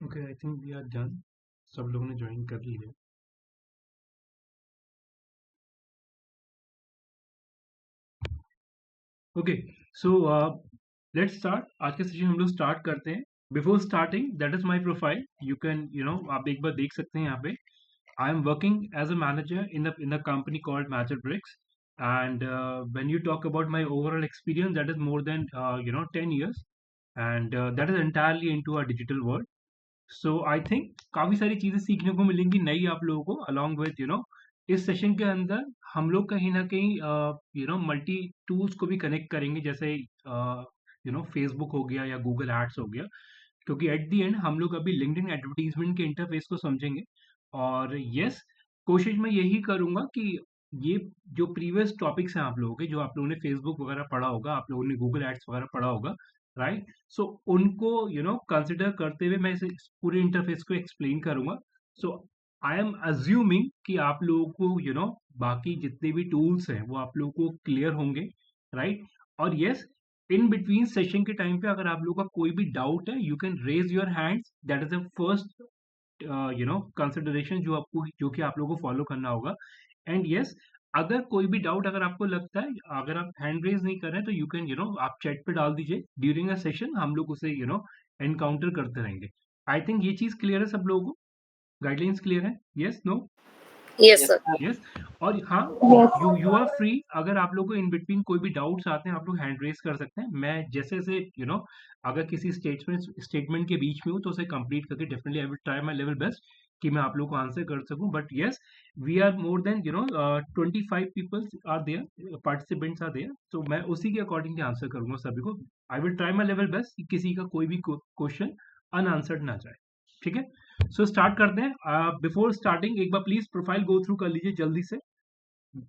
Okay, I think we are done. सब लोगों ने ज्वाइन कर लिया। Okay, so let's start. आज का सेशन हम लोग स्टार्ट करते हैं। Before starting, that is my profile. You can आप एक बार देख सकते हैं यहाँ पे। I am working as a manager in a company called Magic Bricks, and when you talk about my overall experience, that is more than 10 years, and that is entirely into a digital world. So I think काफी सारी चीजें सीखने को मिलेंगी नई आप लोगों को, along with इस सेशन के अंदर हम लोग कहीं ना कहीं मल्टी टूल्स को भी कनेक्ट करेंगे, जैसे फेसबुक हो गया या गूगल एड्स हो गया, क्योंकि एट द एंड हम लोग अभी लिंक्डइन एडवर्टीजमेंट के इंटरफेस को समझेंगे। और यस, कोशिश मैं यही करूंगा कि ये जो प्रीवियस टॉपिक्स हैं आप लोगों के, जो आप लोगों ने फेसबुक वगैरह पढ़ा होगा, आप लोगों ने गूगल एड्स वगैरह पढ़ा होगा, राइट? सो उनको कंसिडर करते हुए मैं इस पूरे इंटरफेस को एक्सप्लेन करूंगा। सो आई एम अज्यूमिंग कि आप लोगों को बाकी जितने भी टूल्स हैं वो आप लोगों को क्लियर होंगे, राइट? और यस, इन बिटवीन सेशन के टाइम पे अगर आप लोगों का कोई भी डाउट है, you can raise your hands. That is the first consideration जो कि आप लोगों को फॉलो करना होगा। एंड यस, अगर कोई भी डाउट अगर आपको लगता है, अगर आप हैंड रेज नहीं कर रहे हैं, तो यू कैन आप चैट पे डाल दीजिए। ड्यूरिंग अ सेशन हम लोग उसे एनकाउंटर करते रहेंगे। आई थिंक ये चीज क्लियर है सब लोगों को। गाइडलाइंस क्लियर है? Yes, no? Yes, sir. Yes. और हाँ, यू आर फ्री। अगर आप लोगों को इन बिटवीन कोई भी डाउट्स आते हैं, आप लोग हैंड रेज कर सकते हैं। मैं जैसे जैसे अगर किसी स्टेटमेंट के बीच में हूँ, तो उसे कंप्लीट करके definitely I will try my level best कि मैं आप लोग को आंसर कर सकूं। But yes, we are more than 25 peoples are there, participants are there, तो मैं उसी के अकॉर्डिंग आंसर करूंगा सभी को। I will try my level best कि किसी का कोई भी क्वेश्चन अनआंसर्ड ना जाए। ठीक है, सो स्टार्ट करते हैं। बिफोर स्टार्टिंग एक बार प्लीज प्रोफाइल गो थ्रू कर लीजिए जल्दी से।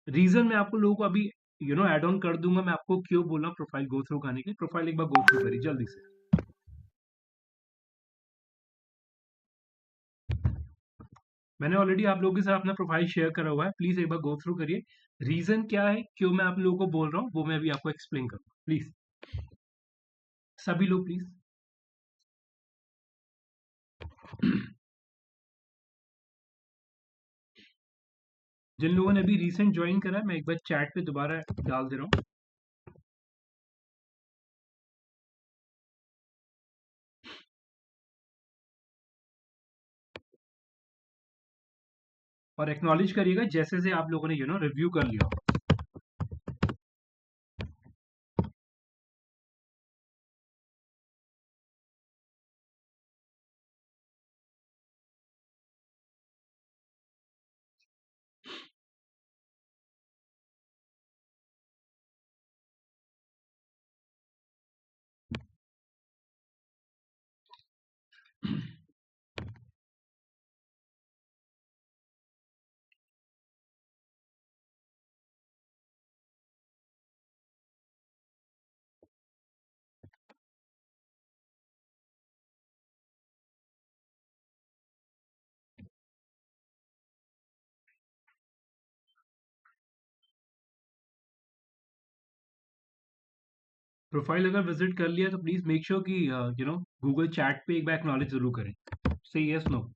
रीजन मैं आपको लोगों को अभी ऐड ऑन कर दूंगा, मैं आपको क्यों बोल रहा हूँ प्रोफाइल गो थ्रू करने के। प्रोफाइल एक बार गो थ्रू करिए जल्दी से। मैंने ऑलरेडी आप लोगों के साथ अपना प्रोफाइल शेयर करा हुआ है, प्लीज एक बार गो थ्रू करिए। रीजन क्या है, क्यों मैं आप लोगों को बोल रहा हूँ, वो मैं अभी आपको एक्सप्लेन करूंगा। प्लीज सभी लोग प्लीज। जिन लोगों ने अभी रिसेंट ज्वाइन करा है, मैं एक बार चैट पे दोबारा डाल दे रहा हूँ। और एक्नॉलेज करिएगा जैसे से आप लोगों ने रिव्यू कर लिया हो। प्रोफाइल अगर विजिट कर लिया तो प्लीज मेक श्योर कि गूगल चैट पे एक बार एक्नॉलेज जरूर करें। से यस, नो?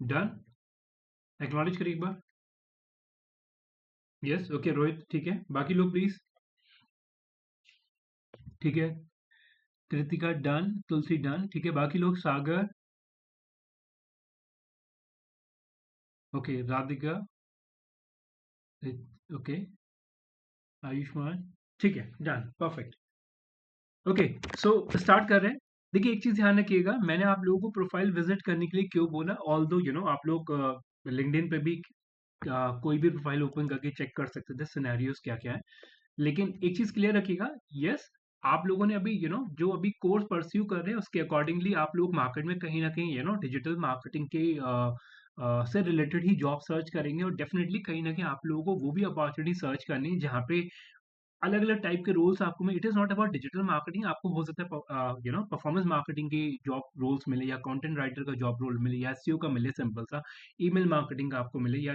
डन? एक्नॉलेज करिए एक बार। यस, ओके रोहित, ठीक है। बाकी लोग प्लीज। ठीक है, कृतिका डन, तुलसी डन, ठीक है। बाकी लोग, सागर, ओके, राधिका, ओके, आयुष्मान, ठीक है, done, perfect. Okay, so start कर रहे हैं। देखिए, एक चीज ध्यान रखिएगा, मैंने आप लोगों को प्रोफाइल विजिट करने के लिए क्यों बोला। ऑल दो आप लोग लिंक्डइन पे भी कोई भी प्रोफाइल ओपन करके चेक कर सकते थे सिनेरियोज क्या क्या है। लेकिन एक चीज क्लियर रखिएगा, यस, आप लोगों ने अभी जो अभी कोर्स परस्यू कर रहे हैं, उसके अकॉर्डिंगली आप लोग मार्केट में कहीं ना कहीं डिजिटल मार्केटिंग के से रिलेटेड ही जॉब सर्च करेंगे और डेफिनेटली कहीं ना कहीं आप लोगों को वो भी अपॉर्चुनिटी सर्च करनी है जहाँ पे अलग अलग टाइप के रोल्स आपको में it is not about digital marketing, आपको हो सकता है परफॉर्मेंस मार्केटिंग की जॉब रोल्स मिले या कंटेंट राइटर का जॉब रोल मिले या एसईओ का मिले, सिंपल सा ईमेल मार्केटिंग का आपको मिले, या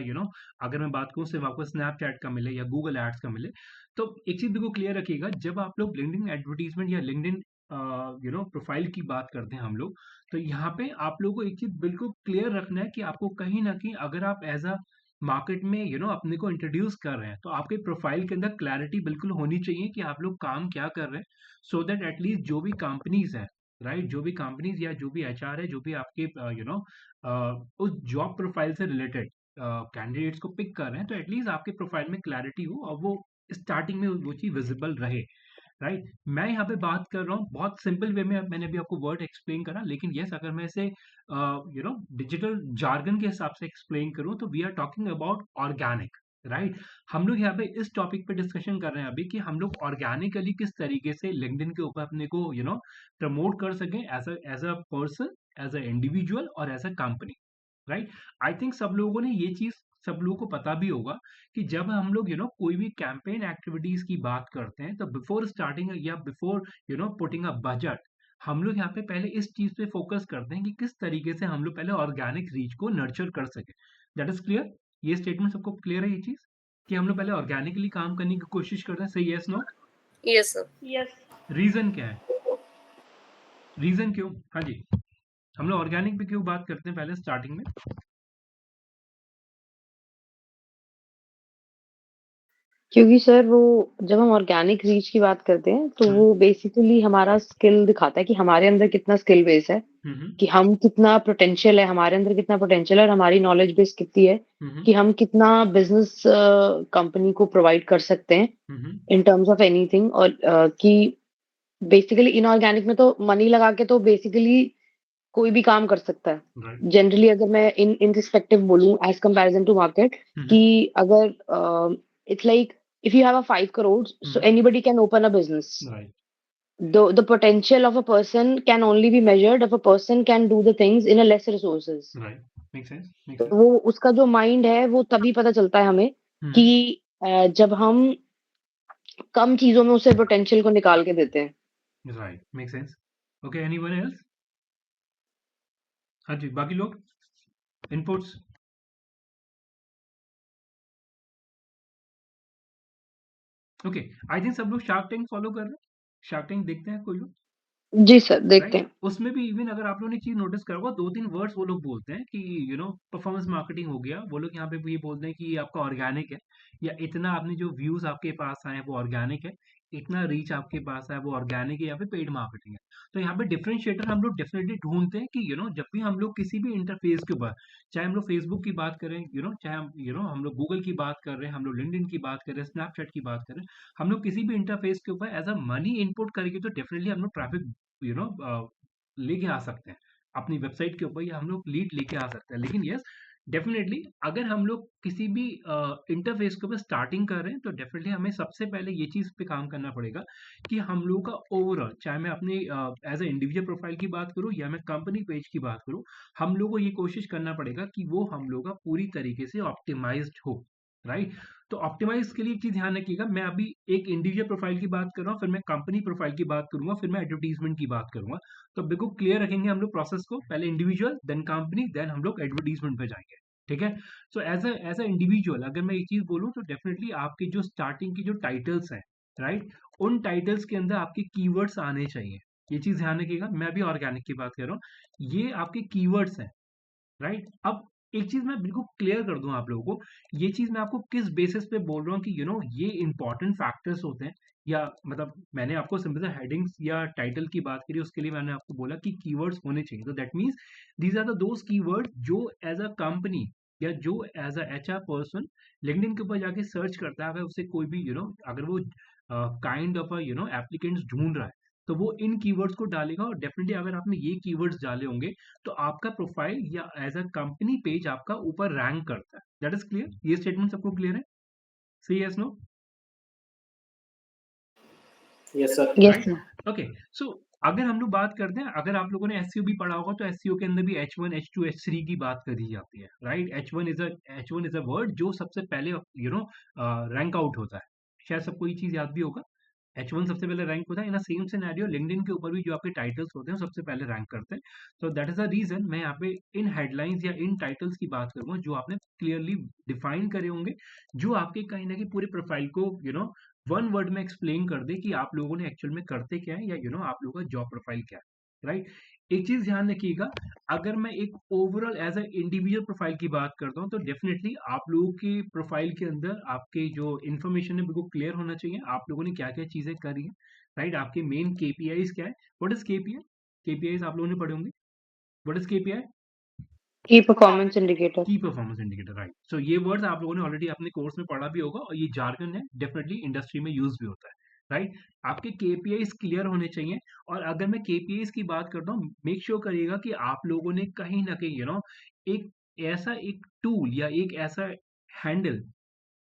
अगर मैं बात करूँ सिर्फ आपको स्नैपचैट का मिले या गूगल एड्स का मिले। तो एक चीज बिल्कुल क्लियर रखिएगा, जब आप लोग लिंक्डइन एडवर्टीजमेंट या लिंक्डइन प्रोफाइल की बात करते हैं हम लोग, तो यहाँ पे आप लोगों को एक चीज बिल्कुल क्लियर रखना है कि आपको कहीं ना कहीं अगर आप एज अ मार्केट में अपने को इंट्रोड्यूस कर रहे हैं तो आपके प्रोफाइल के अंदर क्लैरिटी बिल्कुल होनी चाहिए कि आप लोग काम क्या कर रहे हैं, सो दैट एटलीस्ट जो भी कंपनीज है, राइट, जो भी कंपनीज या जो भी एचआर है, जो भी आपके उस जॉब प्रोफाइल से रिलेटेड कैंडिडेट्स को पिक कर रहे हैं, तो एटलीस्ट आपके प्रोफाइल में क्लैरिटी हो और वो स्टार्टिंग में वो चीज विजिबल रहे, राइट। मैं यहाँ पे बात कर रहा हूँ बहुत सिंपल वे में, मैंने अभी आपको वर्ड एक्सप्लेन करा, लेकिन यस अगर मैं इसे डिजिटल जार्गन के हिसाब से एक्सप्लेन करूँ तो we are talking about organic, right. हम लोग यहाँ पे इस टॉपिक पे डिस्कशन कर रहे हैं अभी कि हम लोग ऑर्गेनिकली किस तरीके से लिंक्डइन के ऊपर अपने को प्रमोट कर सकें as a person, as a individual और as a company, right. I think सब लोगों ने ये चीज, सब लोगों को पता भी होगा कि जब हम लोग कोई भी कैंपेन एक्टिविटीज की बात करते हैं तो बिफोर स्टार्टिंग या बिफोर पुटिंग अ बजट, हम लोग यहाँ पे पहले इस चीज पे फोकस करते हैं कि किस तरीके से हम लोग पहले ऑर्गेनिक रीच को नर्चर कर सके। दैट इज क्लियर, ये स्टेटमेंट सबको क्लियर है, ये चीज कि हम लोग पहले ऑर्गेनिकली काम करने की कोशिश करते हैं, सही, yes no? Yes sir. Yes. Reason क्या है, रीजन क्यों? हाँ जी, हम लोग ऑर्गेनिक पे क्यों बात करते हैं पहले स्टार्टिंग में? क्योंकि सर वो जब हम ऑर्गेनिक रीच की बात करते हैं तो वो बेसिकली हमारा स्किल दिखाता है कि हमारे अंदर कितना स्किल बेस है, कि हम कितना पोटेंशियल है, हमारे अंदर कितना पोटेंशियल है और हमारी नॉलेज बेस कितनी है, कि हम कितना बिजनेस कंपनी को प्रोवाइड कर सकते हैं इन टर्म्स ऑफ एनीथिंग। और कि बेसिकली इनऑर्गेनिक में तो मनी लगा के तो बेसिकली कोई भी काम कर सकता है। राइट। जनरली अगर मैं इन रिस्पेक्टिव बोलूं एज कंपैरिजन टू मार्केट, कि अगर it's like if you have a 5 crore, so anybody can open a business. Right, The potential of a person can only be measured if a person can do the things in a less resources. Right, make sense, make तो sense. वो उसका जो mind है वो तभी पता चलता है हमें कि जब हम कम चीजों में उसे पोटेंशियल को निकाल के देते हैं। Right, make sense. Okay, anyone else? हाँ जी, बाकी लोग इनपुट्स? ओके, आई थिंक सब लोग शार्क टैंक फॉलो कर रहे हैं, शार्क टैंक देखते हैं कोई लोग, जी सर, देखते राइट। हैं। उसमें भी इवन अगर आप लोगों ने चीज नोटिस करा होगा, दो तीन वर्ड्स वो लोग बोलते हैं कि परफॉर्मेंस मार्केटिंग हो गया, वो लोग यहाँ पे ये बोलते हैं कि ये आपका ऑर्गेनिक है, या इतना आपने जो व्यूज आपके पास आए हैं वो ऑर्गेनिक है, इतना रीच आपके पास है वो ऑर्गेनिक है या फिर पेड मार्केटिंग है। तो यहाँ पे डिफरेंशिएटर हम लोग डेफिनेटली ढूंढते हैं कि जब भी हम लोग किसी भी इंटरफेस के ऊपर, चाहे हम लोग फेसबुक की बात करें, चाहे हम हम लोग गूगल की बात कर रहे हैं, हम लोग लिंक्डइन की बात कर रहे हैं, स्नैपचैट की बात कर रहे हैं, हम लोग किसी भी इंटरफेस के ऊपर एज अ मनी इनपुट करेंगे तो डेफिनेटली हम लोग ट्रैफिक यू नो लेके आ सकते हैं अपनी वेबसाइट के ऊपर, या हम लोग लीड लेके आ सकते हैं। लेकिन यस, डेफिनेटली अगर हम लोग किसी भी इंटरफेस के ऊपर स्टार्टिंग कर रहे हैं तो डेफिनेटली हमें सबसे पहले ये चीज पे काम करना पड़ेगा कि हम लोगों का ओवरऑल, चाहे मैं अपनी एज ए इंडिविजुअल प्रोफाइल की बात करूं या मैं कंपनी पेज की बात करूं, हम लोगों को ये कोशिश करना पड़ेगा कि वो हम लोग का पूरी तरीके से ऑप्टिमाइज्ड हो, राइट। तो ऑप्टिमाइज के लिए एक चीज ध्यान रखिएगा, मैं अभी एक इंडिविजुअल प्रोफाइल की बात कर रहा हूँ, फिर मैं कंपनी प्रोफाइल की बात करूंगा, फिर मैं एडवर्टीजमेंट की बात करूंगा। तो बिल्कुल क्लियर रखेंगे हम लोग प्रोसेस को, पहले इंडिविजुअल देन कंपनी देन हम लोग एडवर्टीजमेंट पे जाएंगे, ठीक है। सो एज अ इंडिविजुअल अगर मैं एक चीज बोलूँ तो डेफिनेटली आपकी जो स्टार्टिंग की जो टाइटल्स हैं, राइट, उन टाइटल्स के अंदर आपके कीवर्ड्स आने चाहिए। ये चीज ध्यान रखिएगा, मैं भी ऑर्गेनिक की बात कर रहा हूँ, ये आपके कीवर्ड्स हैं, राइट। अब एक चीज मैं बिल्कुल क्लियर कर दूं आप लोगों को, ये चीज मैं आपको किस बेसिस पे बोल रहा हूँ कि ये इंपॉर्टेंट फैक्टर्स होते हैं, या मतलब मैंने आपको सिंपल सा हेडिंग्स या टाइटल की बात करी, उसके लिए मैंने आपको बोला कि कीवर्ड्स होने चाहिए। तो that means these are the those keyword जो एज अ कंपनी या जो as a HR person LinkedIn के ऊपर जाके सर्च करता है, अगर उसे कोई भी अगर वो काइंड ऑफ एप्लीकेंट्स ढूंढ रहा है तो वो इन कीवर्ड्स को डालेगा, और डेफिनेटली अगर आपने ये कीवर्ड्स डाले होंगे तो आपका प्रोफाइल या एज अ कंपनी पेज आपका ऊपर रैंक करता है। दैट इज क्लियर, ये स्टेटमेंट सबको क्लियर है, सही है, no? Yes sir. Yes right, sir. Okay. So अगर हम लोग बात करते हैं, अगर आप लोगों ने एसईओ भी पढ़ा होगा तो एसईओ के अंदर भी H1 H2 H3 की बात करी जाती है, right. H1 is a word जो सबसे पहले रैंक आउट होता है। शायद सबको ये चीज याद भी होगा। H1 सबसे पहले रैंक होता है। इन अ सेम सिनेरियो लिंक्डइन के ऊपर भी जो आपके टाइटल्स होते हैं वो सबसे पहले रैंक करते हैं। तो दैट इज द रीजन मैं यहाँ पे इन हेडलाइंस या इन टाइटल्स की बात करूंगा जो आपने क्लियरली डिफाइन करे होंगे, जो आपके कहीं ना कहीं पूरे प्रोफाइल को वन वर्ड में एक्सप्लेन कर दे कि आप लोगों ने एक्चुअल में करते क्या है, या आप लोगों का जॉब प्रोफाइल क्या है, राइट। एक चीज ध्यान रखिएगा, अगर मैं एक overall as a individual profile की बात करता हूँ तो डेफिनेटली आप लोगों के प्रोफाइल के अंदर आपके जो इन्फॉर्मेशन है बिल्कुल क्लियर होना चाहिए, आप लोगों ने क्या क्या चीजें करी है, राइट। आपके मेन केपीआईज क्या है, व्हाट इज केपीआई, केपीआईज आप लोगों ने पढ़े होंगे, व्हाट इज केपीआई, की परफॉर्मेंस इंडिकेटर। की परफॉर्मेंस इंडिकेटर, राइट। सो ये वर्ड्स आप लोगों ने ऑलरेडी अपने कोर्स में पढ़ा भी होगा और ये जार्गन है, डेफिनेटली इंडस्ट्री में यूज भी होता है, राइट। आपके केपीआईज क्लियर होने चाहिए। और अगर मैं केपीआईज की बात करता हूँ, मेक श्योर करिएगा कि आप लोगों ने कहीं ना कहीं एक ऐसा एक टूल या एक ऐसा हैंडल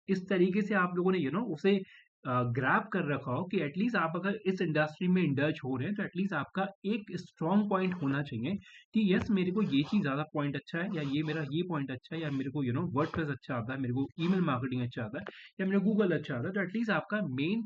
इस तरीके से आप लोगों ने उसे ग्रैब कर रखा हो कि एटलीस्ट आप अगर इस इंडस्ट्री में इंडल्ज हो रहे हैं तो एटलीस्ट आपका एक स्ट्रॉन्ग पॉइंट होना चाहिए कि यस मेरे को ये चीज ज्यादा पॉइंट अच्छा है, या ये मेरा ये पॉइंट अच्छा है, या मेरे को वर्डप्रेस अच्छा आता है, मेरे को ईमेल मार्केटिंग अच्छा आता है, या मेरे गूगल अच्छा आता है। तो एटलीस्ट आपका मेन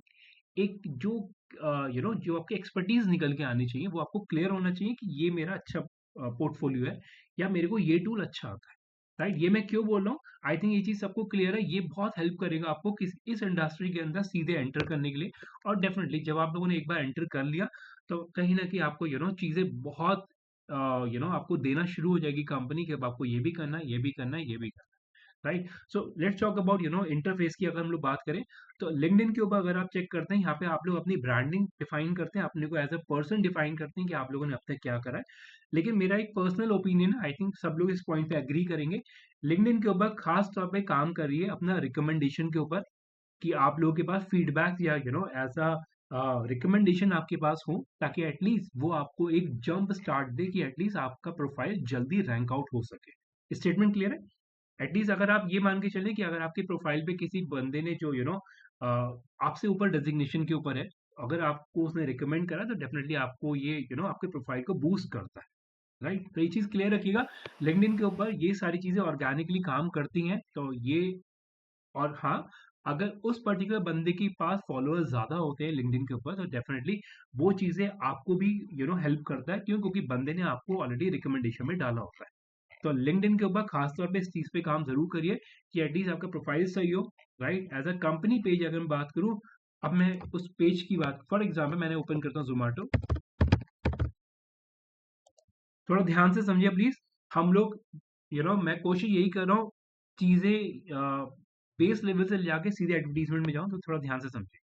एक जो जो आपकी एक्सपर्टीज निकल के आनी चाहिए वो आपको क्लियर होना चाहिए कि ये मेरा अच्छा पोर्टफोलियो है, या मेरे को ये टूल अच्छा आता है, राइट। ये मैं क्यों बोल रहा हूँ, आई थिंक ये चीज सबको क्लियर है। ये बहुत हेल्प करेगा आपको इस इंडस्ट्री के अंदर सीधे एंटर करने के लिए। और डेफिनेटली जब आप लोगों ने एक बार एंटर कर लिया तो कहीं ना कहीं आपको चीजें बहुत आपको देना शुरू हो जाएगी कंपनी के, अब आपको ये भी करना है, ये भी करना है, ये भी करना है, right. So let's talk about interface की अगर हम लोग बात करें तो लिंक्डइन के ऊपर अगर आप चेक करते हैं, यहाँ पे आप लोग अपनी ब्रांडिंग डिफाइन करते हैं, अपने को एज अ पर्सन डिफाइन करते हैं कि आप लोगों ने अब तक क्या करा है। लेकिन मेरा एक पर्सनल ओपिनियन है, आई थिंक सब लोग इस पॉइंट पे एग्री करेंगे, लिंक्डइन के ऊपर खास तौर पे काम करिए अपना रिकमेंडेशन के ऊपर, कि आप लोगों के पास फीडबैक या एज अ रिकमेंडेशन आपके पास हो, ताकि एटलीस्ट वो आपको एक जंप स्टार्ट दे कि एटलीस्ट आपका प्रोफाइल जल्दी रैंक आउट हो सके। स्टेटमेंट क्लियर है। एटलीस्ट अगर आप ये मान के चलें कि अगर आपके प्रोफाइल पे किसी बंदे ने जो आपसे ऊपर डेजिग्नेशन के ऊपर है, अगर आपको उसने रिकमेंड करा तो डेफिनेटली आपको ये आपके प्रोफाइल को बूस्ट करता है, राइट। तो ये चीज क्लियर रखिएगा, लिंक्डइन के ऊपर ये सारी चीजें ऑर्गेनिकली काम करती हैं, तो ये। और हाँ, अगर उस पर्टिकुलर बंदे के पास फॉलोअर्स ज्यादा होते हैं लिंक्डइन के ऊपर तो डेफिनेटली वो चीजें आपको भी हेल्प करता है, क्यों, क्योंकि बंदे ने आपको ऑलरेडी रिकमेंडेशन में डाला होता है। तो लिंक्डइन के ऊपर खास तौर पे इस चीज पे काम जरूर करिए कि एटलीस्ट आपका प्रोफाइल सही हो, right. As a company page अगर मैं बात करूं, अब मैं उस पेज की बात, फॉर एग्जाम्पल मैंने ओपन करता हूँ जोमेटो, थोड़ा ध्यान से समझिए प्लीज। हम लोग मैं कोशिश यही कर रहा हूँ चीजें बेस लेवल से जाके सीधे एडवर्टीजमेंट में जाऊं, तो थोड़ा ध्यान से समझिए,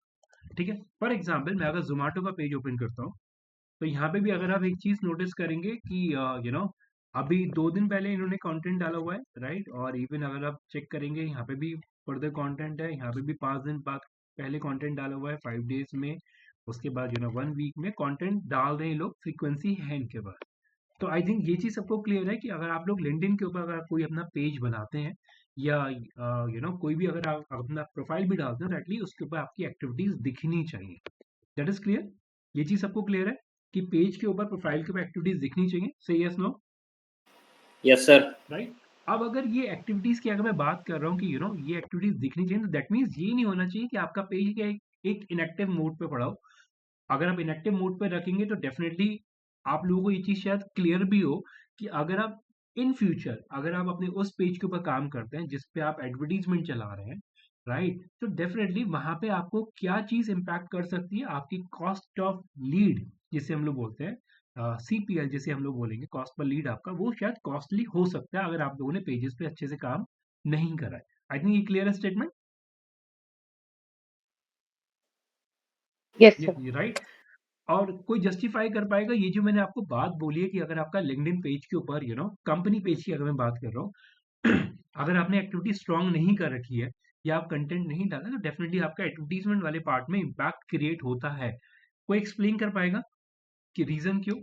ठीक है। फॉर एग्जाम्पल मैं अगर जोमेटो का पेज ओपन करता हूँ तो यहाँ पे भी अगर आप एक चीज नोटिस करेंगे कि अभी 2 दिन पहले इन्होंने कंटेंट डाला हुआ है, राइट। और इवन अगर आप चेक करेंगे यहाँ पे भी फर्दर कंटेंट है, यहाँ पे भी 5 दिन बाद पहले कंटेंट डाला हुआ है, 5 डेज में। उसके बाद 1 वीक में कंटेंट डाल रहे हैं लोग, फ्रीक्वेंसी है इनके पास। तो आई थिंक ये चीज सबको क्लियर है कि अगर आप लोग लिंक्डइन के ऊपर अगर आप कोई अपना पेज बनाते हैं, या कोई भी अगर आप अपना प्रोफाइल भी डालते हैं तो एटलीस्ट उसके ऊपर आपकी एक्टिविटीज दिखनी चाहिए। That is clear. ये चीज सबको क्लियर है कि पेज के ऊपर प्रोफाइल के ऊपर एक्टिविटीज दिखनी चाहिए, सही, yes no? Yes sir. Right. अब अगर ये एक्टिविटीज की अगर मैं बात कर रहा हूँ कि ये एक्टिविटीज दिखनी चाहिए, तो दैट मीन्स ये नहीं होना चाहिए कि आपका पेज क्या एक इनएक्टिव मोड पे पड़ा हो। अगर आप इनएक्टिव मोड पे रखेंगे तो डेफिनेटली आप लोगों को ये चीज शायद क्लियर भी हो कि अगर आप इन फ्यूचर अगर आप अपने उस पेज के ऊपर काम करते हैं जिस पे आप एडवर्टीजमेंट चला रहे हैं, राइट, तो डेफिनेटली वहां पे आपको क्या चीज इम्पैक्ट कर सकती है, आपकी कॉस्ट ऑफ लीड जिसे हम लोग बोलते हैं, सीपीएल जिसे हम लोग बोलेंगे, कॉस्ट पर लीड आपका, वो शायद कॉस्टली हो सकता है अगर आप लोगों ने पेजेस पे अच्छे से काम नहीं करा है। आई थिंक ये क्लियर है स्टेटमेंट, यस सर। ये राइट। और कोई जस्टिफाई कर पाएगा ये जो मैंने आपको बात बोली है कि अगर आपका लिंक्डइन पेज के ऊपर कंपनी पेज की अगर मैं बात कर रहा हूँ अगर आपने एक्टिविटी स्ट्रांग नहीं कर रखी है या आप कंटेंट नहीं डाला तो डेफिनेटली आपका एडवर्टीजमेंट वाले पार्ट में इम्पैक्ट क्रिएट होता है। कोई एक्सप्लेन कर पाएगा कि रीजन क्यों?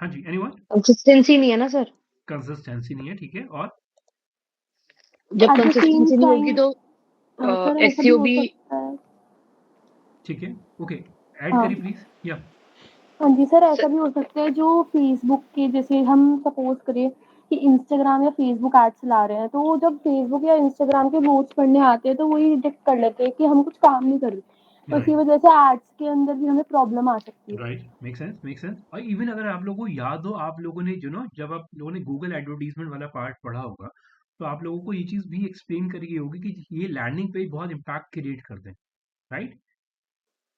हाँ जी, एनीवन? कंसिस्टेंसी नहीं है ना सर। कंसिस्टेंसी नहीं है, ठीक है। और जब एट द सेम कंसिस्टेंसी नहीं होगी टाइम तो सर ऐसा भी एसईओ हो भी। सकता है। ठीक है, ओके, ऐड हाँ करिए प्लीज, या हाँ जी सर, सर ऐसा भी हो सकता है जो फेसबुक के जैसे हम सपोज़ करें कि इंस्टाग्राम या फेसबुक ऐड चला रहे हैं, तो वो जब फेसबुक या इंस्टाग्राम के नोट्स पढ़ने आते हैं, तो वही डिटेक्ट कर लेते हैं कि हम कुछ काम नहीं कर रहे। तो इसी राइट, वजह से एड्स के अंदर भी हमें प्रॉब्लम आ सकती है। Right, make sense. और इवन अगर आप लोगों को याद हो, आप लोगों ने जब आप लोगों ने गूगल एडवर्टाइजमेंट वाला पार्ट पढ़ा होगा, तो आप लोगों को ये चीज़ भी एक्सप्लेन करी गई होगी कि ये लैंडिंग पेज बहुत इम्पैक्ट क्रिएट करते हैं, राइट?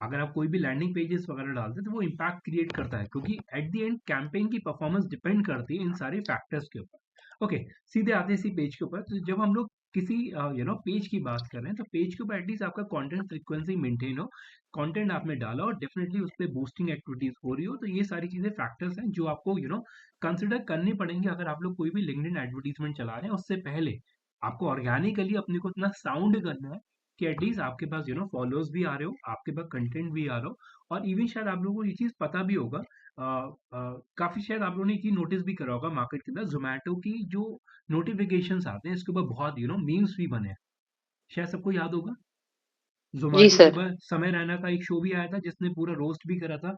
अगर आप कोई भी लैंडिंग पेजेस वगैरह डालते हैं तो वो इम्पैक्ट क्रिएट करता है, क्योंकि एट द एंड कैंपेन की परफॉर्मेंस डिपेंड करती है इन सारे फैक्टर्स के ऊपर। ओके, सीधे आते हैं इसी पेज के ऊपर। तो जब हम लोग किसी पेज की बात कर रहे हैं, तो पेज के ऊपर एटलीस्ट आपका कंटेंट फ्रीक्वेंसी मेंटेन हो, कंटेंट आपने डाला और डेफिनेटली उस पर बूस्टिंग एक्टिविटीज हो रही हो, तो ये सारी चीजें फैक्टर्स हैं जो आपको कंसिडर करनी पड़ेंगे अगर आप लोग कोई भी लिंक्डइन एडवर्टीजमेंट चला रहे हैं। उससे पहले आपको ऑर्गेनिकली अपने को इतना साउंड करना है कि एटलीस्ट आपके पास फॉलोअर्स भी आ रहे हो, आपके पास कंटेंट भी आ रहा हो। और इवन शायद आप लोगों को ये चीज़ पता भी होगा, काफ़ी शायद आप लोगों ने ये चीज़ नोटिस भी करा होगा, मार्केट के अंदर जोमेटो की जो नोटिफिकेशंस आते हैं इसके ऊपर बहुत मीम्स भी बने हैं। शायद सबको याद होगा, जी जोमेटो के सर। ऊपर समय रैना का एक शो भी आया था जिसने पूरा रोस्ट भी करा था,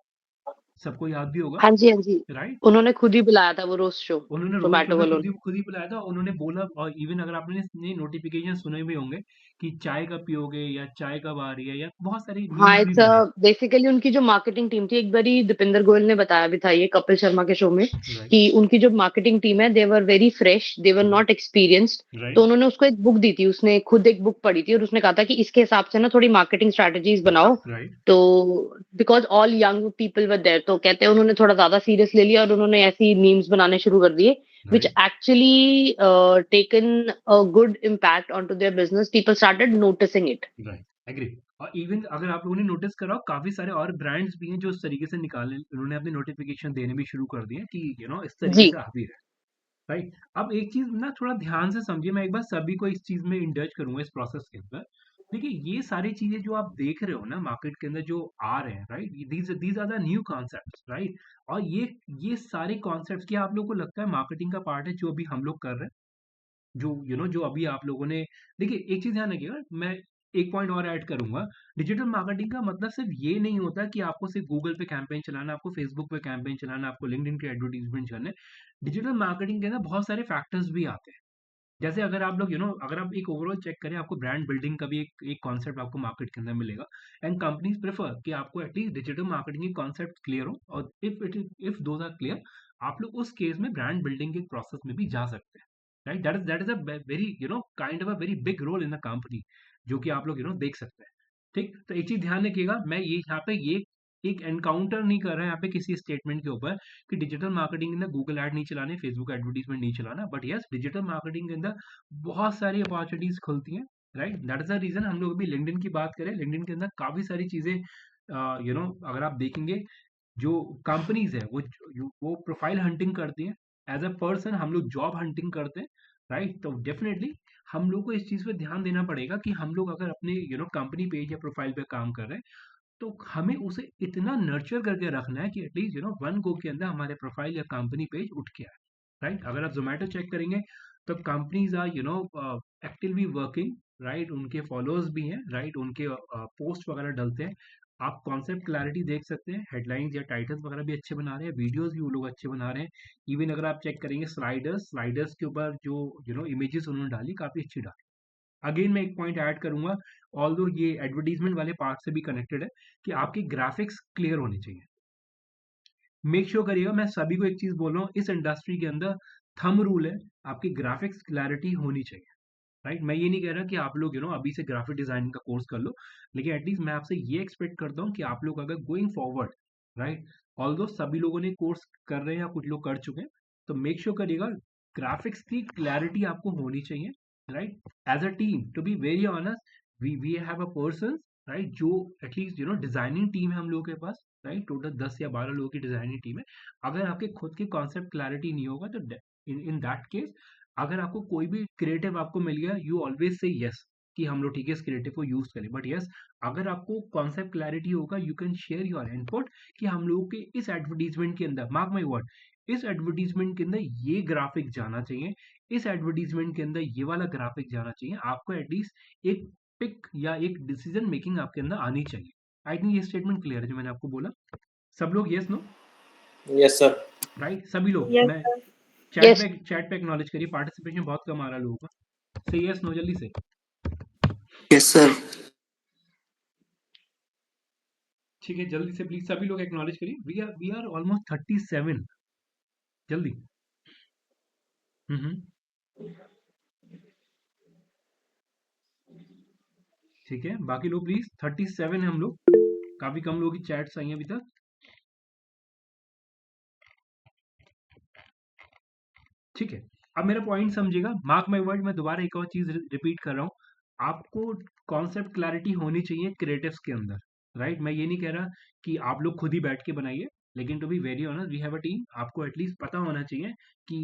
सबको याद भी होगा, हाँ जी, हाँ जी। राइट? उन्होंने खुद ही बुलाया था वो रोस्ट शो, उन्होंने रोस्ट ज़ोमैटो मतलब वालों ने। खुद ही बुलाया था। उन्होंने बोला, और इवन अगर आपने नोटिफिकेशन सुने भी होंगे कि चाय कब पियोगे या चाय कब आ रही है, या बहुत सारे हाँ, मीम्स भी इट्स बने। बेसिकली उनकी जो मार्केटिंग टीम थी, एक बारी दीपिंदर गोयल ने बताया भी था ये कपिल शर्मा के शो में राइट, कि उनकी जो मार्केटिंग टीम है, they were very fresh, they were not experienced. तो राइट, उन्होंने उसको एक बुक दी थी, उसने खुद एक बुक पढ़ी थी और उसने कहा था कि इसके हिसाब से ना थोड़ी मार्केटिंग स्ट्रैटेजीज बनाओ। राइट, तो because all young people were there, तो कहते हैं उन्होंने थोड़ा ज़्यादा सीरियस ले लिया और उन्होंने ऐसी मीम्स बनाने शुरू कर दिए, which right, actually taken a good impact on to their business, people started noticing it. Right, agree. और इवन अगर आप लोगों ने नोटिस करा हो, काफी सारे और ब्रांड्स भी हैं जो इस तरीके से निकाले, उन्होंने अपने नोटिफिकेशन देने भी शुरू कर दिए कि इस तरीके जी, से आ भी रहा है, राइट? अब एक चीज ना थोड़ा ध्यान से समझिए, मैं एक बार सभी को इस चीज में इंडल्ज करूंगा इस प्रोसेस के अंदर। देखिए, ये सारी चीजें जो आप देख रहे हो ना मार्केट के अंदर जो आ रहे हैं, right, these these are the new concepts, right? और ये सारे कॉन्सेप्ट्स क्या आप लोग को लगता है मार्केटिंग का पार्ट है जो अभी हम लोग कर रहे हैं, जो जो अभी आप लोगों ने। देखिए, एक चीज ध्यान रखिएगा, मैं एक पॉइंट और ऐड करूंगा। डिजिटल मार्केटिंग का मतलब सिर्फ ये नहीं होता कि आपको सिर्फ गूगल पे कैंपेन चलाना, आपको फेसबुक पे कैंपेन चलाना, आपको लिंक्डइन के एडवर्टीजमेंट करने। डिजिटल मार्केटिंग के अंदर बहुत सारे फैक्टर्स भी आते हैं। जैसे अगर आप लोग अगर आप एक ओवरऑल चेक करें, आपको ब्रांड बिल्डिंग का भी एक कॉन्सेप्ट आपको मार्केट के अंदर मिलेगा। एंड कंपनीज प्रेफर कि आपको एटलीस्ट डिजिटल मार्केटिंग के कॉन्सेप्ट क्लियर हो, और इफ दोज आर क्लियर, आप लोग उस केस में ब्रांड बिल्डिंग के प्रोसेस में भी जा सकते हैं, right? That is a very kind of a very big role in the company, जो कि आप लोग देख सकते हैं। ठीक, तो एक चीज ध्यान रखिएगा, मैं ये यहाँ पे ये एक एनकाउंटर नहीं कर रहा है यहाँ पे किसी स्टेटमेंट के ऊपर कि डिजिटल मार्केटिंग के अंदर गूगल ऐड नहीं चलाने, फेसबुक एडवर्टीजमेंट नहीं चलाना, बट यस, डिजिटल मार्केटिंग के अंदर बहुत सारी अपॉर्चुनिटीज खुलती हैं, right? That is the reason हम लोग अभी लिंक्डइन की बात करें, लिंक्डइन के अंदर काफी सारी चीजें अगर आप देखेंगे, जो कंपनीज है वो प्रोफाइल हंटिंग करती हैं। एज अ पर्सन हम लोग जॉब हंटिंग करते हैं, राइट? तो डेफिनेटली हम लोग को इस चीज पे ध्यान देना पड़ेगा कि हम लोग अगर अपने कंपनी पेज या प्रोफाइल पे काम कर रहे हैं, तो हमें उसे इतना नर्चर करके रखना है कि एटलीस्ट वन गो के अंदर हमारे प्रोफाइल या कंपनी पेज उठ के आए, राइट? अगर आप जोमेटो चेक करेंगे, तो companies are actively working, right? उनके फॉलोअर्स भी हैं, राइट? उनके पोस्ट वगैरह डलते हैं। आप कॉन्सेप्ट क्लैरिटी देख सकते हैं, हेडलाइंस या टाइटल्स वगैरह भी अच्छे बना रहे हैं, वीडियोस भी वो लोग अच्छे बना रहे हैं। इवन अगर आप चेक करेंगे स्लाइडर्स के ऊपर जो इमेजेस उन्होंने डाली, काफी अच्छी डाली। अगेन मैं एक पॉइंट ऐड करूंगा, ऑल्दो ये एडवर्टीजमेंट वाले पार्ट से भी कनेक्टेड है, कि आपके ग्राफिक्स क्लियर होने चाहिए। मेक श्योर करिएगा, मैं सभी को एक चीज बोल रहा हूँ, इस इंडस्ट्री के अंदर थंब रूल है, आपकी ग्राफिक्स क्लैरिटी होनी चाहिए, राइट? मैं ये नहीं कह रहा कि आप लोग अभी से ग्राफिक डिजाइनिंग का कोर्स कर लो, लेकिन एटलीस्ट मैं आपसे ये एक्सपेक्ट करता हूँ कि आप लोग अगर गोइंग फॉरवर्ड, राइट, ऑल्दो सभी लोगों ने कोर्स कर रहे हैं या कुछ लोग कर चुके हैं, तो मेक श्योर करिएगा ग्राफिक्स की क्लैरिटी आपको होनी चाहिए, right? As a team, to be very honest, we have a person, right, जो एटलीस्ट डिजाइनिंग टीम है हम लोगों के पास, राइट? टोटल 10 या 12 लोगों की डिजाइनिंग टीम है। अगर आपके खुद के कॉन्सेप्ट क्लैरिटी नहीं होगा, तो इन दैट केस, अगर आपको कोई भी क्रिएटिव आपको मिल गया, यू ऑलवेज से यस, कि हम लोग ठीक है इस क्रिएटिव को यूज करें, बट यस, अगर आपको कॉन्सेप्ट क्लैरिटी होगा, you can share your input कि हम लोगों के इस एडवर्टीजमेंट के अंदर, मार्क माई वर्ड, इस एडवर्टीजमेंट के अंदर ये ग्राफिक जाना चाहिए, इस एडवर्टीजमेंट के अंदर ये वाला ग्राफिक जाना चाहिए। आपको एटलीस्ट एक पिक या एक डिसीजन मेकिंग आपके अंदर आनी चाहिए। आई थिंक ये स्टेटमेंट क्लियर है जो मैंने आपको बोला। सब लोग yes no yes sir. Right? सभी लोग यस मैं सर। चैट पे एक्नॉलेज करिए, पार्टिसिपेशन बहुत कम आ रहा है लोगों का। से यस नो जल्दी से। Yes sir. ठीक है, जल्दी से प्लीज सभी लोग एक्नॉलेज करिए। We are almost 37। जल्दी। ठीक है, बाकी लोग प्लीज। 37 है हम लोग। काफी कम लोगों की चैट्स आई हैं अभी तक। ठीक है, अब मेरा पॉइंट समझिएगा। मार्क माय वर्ड, मैं दोबारा एक और चीज रिपीट कर रहा हूँ। आपको कॉन्सेप्ट क्लैरिटी होनी चाहिए क्रिएटिव्स के अंदर, राइट? मैं ये नहीं कह रहा कि आप लोग खुद ही बैठ के बनाइए, लेकिन to be very honest we have a team. आपको एटलीस्ट पता होना चाहिए कि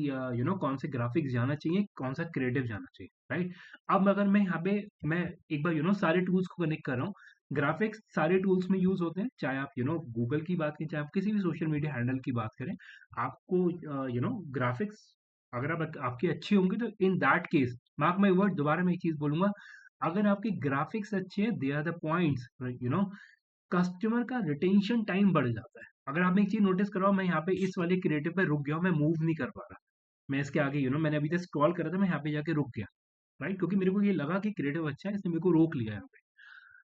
कौन से ग्राफिक्स जाना चाहिए, कौन सा क्रिएटिव जाना चाहिए, राइट? अब अगर मैं यहाँ पे मैं एक बार सारे टूल्स को कनेक्ट कर रहा हूँ। ग्राफिक्स सारे टूल्स में यूज होते हैं, चाहे आप गूगल की बात करें, चाहे आप किसी भी सोशल मीडिया हैंडल की बात करें। आपको ग्राफिक्स अगर आपकी अच्छी होंगी तो in that case, mark my word, दोबारा मैं एक चीज बोलूंगा। अगर आपके ग्राफिक्स अच्छे हैं, they are the points, customer का रिटेंशन टाइम बढ़ जाता है। अगर आपने एक चीज नोटिस करा, मैं यहाँ पे इस वाले क्रिएटिव पे रुक गया हूँ, मैं मूव नहीं कर पा रहा। मैं इसके आगे मैंने अभी तक स्क्रॉल करा था, मैं यहाँ पे जाके रुक गया, राइट? क्योंकि मेरे को ये लगा कि क्रिएटिव अच्छा है, इसने मेरे को रोक लिया यहाँ पे।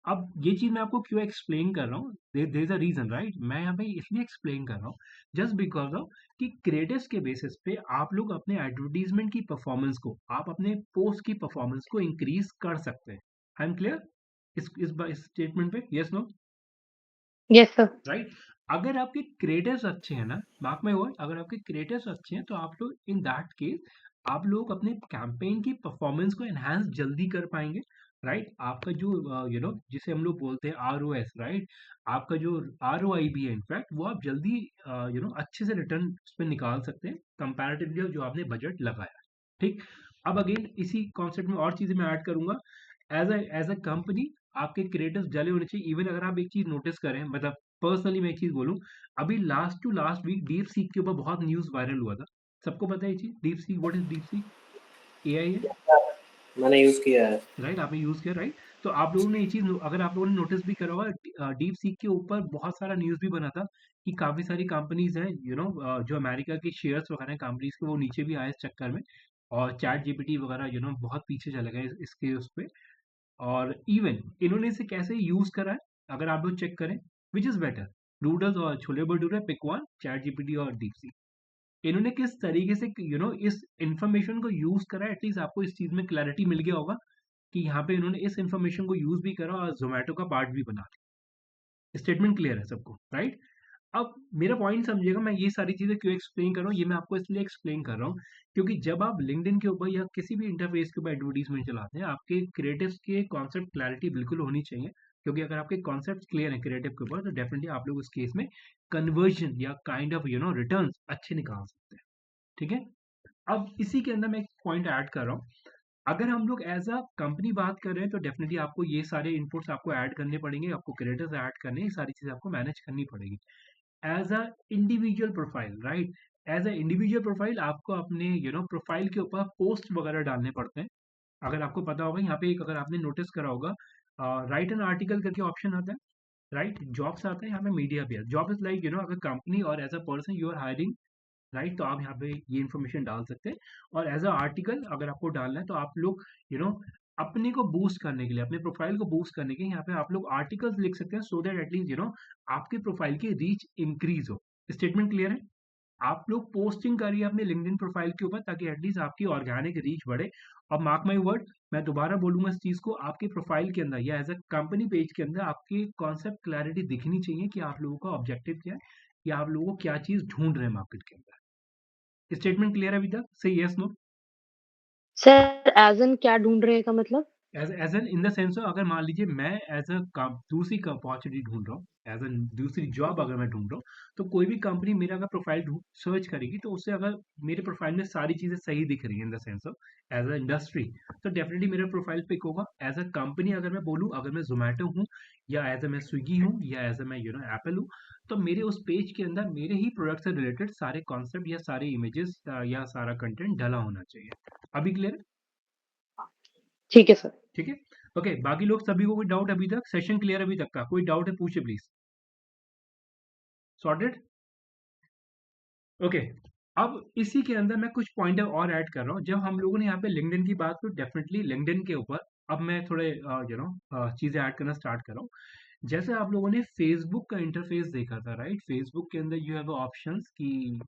अब ये चीज मैं आपको क्यों एक्सप्लेन कर रहा हूँ, there is a reason, right? मैं यहाँ पे इसलिए एक्सप्लेन कर रहा हूँ जस्ट बिकॉज ऑफ कि क्रिएटिव्स के बेसिस पे आप लोग अपने एडवर्टीजमेंट की परफॉर्मेंस को, आप अपने पोस्ट की परफॉर्मेंस को इंक्रीज कर सकते हैं। आई एम क्लियर इस स्टेटमेंट पे? Yes no? Yes sir. Right? अगर आपके क्रिएटर्स अच्छे हैं ना, मार्क माय वर्ड, अगर आपके क्रिएटर्स अच्छे हैं तो आप लोग इन दैट केस आप लोग अपने कैंपेन की परफॉर्मेंस को एनहांस जल्दी कर पाएंगे, राइट? आपका जो जिसे हम लोग बोलते हैं ROS, राइट? आपका जो ROI भी है इनफैक्ट, वो आप जल्दी अच्छे से रिटर्न उस पर निकाल सकते हैं कंपैरेटिवली जो आपने बजट लगाया है। ठीक, अब अगेन इसी कॉन्सेप्ट में और चीजें मैं ऐड करूंगा। एज अ कंपनी आपके क्रिएटर्स जले होने चाहिए। इवन अगर आप एक चीज नोटिस करें, मतलब पर्सनली मैं एक चीज बोलूं, अभी last to last week DeepSeek के ऊपर बहुत न्यूज वायरल हुआ था। सबको पता है ये चीज? Deep seek, what is deep seek? AI है, मैंने यूज किया है। राइट? आपने यूज किया, राइट? तो आप लोगों ने ये चीज, अगर आप लोगों ने नोटिस भी करा होगा, डीप सीक के ऊपर बहुत सारा न्यूज भी बना था कि काफी सारी कंपनीज हैं, जो अमेरिका के शेयर्स वगैरह कंपनीज के, वो नीचे भी आए इस चक्कर में। और चैट जीपीटी वगैरह बहुत पीछे चले गए इसके उस पे। और इवन इन्होंने इसे कैसे यूज करा है, अगर आप लोग चेक करें, विच इज बेटर, डूडल्स और chole bhature? Pick one, ChatGPT और डीपसीक। इन्होंने किस तरीके से इस इंफॉर्मेशन को यूज करा है, एटलीस्ट आपको इस चीज में क्लैरिटी मिल गया होगा कि यहाँ पे इन्होंने इस इंफॉर्मेशन को यूज भी करा और जोमेटो का पार्ट भी बना दिया। स्टेटमेंट क्लियर है सबको, राइट? अब मेरा पॉइंट समझिएगा, मैं ये सारी चीजें क्यों एक्सप्लेन कर रहा हूँ, ये मैं आपको इसलिए एक्सप्लेन कर रहा हूँ क्योंकि जब आप लिंक्डइन के ऊपर या किसी भी इंटरफेस के ऊपर एडवर्टीजमेंट चलाते हैं, आपके क्रिएटिव्स के कॉन्सेप्ट क्लैरिटी बिल्कुल होनी चाहिए। क्योंकि अगर आपके कॉन्सेप्ट क्लियर है क्रिएटिव के ऊपर, तो डेफिनेटली आप लोग उस केस में कन्वर्जन या काइंड ऑफ रिटर्न अच्छे निकाल सकते हैं। ठीक है, अब इसी के अंदर मैं एक पॉइंट ऐड कर रहा हूँ। अगर हम लोग एज अ कंपनी बात कर रहे हैं तो डेफिनेटली आपको ये सारे इनपुट्स आपको ऐड करने पड़ेंगे, आपको क्रिएटर्स ऐड करने, ये सारी चीजें आपको मैनेज करनी पड़ेगी। As a individual profile, right? As a individual profile आपको अपने प्रोफाइल के ऊपर पोस्ट वगैरह डालने पड़ते हैं। अगर आपको पता होगा, यहाँ पे एक अगर आपने नोटिस करा होगा, राइट एन आर्टिकल करके ऑप्शन आता है, राइट? जॉब्स आता है, यहाँ पे मीडिया भी है। जॉब इज लाइक अगर कंपनी और as a person you are hiring, right? तो आप यहाँ पे ये इन्फॉर्मेशन डाल सकते हैं। और एज अ आर्टिकल अगर आपको डालना है तो आप लोग अपने को बूस्ट करने के लिए, अपने प्रोफाइल को बूस्ट करने के लिए यहाँ पे आप लोग आर्टिकल्स लिख सकते हैं, सो दैट एटलीस्ट आपके प्रोफाइल की रीच इंक्रीज हो। स्टेटमेंट क्लियर है? आप लोग पोस्टिंग करिए अपने लिंक्डइन प्रोफाइल के ऊपर, ताकि एटलीस्ट आपकी ऑर्गेनिक रीच बढ़े। और मार्क माय वर्ड, मैं दोबारा बोलूंगा इस चीज को, आपके प्रोफाइल के अंदर या एज अ कंपनी पेज के अंदर आपकी कॉन्सेप्ट क्लैरिटी दिखनी चाहिए कि आप लोगों का ऑब्जेक्टिव क्या है, या आप लोगों को क्या चीज ढूंढ रहे हैं मार्केट के अंदर। स्टेटमेंट क्लियर है अभी तक? से yes no? Sir as in क्या ढूँढ रहे हैं का मतलब? As an in the sense of, अगर मान लीजिए मैं एज अ दूसरी अपॉर्चुनिटी ढूंढ रहा हूँ, एज अ दूसरी जॉब अगर मैं ढूंढ रहा हूँ, तो कोई भी कंपनी मेरा अगर प्रोफाइल सर्च करेगी, तो उससे अगर मेरे प्रोफाइल में सारी चीजें सही दिख रही है in the sense of as a industry, तो डेफिनेटली मेरा प्रोफाइल पिक होगा। एज अ कंपनी अगर मैं बोलूँ, अगर मैं जोमेटो हूँ, या एज अ मैं स्विगी हूँ, या एज अ मैं एप्पल हूँ, तो मेरे उस पेज के अंदर मेरे ही प्रोडक्ट से रिलेटेड सारे कॉन्सेप्ट या सारे इमेजेस या सारा कंटेंट डला होना चाहिए। अभी क्लियर? ठीक है सर। ठीक है, ओके। बाकी लोग, सभी को कोई डाउट अभी तक? सेशन क्लियर अभी तक का? कोई डाउट है पूछे प्लीज। सॉर्टेड? ओके, अब इसी के अंदर मैं कुछ पॉइंटर और ऐड कर रहा हूँ। जब हम लोगों ने यहाँ पे लिंक्डइन की बात की, डेफिनेटली लिंक्डइन के ऊपर अब मैं थोड़े चीजें ऐड करना स्टार्ट कर रहा हूँ। जैसे आप लोगों ने फेसबुक का इंटरफेस देखा था, राइट? फेसबुक के अंदर यू हैव ऑप्शंस कि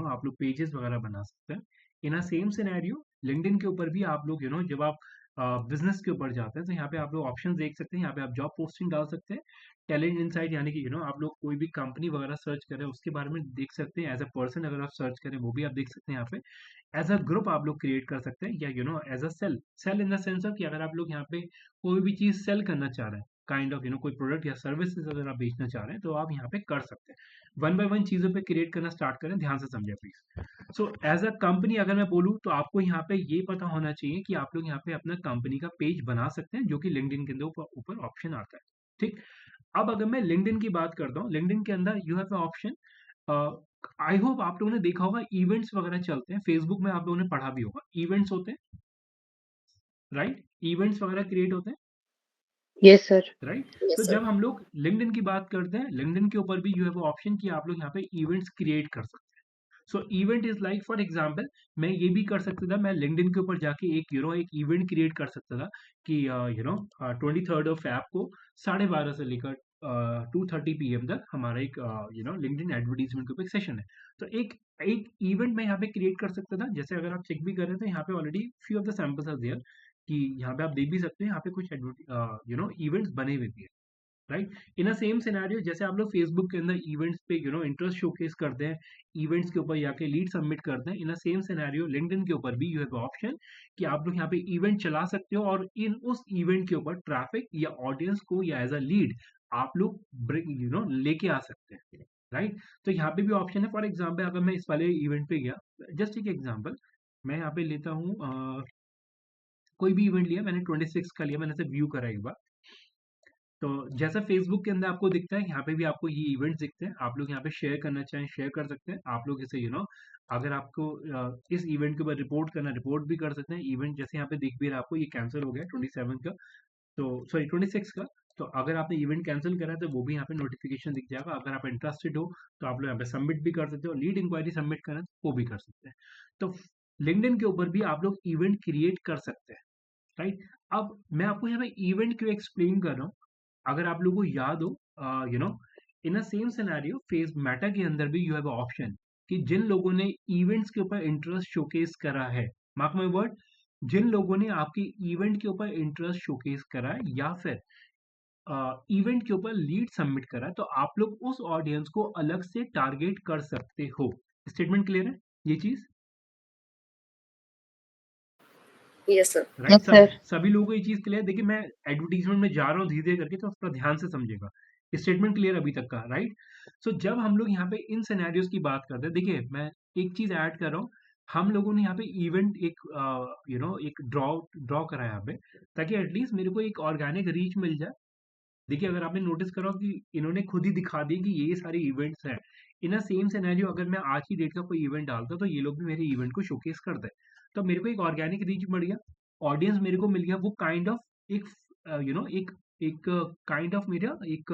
आप लोग पेजेस वगैरह बना सकते हैं। इन अ सेम सिनेरियो लिंक्डइन के ऊपर भी आप लोग जब आप बिजनेस के ऊपर जाते हैं तो यहाँ पे आप लोग ऑप्शन देख सकते हैं। यहाँ पे आप जॉब पोस्टिंग डाल सकते हैं, टैलेंट इनसाइट, यानी कि आप लोग कोई भी कंपनी वगैरह सर्च करें उसके बारे में देख सकते हैं। एज अ पर्सन अगर आप सर्च करें वो भी आप देख सकते हैं। यहाँ पे एज अ ग्रुप आप लोग क्रिएट कर सकते हैं, या as a sale, sale in the sense of कि अगर आप लोग यहाँ पे कोई भी चीज सेल करना चाह रहे हैं, काइंड ऑफ कोई प्रोडक्ट या सर्विसेज अगर आप बेचना चाह रहे हैं तो आप यहाँ पे कर सकते हैं। वन बाय वन चीजों पे क्रिएट करना स्टार्ट करें, ध्यान से समझे please. So as a company अगर मैं बोलूँ तो आपको यहाँ पे ये पता होना चाहिए कि आप लोग यहाँ पे अपना कंपनी का पेज बना सकते हैं, जो कि लिंक्डइन के अंदर ऊपर ऑप्शन आता है। ठीक, अब अगर मैं लिंक्डइन की बात करता हूँ, लिंक्डइन के अंदर you have option, I hope आप लोगों ने देखा होगा इवेंट्स वगैरह चलते हैं। फेसबुक में आप लोगों ने पढ़ा भी होगा, इवेंट्स होते हैं, राइट? इवेंट्स वगैरह क्रिएट होते हैं, यस सर। राइट? Yes, तो sir. जब हम लोग लिंक्डइन की बात करते हैं, लिंक्डइन के ऊपर भी यू हैव ऑप्शन कि आप लोग यहाँ पे इवेंट्स क्रिएट कर सकते हैं। सो event is like, for example मैं ये भी कर सकता था, मैं लिंक्डइन के ऊपर जाके एक एक इवेंट क्रिएट कर सकता था कि 23rd ऑफ ऐप को 12:30 से लेकर 2:30 PM तक हमारा एक लिंक्डइन एडवर्टीजमेंट के ऊपर एक सेशन है। तो एक एक इवेंट मैं यहाँ पे क्रिएट कर सकता था। जैसे अगर आप चेक भी कर रहे हैं तो यहाँ पे already few of the samples are there, कि यहाँ पे आप देख भी सकते हैं, यहाँ पे कुछ इवेंट्स बने हुए भी है, right? In a same scenario जैसे आप लोग फेसबुक के अंदर इवेंट्स पे इंटरेस्ट शोकेस करते हैं, इवेंट्स के ऊपर जाके लीड सबमिट करते हैं। इन अ सेम सिनेरियो लिंक्डइन के ऊपर भी यू हैव ऑप्शन कि आप लोग यहाँ पे इवेंट चला सकते हो, और इन उस इवेंट के ऊपर ट्रैफिक या ऑडियंस को या एज अ लीड आप लोग लेके आ सकते हैं, राइट? तो यहाँ पे भी ऑप्शन है। फॉर एग्जाम्पल अगर मैं इस वाले इवेंट पे गया, जस्ट एक एग्जाम्पल मैं यहाँ पे लेता हूँ, कोई भी इवेंट लिया मैंने, 26 का लिया मैंने, से व्यू करा एक बार। तो जैसा फेसबुक के अंदर आपको दिखता है, यहाँ पे भी आपको ये इवेंट्स दिखते हैं। आप लोग यहाँ पे शेयर करना चाहें शेयर कर सकते हैं। आप लोग इसे अगर आपको इस इवेंट के ऊपर रिपोर्ट करना, रिपोर्ट भी कर सकते हैं। इवेंट जैसे यहाँ पे दिख भी रहा है आपको, ये कैंसिल हो गया 27 का, तो सॉरी 26 का। तो अगर आपने इवेंट कैंसिल करा है तो वो भी यहाँ पे नोटिफिकेशन दिख जाएगा। अगर आप इंटरेस्टेड हो तो आप लोग यहाँ पे सबमिट भी कर सकते हो, लीड इंक्वायरी सबमिट करना वो भी कर सकते हैं। तो लिंक्डइन के ऊपर भी आप लोग इवेंट क्रिएट कर सकते हैं, राइट? अब मैं आपको यहाँ पे इवेंट क्यों एक्सप्लेन कर रहा हूँ, अगर आप लोगों को याद हो, in a same scenario face Meta के अंदर भी यू हैव ऑप्शन कि जिन लोगों ने इवेंट्स के ऊपर इंटरेस्ट शोकेस करा है, मार्क माय वर्ड, जिन लोगों ने आपकी इवेंट के ऊपर इंटरेस्ट शोकेस करा है या फिर इवेंट के ऊपर लीड सबमिट करा है, तो आप लोग उस ऑडियंस को अलग से टारगेट कर सकते हो। स्टेटमेंट क्लियर है ये चीज? Yes, sir. Right? Yes sir. सभी लोगों को ये चीज क्लियर? देखिए मैं एडवर्टीजमेंट में जा रहा हूँ धीरे धीरे करके, तो थोड़ा ध्यान से समझेगा। स्टेटमेंट क्लियर अभी तक का, राइट? सो जब हम लोग यहाँ पे इन सिनेरियोस की बात करते हैं, देखिए मैं एक चीज ऐड कर रहा हूँ। हम लोगों ने यहाँ पे इवेंट एक एक ड्रॉ करा है यहाँ पे, ताकि एटलीस्ट मेरे को एक ऑर्गेनिक रीच मिल जाए। देखिए अगर आपने नोटिस करा हो कि इन्होंने खुद ही दिखा दी कि ये सारे इवेंट्स हैं। इन अ सेम सिनेरियो अगर मैं आज की डेट का कोई इवेंट डालता तो ये लोग भी मेरे इवेंट को शोकेस करते, तो मेरे को एक ऑर्गेनिक रीच मिल गया, ऑडियंस मेरे को मिल गया। वो काइंड ऑफ एक एक एक काइंड ऑफ मेरा एक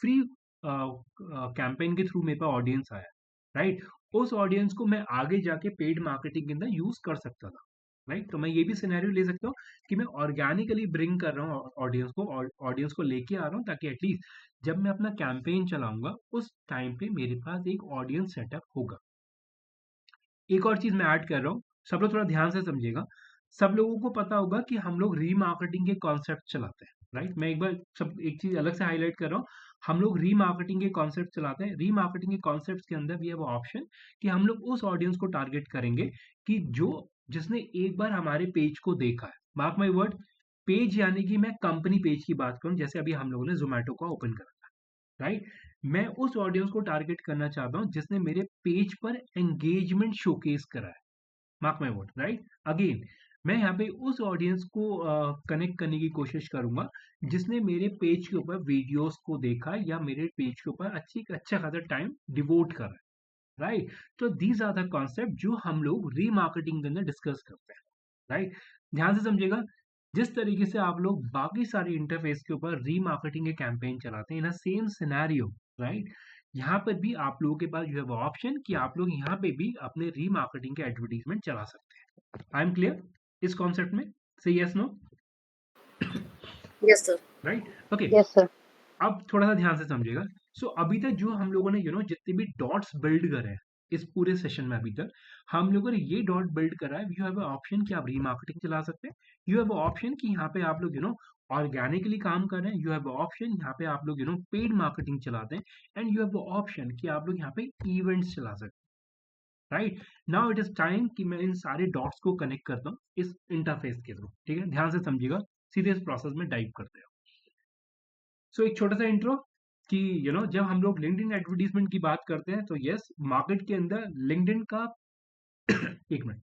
फ्री कैंपेन के थ्रू मेरे पास ऑडियंस आया, राइट? उस ऑडियंस को मैं आगे जाके पेड मार्केटिंग के अंदर यूज कर सकता था, राइट? तो मैं ये भी सिनेरियो ले सकता हूँ कि मैं ऑर्गेनिकली ब्रिंग कर रहा हूँ ऑडियंस को लेके आ रहा हूँ, ताकि एटलीस्ट जब मैं अपना कैंपेन चलाऊंगा उस टाइम पे मेरे पास एक ऑडियंस सेटअप होगा। एक और चीज मैं ऐड कर रहा हूँ, सब लोग थोड़ा ध्यान से समझिएगा। सब लोगों को पता होगा कि हम लोग रीमार्केटिंग के कॉन्सेप्ट चलाते हैं, राइट? मैं एक बार सब एक चीज अलग से हाईलाइट कर रहा हूँ। हम लोग रीमार्केटिंग के कॉन्सेप्ट चलाते हैं। रीमार्केटिंग के कॉन्सेप्ट के अंदर भी है वो ऑप्शन कि हम लोग उस ऑडियंस को टारगेट करेंगे कि जिसने एक बार हमारे पेज को देखा है। मार्क माई वर्ड, पेज यानी कि मैं कंपनी पेज की बात करूं, जैसे अभी हम लोगों ने जोमेटो का ओपन करा था, राइट? मैं उस ऑडियंस को टारगेट करना चाहता हूं जिसने मेरे पेज पर एंगेजमेंट शोकेस करा है। Mark my word, right? Again मैं यहाँ पे उस ऑडियंस को कनेक्ट करने की कोशिश करूंगा जिसने मेरे पेज के ऊपर वीडियोस को देखा या मेरे पेज के ऊपर अच्छा खासा टाइम डिवोट करा है, राइट? तो दीज आर द कॉन्सेप्ट जो हम लोग रीमार्केटिंग के अंदर डिस्कस करते हैं, राइट? ध्यान से समझिएगा। जिस तरीके से आप लोग बाकी सारे इंटरफेस के ऊपर रीमार्केटिंग के कैंपेन चलाते हैं, इन अ सेम सिनेरियो, राइट, यहाँ पर भी आप लोगों के पास यू हैव ऑप्शन कि आप लोग यहाँ पे भी अपने रीमार्केटिंग के एडवर्टीजमेंट चला सकते हैं। आई एम क्लियर इस कॉन्सेप्ट में? से yes no? Yes, sir. Right, okay. Yes sir. अब थोड़ा सा ध्यान से समझिएगा। सो अभी तक जो हम लोगों ने जितने भी डॉट्स बिल्ड करे हैं इस पूरे सेशन में, अभी तक हम लोगों ने ये डॉट बिल्ड करा है। यू हैव ऑप्शन कि आप रीमार्केटिंग चला सकते हैं। यू हैव ऑप्शन कि यहाँ पे आप लोग ऑर्गेनिकली काम कर रहे हैं। यू हैव ऑप्शन यहाँ पे आप लोग पेड मार्केटिंग चलाते हैं। एंड यू हैव ऑप्शन कि आप लोग यहाँ पे इवेंट्स चला सकते हैं। Right now it is time कि मैं इन सारे डॉट्स को कनेक्ट करता हूँ इस इंटरफेस के थ्रू। ठीक है, ध्यान से समझिएगा, सीधे इस प्रोसेस में डाइव करते हैं। सो एक छोटा सा इंट्रो कि जब हम लोग लिंक्डइन एडवर्टीजमेंट की बात करते हैं तो यस, मार्केट के अंदर लिंक्डइन का एक मिनट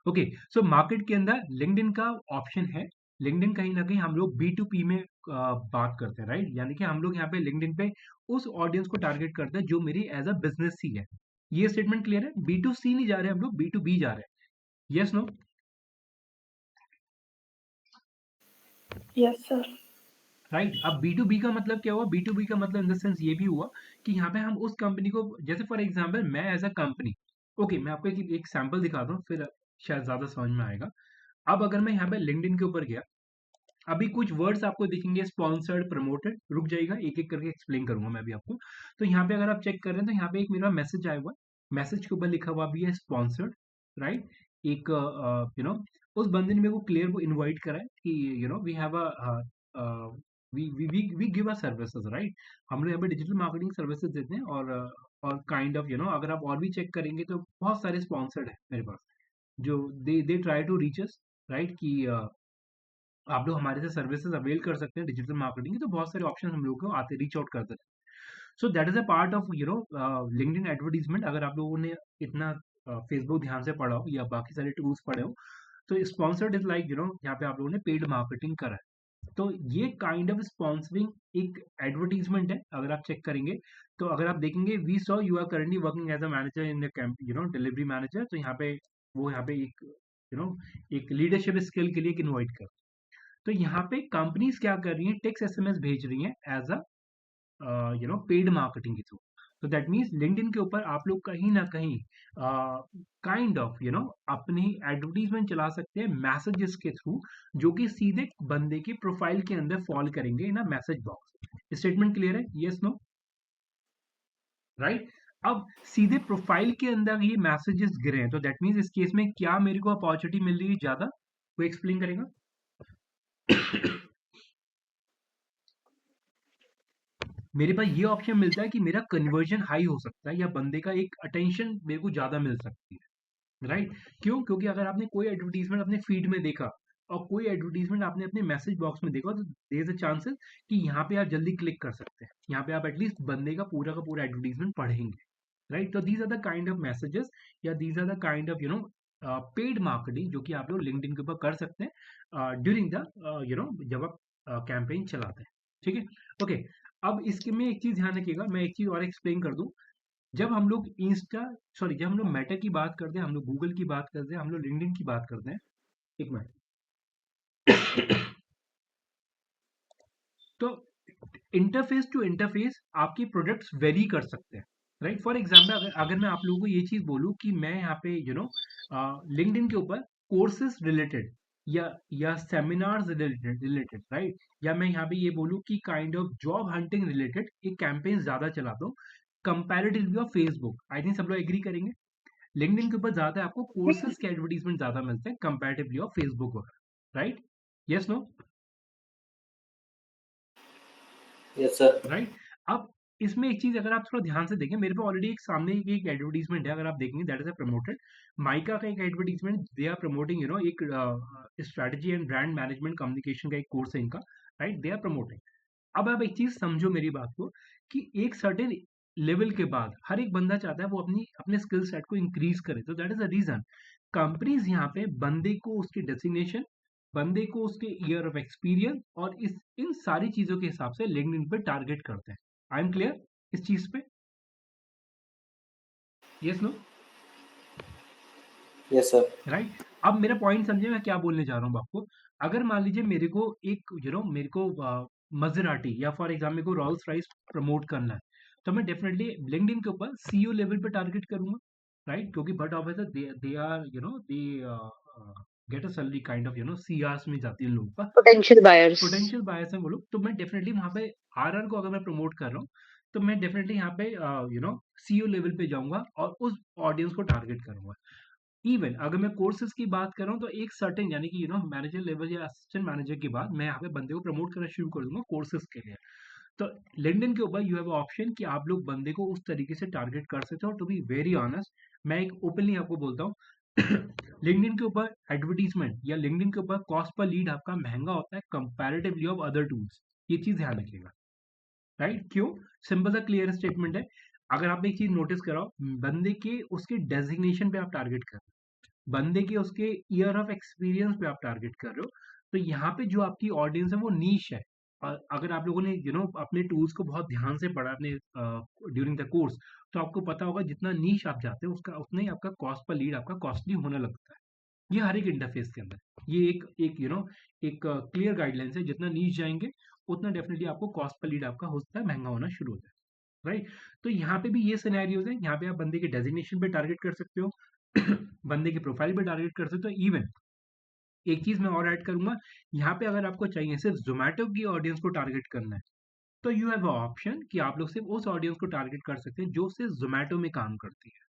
ओके, सो मार्केट के अंदर लिंक्डइन का ऑप्शन है। लिंक्डइन कहीं ना कहीं हम लोग B2P में बात करते हैं, राइट? यानी कि हम लोग यहाँ पे लिंक्डइन पे उस ऑडियंस को टारगेट करते हैं जो मेरी एज अ बिजनेस ही है। ये स्टेटमेंट क्लियर है? B2C नहीं जा रहे हम लोग, B2B जा रहे हैं। Yes no? Yes sir. Right, अब B2B का मतलब क्या हुआ? B2B का मतलब इन द सेंस ये भी हुआ कि यहाँ पे हम उस कंपनी को, जैसे फॉर एग्जांपल मैं एज अ कंपनी, ओके मैं आपको एक सैंपल दिखाता हूँ, फिर शायद ज्यादा समझ में आएगा। अब अगर मैं यहाँ पे लिंक्डइन के ऊपर गया, अभी कुछ वर्ड्स आपको दिखेंगे, स्पॉन्सर्ड, प्रमोटेड। रुक जाइएगा, एक एक करके एक्सप्लेन करूंगा मैं भी आपको। तो यहाँ पे अगर आप चेक कर रहे हैं तो यहाँ पे एक मेरा मैसेज आया हुआ है। मैसेज के ऊपर लिखा हुआ भी है स्पॉन्सर्ड, राइट? एक उस बंदे ने मेरे को क्लियर को इनवाइट करा है कि we have a we give a services, right? हम लोग यहाँ पे डिजिटल मार्केटिंग सर्विसेज देते हैं। और काइंड ऑफ अगर आप और भी चेक करेंगे तो बहुत सारे स्पॉन्सर्ड है मेरे पास, जो they try to reach us, right? कि आप लोग हमारे से सर्विसेज अवेल कर सकते हैं डिजिटल मार्केटिंग की। तो बहुत सारे ऑप्शन हम लोग को आते, रीच आउट करते हैं। So that is a part of LinkedIn advertisement. अगर आप लोगों ने इतना फेसबुक ध्यान से पढ़ा हो या बाकी सारे टूल्स पढ़े हो, तो स्पॉन्सर्ड इज लाइक यहाँ पे आप लोगों ने पेड मार्केटिंग करा है। तो ये काइंड ऑफ स्पॉन्सरिंग एक एडवर्टीजमेंट है। अगर आप चेक करेंगे तो अगर आप देखेंगे, we saw you are currently working as a manager in delivery manager. तो यहाँ पे वो यहाँ पे एक एक लीडरशिप स्किल के लिए एक इन्वाइट कर। तो यहाँ पे कंपनीज क्या कर रही हैं? टेक्स्ट एसएमएस भेज रही हैं एज अ पेड मार्केटिंग के थ्रू। तो दैट मीन्स लिंक्डइन के ऊपर आप लोग कहीं ना कहीं काइंड ऑफ अपनी एडवर्टीजमेंट चला सकते हैं मैसेजेस के थ्रू, जो कि सीधे बंदे के प्रोफाइल के अंदर फॉल करेंगे in a message box. Statement clear है? Yes no? राइट, अब सीधे प्रोफाइल के अंदर ये मैसेजेस गिरे हैं, तो दैट मीन्स इस केस में क्या मेरे को अपॉर्चुनिटी मिल रही है ज्यादा? कोई एक्सप्लेन करेगा? मेरे पास ये ऑप्शन मिलता है कि मेरा कन्वर्जन हाई हो सकता है या बंदे का एक अटेंशन मेरे को ज्यादा मिल सकती है, राइट? क्यों? क्योंकि अगर आपने कोई एडवर्टीजमेंट अपने फीड में देखा और कोई एडवर्टीजमेंट आपने अपने मैसेज बॉक्स में देखा, तो देयर इज अ चांसेस कि यहाँ पे आप जल्दी क्लिक कर सकते हैं। यहाँ पे आप एटलीस्ट बंदे का पूरा एडवर्टीजमेंट पढ़ेंगे, राइट? तो these are the kind of messages या these are the kind of paid marketing जो कि आप लोग लिंक्डइन के ऊपर कर सकते हैं ड्यूरिंग द जब आप कैंपेन चलाते हैं। ठीक है, ओके। अब इसके में एक चीज ध्यान रखिएगा, मैं एक चीज और एक्सप्लेन कर दूं। जब हम लोग जब हम लोग मेटा की बात करते हैं, हम लोग गूगल की बात करते हैं, हम लोग लिंक्डइन की बात करते हैं, एक मिनट तो इंटरफेस टू इंटरफेस आपके प्रोडक्ट्स वेरी कर सकते हैं, राइट? फॉर एग्जाम्पल अगर मैं आप लोगों को ये चीज बोलूं कि मैं यहाँ पे लिंक्डइन के ऊपर कोर्सेज रिलेटेड या सेमिनार्स रिलेटेड, राइट? या मैं यहाँ पे ये बोलूं कि kind of job hunting related एक कैंपेन ज्यादा चलाता हूँ comparatively of Facebook. I think सब लोग एग्री करेंगे, लिंक्डइन के ऊपर ज्यादा आपको कोर्सेज के एडवर्टीजमेंट ज्यादा मिलते हैं कंपैरेटिवली ऑफ फेसबुक वगैरह, right? Yes no? Yes, sir. Right, अब इसमें एक चीज अगर आप थोड़ा ध्यान से देखें, मेरे पे ऑलरेडी एक सामने एक एडवर्टीजमेंट है, अगर आप देखेंगे that is a promoted mica का एक एडवर्टीजमेंट। दे आर प्रमोटिंग एक strategy and brand management communication का एक कोर्स है इनका, राइट? They are promoting. अब आप एक चीज समझो मेरी बात को कि एक सर्टेन लेवल के बाद हर एक बंदा चाहता है वो अपने स्किल सेट को इंक्रीज करे। तो that is the reason companies यहाँ पे बंदे को उसके डेसिग्नेशन, बंदे को उसके ईयर ऑफ एक्सपीरियंस और इन सारी चीजों के हिसाब से लिंक्डइन पे टारगेट करते हैं। आई एम क्लियर इस चीज पे? Yes no? Yes, sir. Right, अब मेरा पॉइंट समझे मैं क्या बोलने जा रहा हूँ आपको। अगर मान लीजिए मेरे को एक मेरे को मजराटी या फॉर एग्जाम्पल को रोल्स रॉयस प्रमोट करना है, तो मैं डेफिनेटली लिंक्डइन के ऊपर सीईओ लेवल पे टारगेट करूंगा, राइट? क्योंकि but obviously they are they get a salary kind of CRs में जाती है लोगों का, पोटेंशियल बायर्स। पोटेंशियल बायर्स हैं वो लोग, तो मैं डेफिनेटली वहाँ पे आरआर को अगर मैं प्रमोट कर रहा हूँ तो मैं डेफिनेटली यहाँ पे सीईओ लेवल पे जाऊंगा और उस ऑडियंस को टारगेट करूंगा। इवन अगर मैं कोर्सेज की बात कर रहा हूँ तो एक सर्टेन यानी कि मैनेजर लेवल या असिस्टेंट मैनेजर के बाद मैं यहाँ पे बंदे को प्रमोट करना शुरू कर दूंगा कोर्सेज के लिए। तो लिंक्डइन के ऊपर यू हैव ऑप्शन कि आप लोग बंदे को उस तरीके से टारगेट कर सकते हो। टू बी वेरी ऑनेस्ट, मैं एक ओपनली आपको बोलता हूँ लिंक्डइन के ऊपर एडवर्टीजमेंट या लिंक्डइन के ऊपर कॉस्ट पर लीड आपका महंगा होता है कंपैरेटिवली ऑफ अदर टूल्स। ये चीज ध्यान रखिएगा, राइट? क्यों? सिंपल सा क्लियर स्टेटमेंट है। अगर आप एक चीज नोटिस कराओ, बंदे के उसके डेजिग्नेशन पे आप टारगेट कर रहे हो, बंदे के उसके ईयर ऑफ एक्सपीरियंस पे आप टारगेट कर रहे हो, तो यहाँ पे जो आपकी ऑडियंस है वो नीश है। और अगर आप लोगों ने अपने टूल्स को बहुत ध्यान से पढ़ा अपने ड्यूरिंग द कोर्स, तो आपको पता होगा जितना नीश आप जाते हो उसका उतना ही आपका कॉस्ट पर लीड आपका कॉस्टली होने लगता है। ये हर एक इंटरफेस के अंदर ये एक एक एक क्लियर गाइडलाइंस है। जितना नीच जाएंगे उतना डेफिनेटली आपको कॉस्ट पर लीड आपका होता है महंगा होना शुरू होता है, राइट? तो यहाँ पे भी ये सिनेरियोज है। यहाँ पे आप बंदे के डेजिग्नेशन पे टारगेट कर सकते हो बंदे के प्रोफाइल पे टारगेट कर सकते हो। इवन एक चीज मैं और ऐड करूंगा, यहाँ पे अगर आपको चाहिए सिर्फ जोमेटो की ऑडियंस को टारगेट करना है तो यू हैव ऑप्शन कि आप लोग सिर्फ उस ऑडियंस को टारगेट कर सकते हैं जो सिर्फ जोमेटो में काम करती है।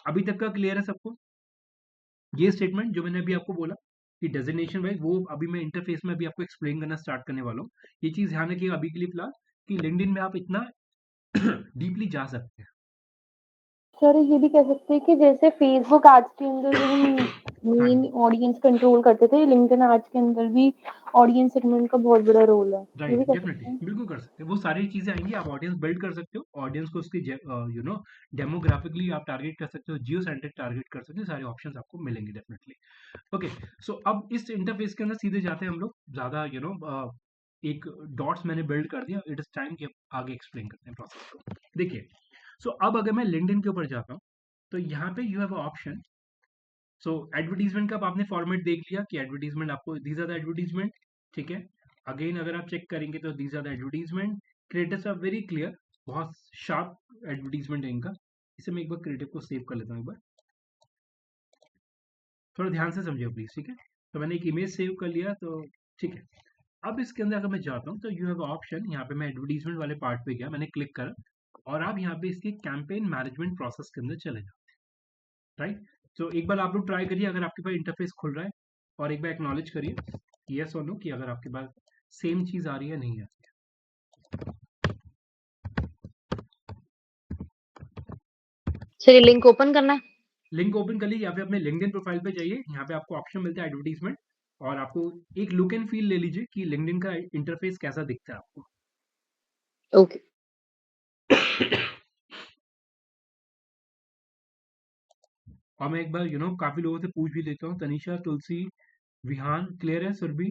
अभी तक का क्लियर है सबको? ये स्टेटमेंट जो मैंने अभी आपको बोला कि डेजिग्नेशन वाइज, वो अभी मैं इंटरफेस में अभी आपको एक्सप्लेन करना स्टार्ट करने वाला हूँ। ये चीज ध्यान रखिएगा अभी के लिए फिलहाल कि लिंक्डइन में आप इतना डीपली जा सकते हैं। सर ये भी कह सकते हैं कि जैसे फेसबुक एड्स के अंदर जो हम हाँ मेन जी, ऑडियंस कंट्रोल करते थे, लिंक्डइन एड्स के अंदर भी ऑडियंस सेगमेंट का बहुत बड़ा रोल है, ये भी राइट, कह डेफिनेटली सकते हैं। बिल्कुल कर सकते हैं। वो सारी चीजें आएंगी, आप ऑडियंस बिल्ड कर सकते हो, ऑडियंस को उसके डेमोग्राफिकली आप टारगेट कर सकते हो, जियो सेंट्रिक टारगेट कर सकते हो, सारे ऑप्शंस आपको मिलेंगे डेफिनेटली। ओके, सो अब इस इंटरफेस के अंदर सीधे जाते हैं हम लोग। ज्यादा एक डॉट्स मैंने बिल्ड कर दिया, इट इज टाइम कि अब आगे एक्सप्लेन करते हैं प्रोसेस को। देखिए, सो अब अगर मैं लिंक्डइन के ऊपर जाता हूँ तो यहाँ पे you have option. So advertisement का अब आपने फॉर्मेट देख लिया कि एडवर्टीजमेंट आपको दीज आर द एडवर्टीजमेंट, ठीक है? अगेन अगर आप चेक करेंगे तो these are the advertisement, creatives are very clear, बहुत शार्प एडवर्टीजमेंट है इनका। इसे मैं एक बार क्रिएटिव को सेव कर लेता हूँ, एक बार थोड़ा ध्यान से समझिए प्लीज, ठीक है? तो मैंने एक इमेज सेव कर लिया, तो ठीक है। अब इसके अंदर अगर मैं जाता हूँ तो यू हैव ऑप्शन, यहाँ पे मैं एडवर्टीजमेंट वाले पार्ट पे गया, मैंने क्लिक करा और आप यहाँ पे इसके कैंपेन मैनेजमेंट प्रोसेस के अंदर चले जाओ, राइट? तो एक बार आप लोग ट्राई करिए अगर आपके पास इंटरफेस खुल रहा है, और एक बार एक्नॉलेज करिए यस और नो कि अगर आपके पास सेम चीज आ रही है नहीं है। सर ये लिंक ओपन करना है? लिंक ओपन कर लीजिए या फिर अपने लिंक्डइन प्रोफाइल पे जाइए, यहाँ पे आपको ऑप्शन मिलता है एडवर्टीजमेंट, और आपको एक लुक एंड फील ले लीजिए कि लिंक्डइन का इंटरफेस कैसा दिखता है आपको। ओके। और मैं एक बार काफी लोगों से पूछ भी लेता हूँ, तनिषा, तुलसी, विहान क्लियर है? सुरभि,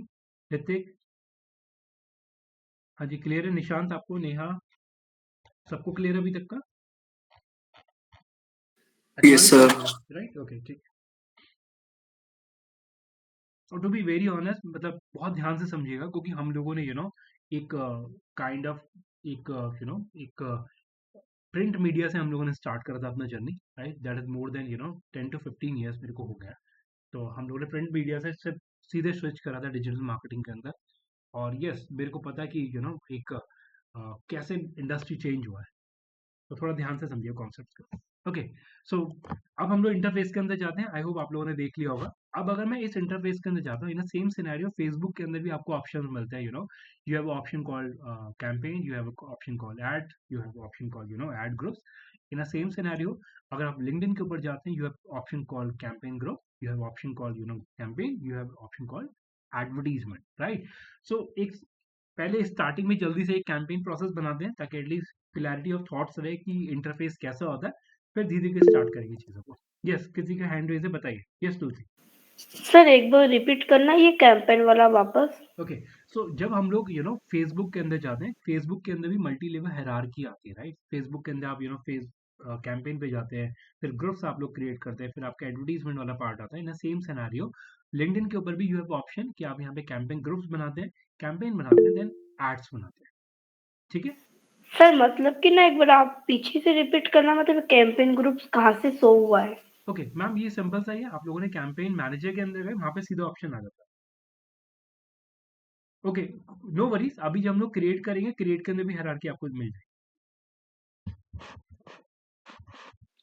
ऋतिक, हाँ जी क्लियर है। निशांत, आपको, नेहा, सबको क्लियर है अभी तक का? Yes, acknowledge sir. कर रहे हैं, राइट? ओके, ठीक। और टू बी वेरी ऑनेस्ट, मतलब बहुत ध्यान से समझिएगा क्योंकि हम लोगों ने एक काइंड ऑफ एक एक प्रिंट मीडिया से हम लोगों ने स्टार्ट करा था अपना journey, right? That is more than 10 to 15 years मेरे को हो गया। तो हम लोगों ने प्रिंट मीडिया से सिर्फ सीधे स्विच करा था डिजिटल मार्केटिंग के अंदर। और यस, मेरे को पता है कि एक कैसे इंडस्ट्री चेंज हुआ है। तो थोड़ा ध्यान से समझिए कॉन्सेप्ट को। ओके, सो अब हम लोग इंटरफेस के अंदर जाते हैं। आई होप आप लोगों ने देख लिया होगा। अब अगर मैं इस इंटरफेस के अंदर जाता हूँ, इन सेम सिनेरियो फेसबुक के अंदर भी आपको ऑप्शन मिलते हैं। You have option called campaign, you have option called ad, you have option called ad groups. In same scenario अगर आप लिंक्डइन के ऊपर जाते हैं, you have option called campaign group, you have option called campaign, you have option called advertisement, right? So एक पहले starting में जल्दी से एक कैंपेन प्रोसेस बनाते हैं ताकि एटलीस्ट क्लैरिटी ऑफ थॉट्स रहे कि इंटरफेस कैसा होता है, फिर धीरे धीरे स्टार्ट करेंगे चीजों को। यस, किसी का हैंड रेज है, बताइए। यस तुलसी। सर एक बार रिपीट करना ये कैंपेन वाला वापस। ओके, सो जब हम लोग फेसबुक के अंदर जाते हैं, फेसबुक के अंदर भी मल्टी लेवल हायरार्की आती है, राइट? फेसबुक के अंदर आप फेस कैंपेन पे जाते हैं, फिर ग्रुप्स आप लोग क्रिएट करते हैं, फिर आपका एडवर्टीजमेंट वाला पार्ट आता है। इन सेम सिनेरियो लिंक्डइन के ऊपर भी यू हैव ऑप्शन कि आप यहाँ पे कैंपेन ग्रुप्स बनाते हैं, कैंपेन बनाते हैं, देन एड्स बनाते हैं, ठीक है। सर मतलब कि ना एक बार आप पीछे से रिपीट करना, मतलब कैंपेन ग्रुप्स कहाँ से शो हुआ है? ओके मैम, ये सिंपल सा ही है, आप लोगों ने कैंपेन मैनेजर के अंदर गए, वहां पे सीधा ऑप्शन आ जाता है। ओके, नो वरीज, अभी जब हम लोग क्रिएट करेंगे, क्रिएट के अंदर भी हायरार्की आपको मिल जाएगी,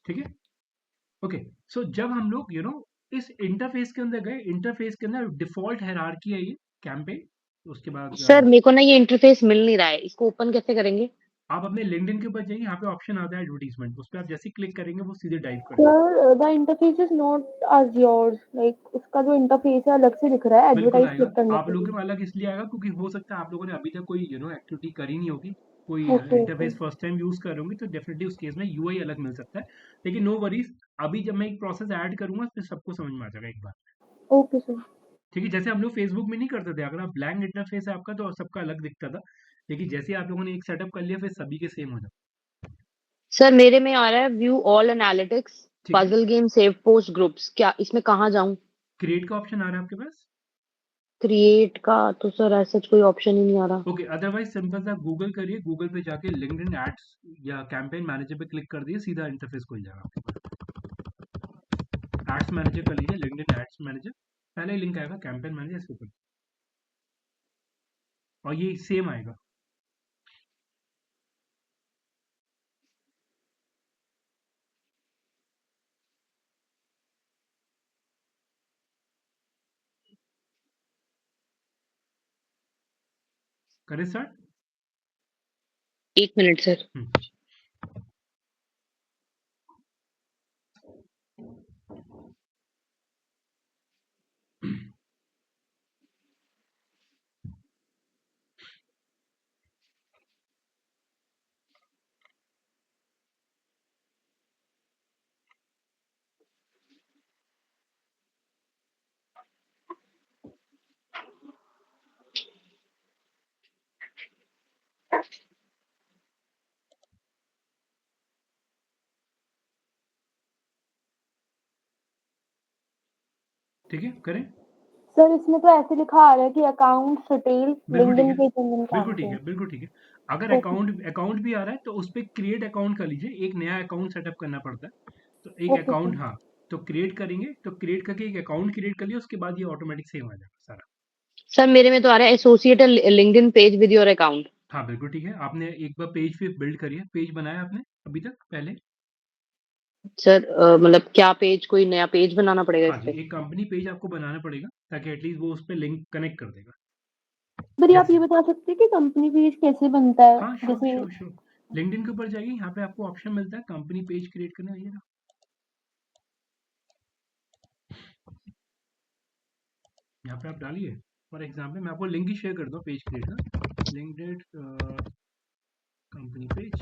ठीक है। ओके, सो जब हम लोग इस इंटरफेस के अंदर गए, इंटरफेस के अंदर डिफॉल्ट हायरार्की है ये कैंपेन। उसके बाद सर मेरे को ना ये इंटरफेस मिल नहीं रहा है, इसको ओपन कैसे करेंगे? आप अपने लिंक्डइन के ऊपर जाइए, यहाँ पे ऑप्शन आता है एडवर्टीजमेंट, उस पर आप जैसे क्लिक करेंगे वो सीधे डाइव कर देगा। Sir the interface is not as yours, like उसका जो इंटरफेस है अलग से दिख रहा है बिल्कुल एडवर्टाइज आएगा, क्लिक करने आप के लोगों लिए। के में अलग इसलिए आएगा क्योंकि हो सकता है आप लोगों ने अभी तक कोई एक्टिविटी करी नहीं होगी, कोई okay okay interface first time use कर होंगे, तो डेफिनेटली उस केस में यूआई अलग मिल सकता है। लेकिन नो वरीज, अभी जब मैं एक प्रोसेस ऐड करूंगा फिर सबको समझ में आ जाएगा एक बार, ओके सर। ठीक है। जैसे हम लोग फेसबुक में नहीं करते थे, अगर आप ब्लैंक इंटरफेस है आपका तो सबका अलग दिखता था, लेकिन जैसे ही आप लोगों ने एक सेटअप कर लिया फिर सभी के सेम हो जाता, सर मेरे में आ रहा है व्यू ऑल एनालिटिक्स, ठीक है। Puzzle game, save post, groups, क्या इसमें कहाँ जाऊं? क्रिएट का ऑप्शन आ रहा है आपके पास? क्रिएट का तो सर ऐसा कोई ऑप्शन ही नहीं आ रहा। ओके, अदरवाइज सिंपल सा गूगल करिए, गूगल पे जाके लिंक्डइन एड्स या कैंपेन मैनेजर पे क्लिक कर दिए, सीधा इंटरफेस खुल जाएगा आपके पास। एड्स मैनेजर कर लीजिए, लिंक्डइन एड्स मैनेजर, पहले ही लिंक आएगा कैंपेन मैनेजर, इसके ऊपर और ये सेम आएगा। करें स्टार्ट? 1 minute sir. ठीक है, करें। सर इसमें तो ऐसे लिखा आ रहा है कि अकाउंट डिटेल बिल्कुल ठीक लिंक्डइन है, पे जिन बिल्कुल ठीक कैंपेन। है, बिल्कुल ठीक है। अगर ओके अकाउंट अकाउंट भी आ रहा है तो उस पर क्रिएट अकाउंट कर लीजिए, एक नया अकाउंट सेटअप करना पड़ता है, तो एक ओके अकाउंट, सर। हाँ, तो क्रिएट करेंगे, तो क्रिएट करके एक अकाउंट क्रिएट कर लिया, उसके बाद ये ऑटोमेटिक सेव आ जाएगा सारा। सर मेरे में तो आ रहा है associate LinkedIn page with your account. हाँ बिल्कुल ठीक है, आपने एक बार पेज पे बिल्ड करिए, पेज बनाया आपने अभी तक पहले? सर मतलब क्या पेज, कोई नया पेज बनाना पड़ेगा हाँ इस जी, पे? एक कंपनी पेज आपको बनाना पड़ेगा ताकि एटलीस्ट वो उस पर लिंक कनेक्ट कर देगा। सर ये आप जैसे, ये बता सकते हैं कि कंपनी पेज कैसे बनता है? हाँ श्योर जैसे श्योर श्योर, लिंक्डइन के ऊपर जाइए, यहाँ पे आपको ऑप्शन मिलता है कंपनी पेज क्रिएट करना, ये ना, यहाँ पे आप डालिए। फॉर एग्जाम्पल मैं आपको लिंक ही शेयर करता हूँ पेज क्रिएट का, लिंक्डइन कंपनी पेज,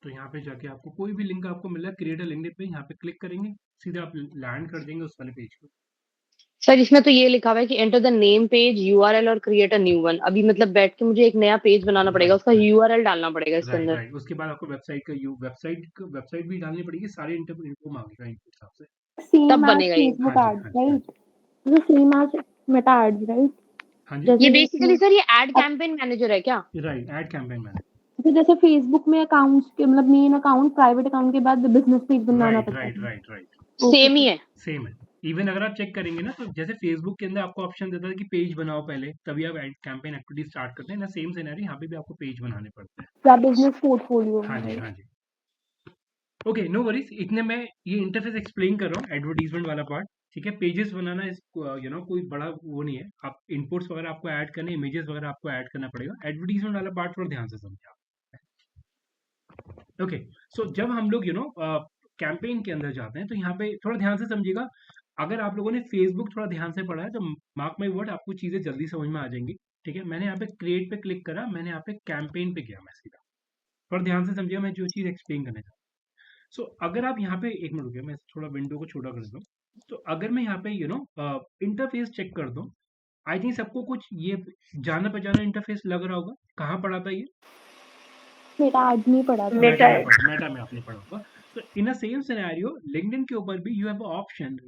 तो यहाँ पे जाके आपको कोई भी लिंक आपको मिल रहा है, क्रिएट अ लिंक्डइन पेज, यहाँ पे क्लिक करेंगे, सीधे आप लैंड कर देंगे उस वाले पेज को। सर इसमें तो ये लिखा हुआ है कि enter the name page URL और क्रिएट अ न्यू वन। अभी मतलब बैठ के मुझे एक नया पेज बनाना पड़ेगा, राइट उसका राइट यूआरएल डालना पड़ेगा इसके राइट अंदर। राइट, उसके बाद आपको वेबसाइट भी डालनी पड़ेगी, सारे इनको मांगेगा इनके हिसाब से। तब सेम एज बनेगा ये। हाँ फेसबुक जी, एड्स हाँ जी, हाँ राइट? जी, तो same as Meta ads right? हाँ जी, ये जैसे बेसिकली इसमें सर ये एड कैंपेन मैनेजर है क्या? राइट, ऐड कैंपेन मैनेजर, तो जैसे फेसबुक में अकाउंट्स के मतलब मेन अकाउंट प्राइवेट अकाउंट के बाद बिजनेस पेज बनाना राइट पड़ता राइट है। राइट राइट, ओके सेम ही सर। है। सेम है। इवन अगर आप चेक करेंगे ना, तो जैसे फेसबुक के अंदर आपको ऑप्शन देता है कि पेज बनाओ पहले, तभी आप कैंपेन एक्टिविटी स्टार्ट करते हैं ना, सेम सिनेरियो यहाँ पे भी आपको पेज बनाने पड़ते हैं। या बिजनेस पोर्टफोलियो हाँ जी, राइट? हाँ जी। ओके, नो वरीज, इतने मैं ये इंटरफेस एक्सप्लेन कर रहा हूँ, एडवर्टीजमेंट वाला पार्ट, ठीक है। पेजेस बनाना इस कोई बड़ा वो नहीं है, आप इनपुट्स वगैरह आपको ऐड करने, इमेजेस वगैरह आपको ऐड करना पड़ेगा, एडवर्टीजमेंट वाला पार्ट थोड़ा ध्यान से समझिए आप। ओके, सो जब हम लोग कैंपेन के अंदर जाते हैं तो यहाँ पे थोड़ा ध्यान से समझिएगा, अगर आप लोगों ने फेसबुक थोड़ा ध्यान से पढ़ा है तो मार्क माई वर्ड, आपको चीजें जल्दी समझ में आ जाएंगी, ठीक है। मैंने यहाँ पे क्रिएट पे क्लिक करा, मैंने यहाँ पे कैंपेन पे गया मैं सीधा, थोड़ा ध्यान से समझिएगा मैं जो चीज एक्सप्लेन करने जा रहा हूँ। सो अगर आप यहाँ पे एक मिनट रुकिए, मैं थोड़ा विंडो को छोटा कर दूँ, तो अगर मैं यहाँ पे इंटरफेस चेक कर दूँ, आई थिंक सबको कुछ ये जाना पहचाना इंटरफेस लग रहा होगा। कहाँ पढ़ा था ये? मेटा एड्स नहीं पढ़ा था। मेटा मेटा में एड। पढ़ा, मेटा में आपने पढ़ा होगा। तो इन अ सेम सिनेरियो लिंक्डइन के ऊपर भी यू हैव ऑप्शन,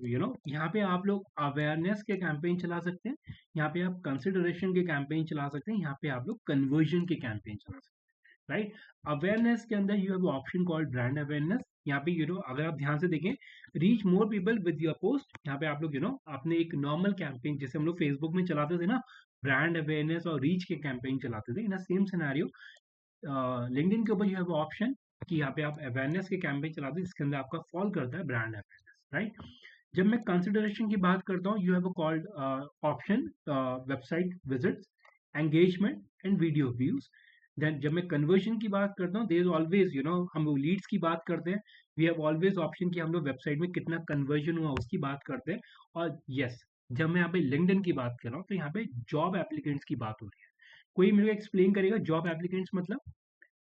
यहाँ पे आप लोग अवेयरनेस के कैंपेन चला सकते हैं, यहाँ पे आप कंसिडरेशन के कैंपेन चला सकते हैं, यहाँ पे आप लोग कन्वर्जन के कैंपेन चला सकते हैं, राइट। अवेयरनेस के अंदर you have option called brand awareness. यहाँ पे अगर आप ध्यान से देखें, reach more people with your post, यहाँ पे आप लोग अपने एक नॉर्मल कैंपेन जैसे हम लोग फेसबुक में चलाते थे ना, ब्रांड अवेयरनेस और रीच के कैंपेन चलाते थे, इन सेम सिनेरियो लिंक्डइन के ऊपर यू हैव ऑप्शन कि यहाँ पे आप अवेयरनेस के कैंपेन चलाते हैं जिसके अंदर आपका फॉल करता है ब्रांड अवेयरनेस, राइट। जब मैं कंसिडरेशन की बात करता हूँ, you have called option website visits, engagement and video views. Then जब मैं कन्वर्जन की बात करता हूँ, देयर इज ऑलवेज हम लोग लीड्स की बात करते हैं, वी हैव ऑलवेज ऑप्शन कि हम लोग वेबसाइट में कितना कन्वर्जन हुआ उसकी बात करते हैं। और यस, जब मैं यहाँ पे लिंक्डइन की बात कर रहा हूँ तो यहाँ पे जॉब एप्लीकेंट्स की बात हो रही है। कोई मेरे को एक्सप्लेन करेगा जॉब एप्लीकेंट्स मतलब?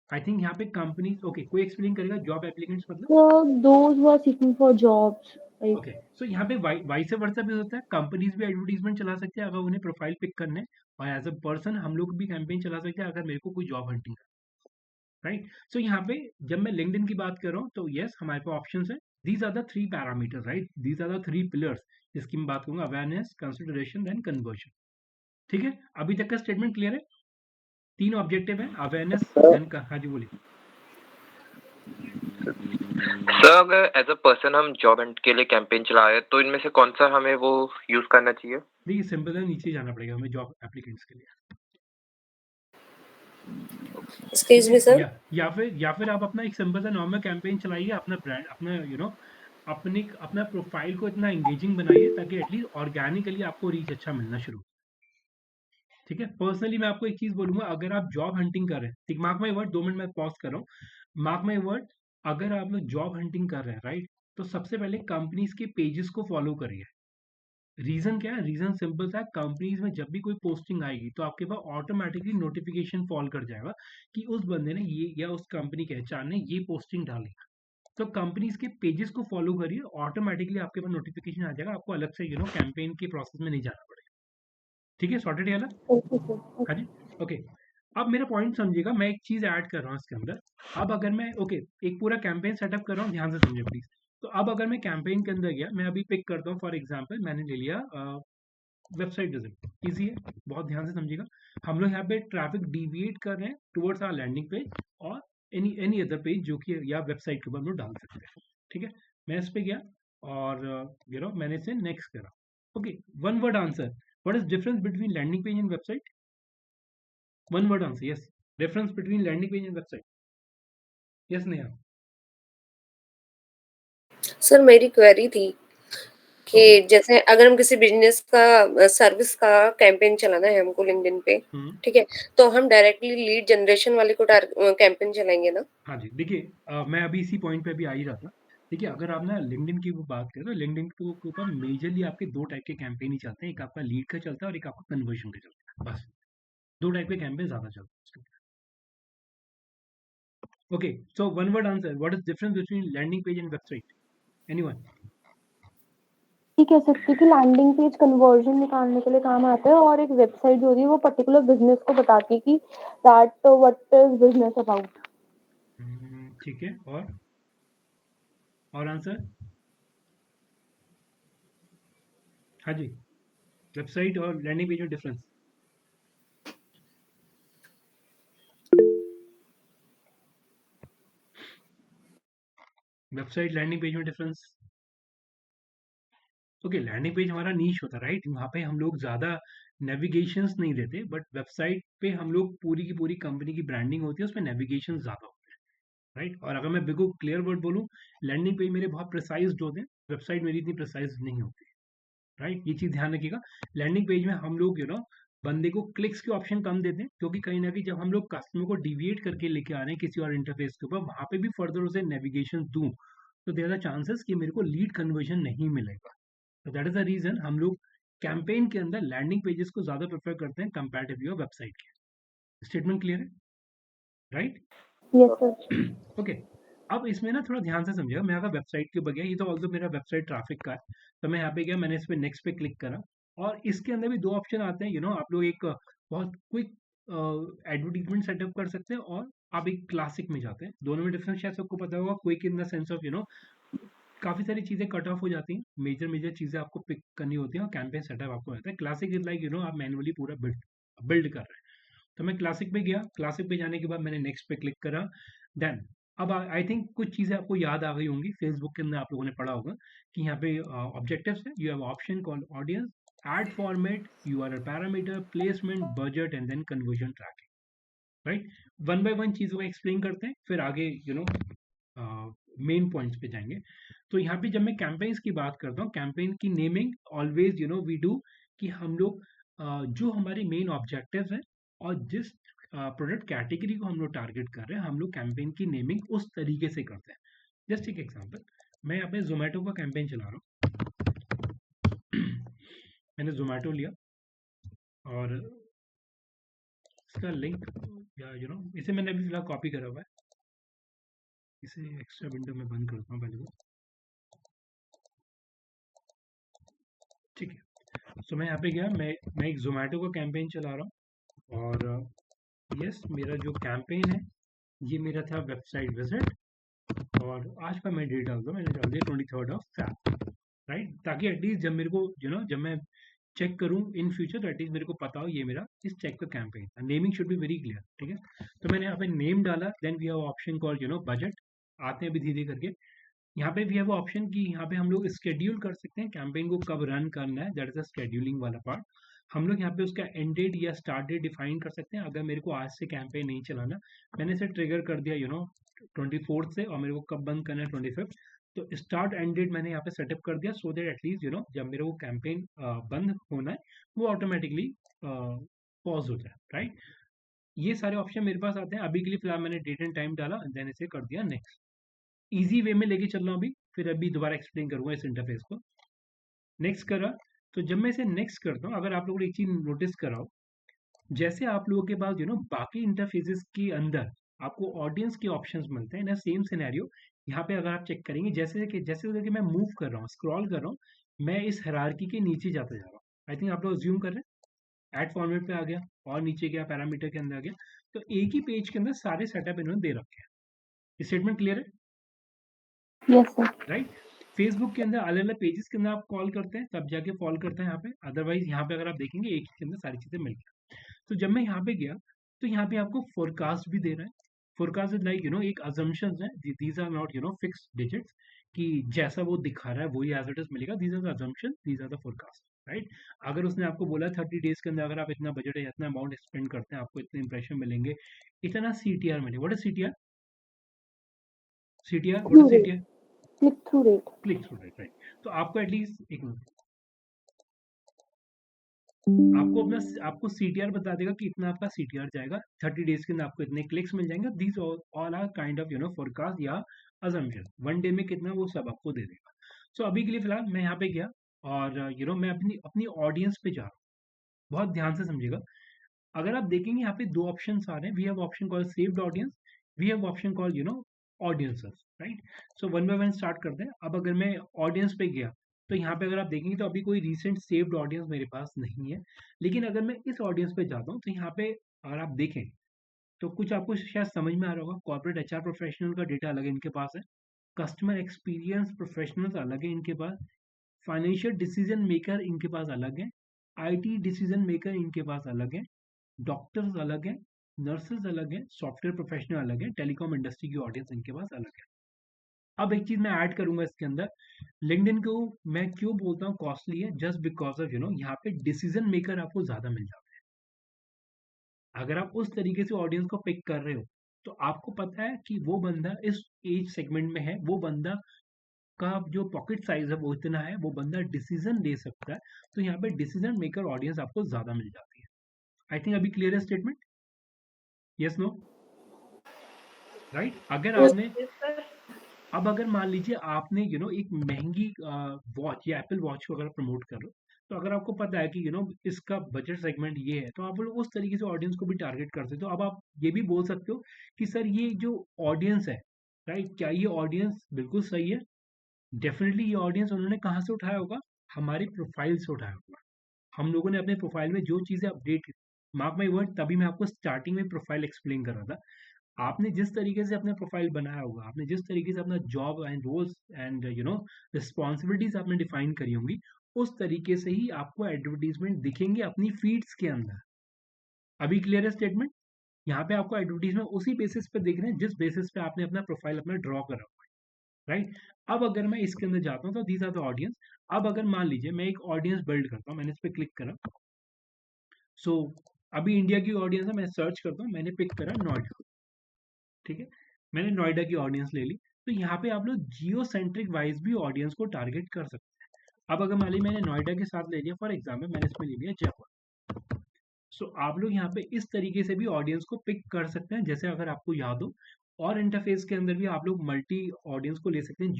आई थिंक यहाँ पे कंपनीज, ओके, कोई एक्सप्लेन करेगा जॉब एप्लीकेंट्स मतलब? those who are seeking for jobs, like okay, so यहाँ पे वाइस वर्सा भी होता है, कंपनीज भी एडवर्टीजमेंट चला सकते हैं अगर उन्हें प्रोफाइल पिक करने, और एज अ पर्सन हम लोग भी कैंपेन चला सकते हैं अगर मेरे को कोई जॉब हंटिंग, राइट। सो यहाँ पे जब मैं लिंक्डइन की बात कर रहा हूँ तो यस, हमारे पास ऑप्शंस है। These are the 3 parameters, right, these are the 3 pillars जिसकी मैं बात करूंगा, अवेयरनेस, कंसिडरेशन एंड कन्वर्जन। ठीक है, अभी तक का स्टेटमेंट क्लियर है? 3 ऑब्जेक्टिव है, अवेयरनेस, देन हाँ जी बोलिए। सर अगर एज अ पर्सन हम जॉब हंट के लिए कैंपेन चला रहे हैं तो इनमें से कौन सा हमें वो यूज करना चाहिए? देखिए सिंपल है, नीचे जाना पड़ेगा हमें जॉब एप्लीकेंट्स के लिए। एक्सक्यूज मी सर, या फिर आप अपना एक सिंपल सा नॉर्मल कैंपेन चलाइए, अपना ब्रांड, अपना अपना प्रोफाइल को इतना एंगेजिंग बनाइए ताकि एटलीस्ट ऑर्गेनिकली आपको रीच अच्छा मिलना शुरू। ठीक है, पर्सनली मैं आपको एक चीज बोलूंगा, अगर आप जॉब हंटिंग कर रहे हैं, मार्क माई वर्ड, 2 मिनट में पॉज कर रहा हूँ, मार्क माई वर्ड, अगर आप लोग जॉब हंटिंग कर रहे हैं, राइट, तो सबसे पहले कंपनीज के पेजेस को फॉलो करिए। रीजन क्या है? रीजन सिंपल सा, कंपनीज में जब भी कोई पोस्टिंग आएगी तो आपके पास ऑटोमेटिकली नोटिफिकेशन फॉल कर जाएगा कि उस बंदे ने ये या उस कंपनी के एचआर ने ये पोस्टिंग डाली। तो कंपनीज के पेजेस को फॉलो करिए, ऑटोमेटिकली आपके पास नोटिफिकेशन आ जाएगा, आपको अलग से कैंपेन के प्रोसेस में नहीं जाना पड़ेगा। ठीक है, सॉर्टेड है ना? okay, sir. हाँ जी, ओके। अब मेरा पॉइंट समझिएगा, मैं एक चीज ऐड कर रहा हूँ इसके अंदर। अब अगर मैं एक पूरा कैंपेन सेटअप कर रहा हूँ, ध्यान से समझिए प्लीज। तो अब अगर मैं कैंपेन के अंदर गया, मैं अभी पिक करता हूँ, फॉर एग्जाम्पल मैंने ले लिया वेबसाइट विजिट, इजी है, बहुत ध्यान से समझिएगा। हम लोग यहाँ पे ट्रैफिक डिविएट कर रहे हैं टुवर्ड्स आवर लैंडिंग पेज और एनी अदर पेज जो कि या वेबसाइट के ऊपर हम लोग डाल सकते हैं। ठीक है, मैं इस पे गया और मैंने इसे नेक्स्ट करा। Okay, one word answer, what is difference between landing page and website? One word answer, yes, difference between landing page and website, yes Neha? Sir मेरी क्वेरी थी कि जैसे अगर हम किसी बिजनेस का सर्विस का कैंपेन चलाना है हमको लिंक्डइन पे, ठीक है, तो हम डायरेक्टली लीड जनरेशन वाले को कैंपेन चलाएंगे ना? हाँ जी, देखिए मैं अभी इसी पॉइंट पे भी आ ही रहा था। देखिए, अगर आप ना लिंक्डइन की वो बात करें तो लिंक्डइन के ऊपर मेजरली आपके 2 टाइप के कैंपेन ही चलते हैं, एक आपका लीड का चलता है और एक आपका कन्वर्जन का चलता है, बस 2 टाइप के कैंपेन ज्यादा चलते हैं उसके ऊपर। Okay, so one word answer, what is difference between landing page and website? Anyone? ये कह सकते हैं कि लैंडिंग पेज कन्वर्जन निकालने के लिए काम आता है और एक वेबसाइट जो होती है वो पर्टिकुलर बिजनेस को बताती है कि that what is business about. ठीक है, और आंसर? हाँ जी, वेबसाइट और लैंडिंग पेज में डिफरेंस? वेबसाइट लैंडिंग पेज में डिफरेंस? ओके, लैंडिंग पेज हमारा नीश होता है, राइट, वहाँ पे हम लोग ज़्यादा नेविगेशंस नहीं देते, बट वेबसाइट पे हम लोग पूरी की पूरी कंपनी की ब्रांडिंग होती है, उसमें नेविगेशन ज़्यादा होते हैं, राइट। और अगर मैं बिल्कुल क्लियर वर्ड बोलूँ, लैंडिंग पेज मेरे बहुत प्रिसाइज्ड होते हैं, वेबसाइट मेरी इतनी प्रिसाइज नहीं होती, राइट, ये चीज़ ध्यान रखिएगा। लैंडिंग पेज में हम लोग बंदे को क्लिक्स के ऑप्शन कम देते हैं, क्योंकि कहीं ना कहीं जब हम लोग कस्टमर को डिविएट करके लेके आ रहे हैं किसी और इंटरफेस के ऊपर, वहाँ पे भी फर्दर उसे नेविगेशन दूँ तो देयर आर चांसेस कि मेरे को लीड कन्वर्जन नहीं मिलेगा। तो दैट इज द रीजन हम लोग कैंपेन के अंदर लैंडिंग पेजेस को ज्यादा प्रेफर करते हैं कंपैरेटिवली और वेबसाइट के। स्टेटमेंट क्लियर है, राइट? Yes sir. ओके, अब इसमें ना थोड़ा ध्यान से समझिएगा, मैं अगर वेबसाइट के ऊपर गया, ये तो ऑल्सो मेरा वेबसाइट ट्रैफिक का है, तो मैं यहाँ पे गया, मैंने इस पे नेक्स्ट पे क्लिक करा और इसके अंदर भी 2 ऑप्शन आते हैं, आप लोग एक बहुत क्विक एडवर्टीजमेंट सेटअप कर सकते हैं और आप एक क्लासिक में जाते हैं। दोनों में डिफरेंस शायद सबको पता होगा। Quick in the sense of काफ़ी सारी चीज़ें कट ऑफ हो जाती हैं, मेजर चीज़ें आपको पिक करनी होती हैं और कैंपेन सेटअप आपको रहता है। क्लासिक इज लाइक आप मैनुअली पूरा बिल्ड कर रहे हैं। तो मैं क्लासिक पे गया, क्लासिक पे जाने के बाद मैंने नेक्स्ट पे क्लिक करा। देन अब आई थिंक कुछ चीज़ें आपको याद आ गई होंगी, फेसबुक के अंदर आप लोगों ने पढ़ा होगा कि यहाँ पे ऑब्जेक्टिव्स है, you have option called audience, ad format, URL parameter, placement, budget and then conversion tracking. Right, one by one चीज़ों को एक्सप्लेन करते हैं, फिर आगे मेन पॉइंट्स पे जाएंगे। तो यहाँ पे जब मैं कैंपेन्स की बात करता हूँ, कैंपेन की नेमिंग ऑलवेज वी डू कि हम लोग जो हमारे मेन ऑब्जेक्टिव्स हैं और जिस प्रोडक्ट कैटेगरी को हम लोग टारगेट कर रहे हैं, हम लोग कैंपेन की नेमिंग उस तरीके से करते हैं। जस्ट एक एग्जांपल, मैं यहाँ पे जोमेटो का कैंपेन चला रहा हूँ। मैंने जोमेटो लिया और इसका लिंक या इसे मैंने अभी फिलहाल कॉपी करा हुआ है। इसे एक्स्ट्रा विंडो में बंद करता हूँ पहले को, ठीक है। सो मैं यहाँ पे गया, मैं एक जोमेटो का कैंपेन चला रहा हूँ और यस, मेरा जो कैंपेन है ये मेरा था वेबसाइट विजिट और आज का मैं डेट डाल दूँ, मैंने डाल दिया 23 Feb, राइट, ताकि एटलीस्ट जब मेरे को जब मैं चेक करूँ इन फ्यूचर, एटलीस्ट मेरे को पता हो ये मेरा इस चेक का कैंपेन था। Naming should be very clear, ठीक है। तो मैंने यहाँ पे नेम डाला, then we have option called budget, आते हैं अभी धीरे करके। यहाँ पे भी है वो ऑप्शन कि यहाँ पे हम लोग स्केड्यूल कर सकते हैं कैंपेन को कब रन करना है, दैट इज द स्केड्यूलिंग वाला पार्ट। हम लोग यहाँ पे उसका एंड डेट या स्टार्ट डेट डिफाइन कर सकते हैं। अगर मेरे को आज से कैंपेन नहीं चलाना, मैंने इसे ट्रिगर कर दिया 24 से, और मेरे को कब बंद करना है 25, तो स्टार्ट एंड डेट मैंने यहाँ पे सेटअप कर दिया, सो दैट एटलीस्ट जब मेरे को कैंपेन बंद होना है वो ऑटोमेटिकली पॉज हो जाए, राइट। ये सारे ऑप्शन मेरे पास आते हैं। अभी के लिए फिलहाल मैंने डेट एंड टाइम डाला, देन इसे कर दिया नेक्स्ट। इजी वे में लेके चल रहा हूँ अभी, फिर अभी दोबारा एक्सप्लेन करूंगा इस इंटरफेस को। नेक्स्ट करा, तो जब मैं इसे नेक्स्ट करता हूँ, अगर आप लोगों ने एक चीज नोटिस कराओ, जैसे आप लोगों के पास बाकी इंटरफेसेस के अंदर आपको ऑडियंस के ऑप्शंस मिलते हैं ना, सेम सिनेरियो यहाँ पे अगर आप चेक करेंगे, जैसे कि मैं मूव कर रहा हूँ, स्क्रॉल कर रहा हूँ, मैं इस हायरार्की के नीचे जाता जा रहा हूँ। आई थिंक आप लोग अज्यूम कर रहे हैं, एड फॉर्मेट पे आ गया और नीचे गया पैरामीटर के अंदर आ गया, तो एक ही पेज के अंदर सारे सेटअप इन्होंने दे रखे हैं। स्टेटमेंट क्लियर है? Yes sir. राइट, फेसबुक के अंदर अलग अलग पेजेस के अंदर आप कॉल करते हैं, तब जाके फॉलो करते हैं यहाँ पे, अदरवाइज यहाँ पे अगर आप देखेंगे एक ही के अंदर सारी चीजें मिल गई। तो जब मैं यहाँ पे गया, तो यहाँ पे आपको फोरकास्ट भी दे रहा है। फोरकास्ट इज लाइक एक अजम्पशंस है, these are not fix digits कि जैसा वो दिखा रहा है वही एज इट इज मिलेगा। These are the assumption, these are the forecast, right. अगर उसने आपको बोला 30 डेज के अंदर अगर आप इतना बजट है, इतना अमाउंट स्पेंड करते हैं, आपको इतने इंप्रेशन मिलेंगे, इतना CTR मिलेगा। What is CTR? CTR, what is CTR? Click through rate. Click through rate, right. तो आपको एटलीस्ट एक मिनट, आपको CTR बता देगा कि इतना आपका CTR जाएगा, 30 डेज के अंदर आपको इतने क्लिक्स मिल जाएंगे। These all are kind of forecast या अजम्पशन। वन डे में कितना वो सब आपको दे देगा। सो अभी के लिए फिलहाल मैं यहाँ पे गया और मैं अपनी ऑडियंस पे जा रहा हूँ। बहुत ध्यान से समझिएगा। अगर आप देखेंगे यहाँ पे दो ऑप्शन आ रहे हैं, we have option called saved audience, we have option called audiences, right. So one by one start करते हैं। अब अगर मैं ऑडियंस पे गया, तो यहाँ पे अगर आप देखेंगे तो अभी कोई रिसेंट सेव्ड ऑडियंस मेरे पास नहीं है। लेकिन अगर मैं इस ऑडियंस पे जाता हूँ, तो यहाँ पे अगर आप देखें तो कुछ आपको शायद समझ में आ रहा होगा। कॉर्पोरेट HR प्रोफेशनल का डेटा अलग इनके पास है, कस्टमर एक्सपीरियंस प्रोफेशनल्स अलग है इनके पास, फाइनेंशियल डिसीजन मेकर इनके पास अलग है, IT डिसीजन मेकर इनके पास अलग है, डॉक्टर्स अलग हैं, नर्सेज अलग हैं, सॉफ्टवेयर प्रोफेशनल अलग है, टेलीकॉम इंडस्ट्री की ऑडियंस इनके पास अलग है। अब एक चीज मैं ऐड करूंगा इसके अंदर, लिंक्डइन को मैं क्यों बोलता हूँ कॉस्टली है, जस्ट बिकॉज ऑफ यहाँ पे डिसीजन मेकर आपको ज्यादा मिल जाते हैं। अगर आप उस तरीके से ऑडियंस को पिक कर रहे हो, तो आपको पता है कि वो बंदा इस एज सेगमेंट में है, वो बंदा का जो पॉकेट साइज है वो इतना है, वो बंदा डिसीजन ले सकता है। तो यहाँ पे डिसीजन मेकर ऑडियंस आपको ज्यादा मिल जाती है। आई थिंक अभी क्लियर है स्टेटमेंट? Yes no? राइट। अगर आपने अब अगर मान लीजिए आपने एक महंगी वॉच या एप्पल वॉच को अगर प्रमोट कर रहे हो, तो अगर आपको पता है कि इसका बजट सेगमेंट ये है, तो आप लोग उस तरीके से ऑडियंस को भी टारगेट कर सकते हो। अब आप ये भी बोल सकते हो कि सर ये जो ऑडियंस है, राइट, क्या ये ऑडियंस बिल्कुल सही है? डेफिनेटली ये ऑडियंस उन्होंने कहाँ से उठाया होगा? हमारे प्रोफाइल से उठाया होगा। हम लोगों ने अपने प्रोफाइल में जो चीजें अपडेट मार्क माई वर्ड, तभी मैं आपको स्टार्टिंग में प्रोफाइल एक्सप्लेन कर रहा था। आपने जिस तरीके से अपना प्रोफाइल बनाया होगा, आपने जिस तरीके से अपना job and roles and responsibilities आपने डिफाइन करी होंगी, उस तरीके से ही आपको एडवर्टीजमेंट दिखेंगे अपनी फीड्स के अंदर। अभी क्लियर है स्टेटमेंट? यहाँ पे आपको एडवर्टीजमेंट उसी बेसिस पे दिख रहे हैं जिस बेसिस पे आपने अपना प्रोफाइल अपना ड्रॉ करा हुआ है, राइट? अब अगर मैं इसके अंदर जाता हूँ तो दीज आर द ऑडियंस। अब अगर मान लीजिए मैं एक ऑडियंस बिल्ड करता हूँ, मैंने इस पर क्लिक करा, सो अभी इंडिया की ऑडियंस है, मैं सर्च करता हूँ, मैंने पिक करा नोएडा, ठीक है, मैंने नोएडा की ऑडियंस ले ली। तो यहाँ पे आप लोग जियो सेंट्रिक वाइज भी ऑडियंस को टारगेट कर सकते हैं। अब अगर मान ली मैंने नोएडा के साथ ले लिया, फॉर एग्जाम्पल मैंने इसमें ले लिया जयपुर, सो आप लोग यहाँ पे इस तरीके से भी ऑडियंस को पिक कर सकते हैं। जैसे अगर आपको याद हो, और इंटरफेस के अंदर भी आप लोग मल्टी ऑडियंस को ले सकते हैं,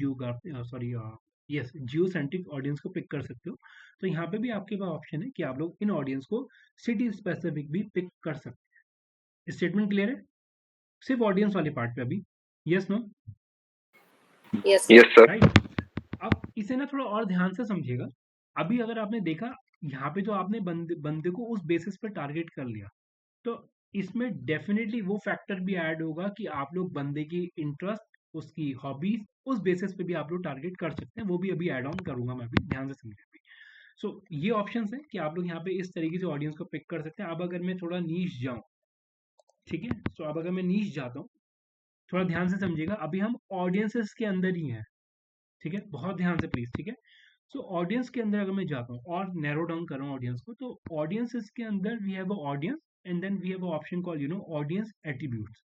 जियो सेंट्रिक ऑडियंस को पिक कर सकते हो। तो यहाँ पे भी आपके पास ऑप्शन है कि आप लोग इन ऑडियंस को सिटी स्पेसिफिक भी पिक कर सकते हैं। स्टेटमेंट क्लियर है? सिर्फ ऑडियंस वाले पार्ट पे अभी, yes no? Yes sir. Right. अब इसे ना थोड़ा और ध्यान से समझिएगा। अभी अगर आपने देखा यहाँ पे, तो आपने बंदे को उस बेसिस पर टारगेट कर लिया, तो इसमें डेफिनेटली वो फैक्टर भी ऐड होगा कि आप लोग बंदे की इंटरेस्ट, उसकी हॉबीज, उस बेसिस पे भी आप लोग टारगेट कर सकते हैं। वो भी अभी ऐड ऑन करूंगा मैं, अभी ध्यान से समझिए। सो ये ऑप्शन है कि आप लोग यहाँ पे इस तरीके से ऑडियंस को पिक कर सकते हैं। अब अगर मैं थोड़ा नीश जाऊं, ठीक है, सो अब अगर मैं नीश जाता हूँ, थोड़ा ध्यान से समझिएगा, अभी हम ऑडियंसेस के अंदर ही हैं, ठीक है, बहुत ध्यान से प्लीज, ठीक है। सो ऑडियंस के अंदर अगर मैं जाता हूँ और नैरो डाउन कर रहा हूँ ऑडियंस को, तो ऑडियंसेस के अंदर we have a audience and then we have a option call audience attributes,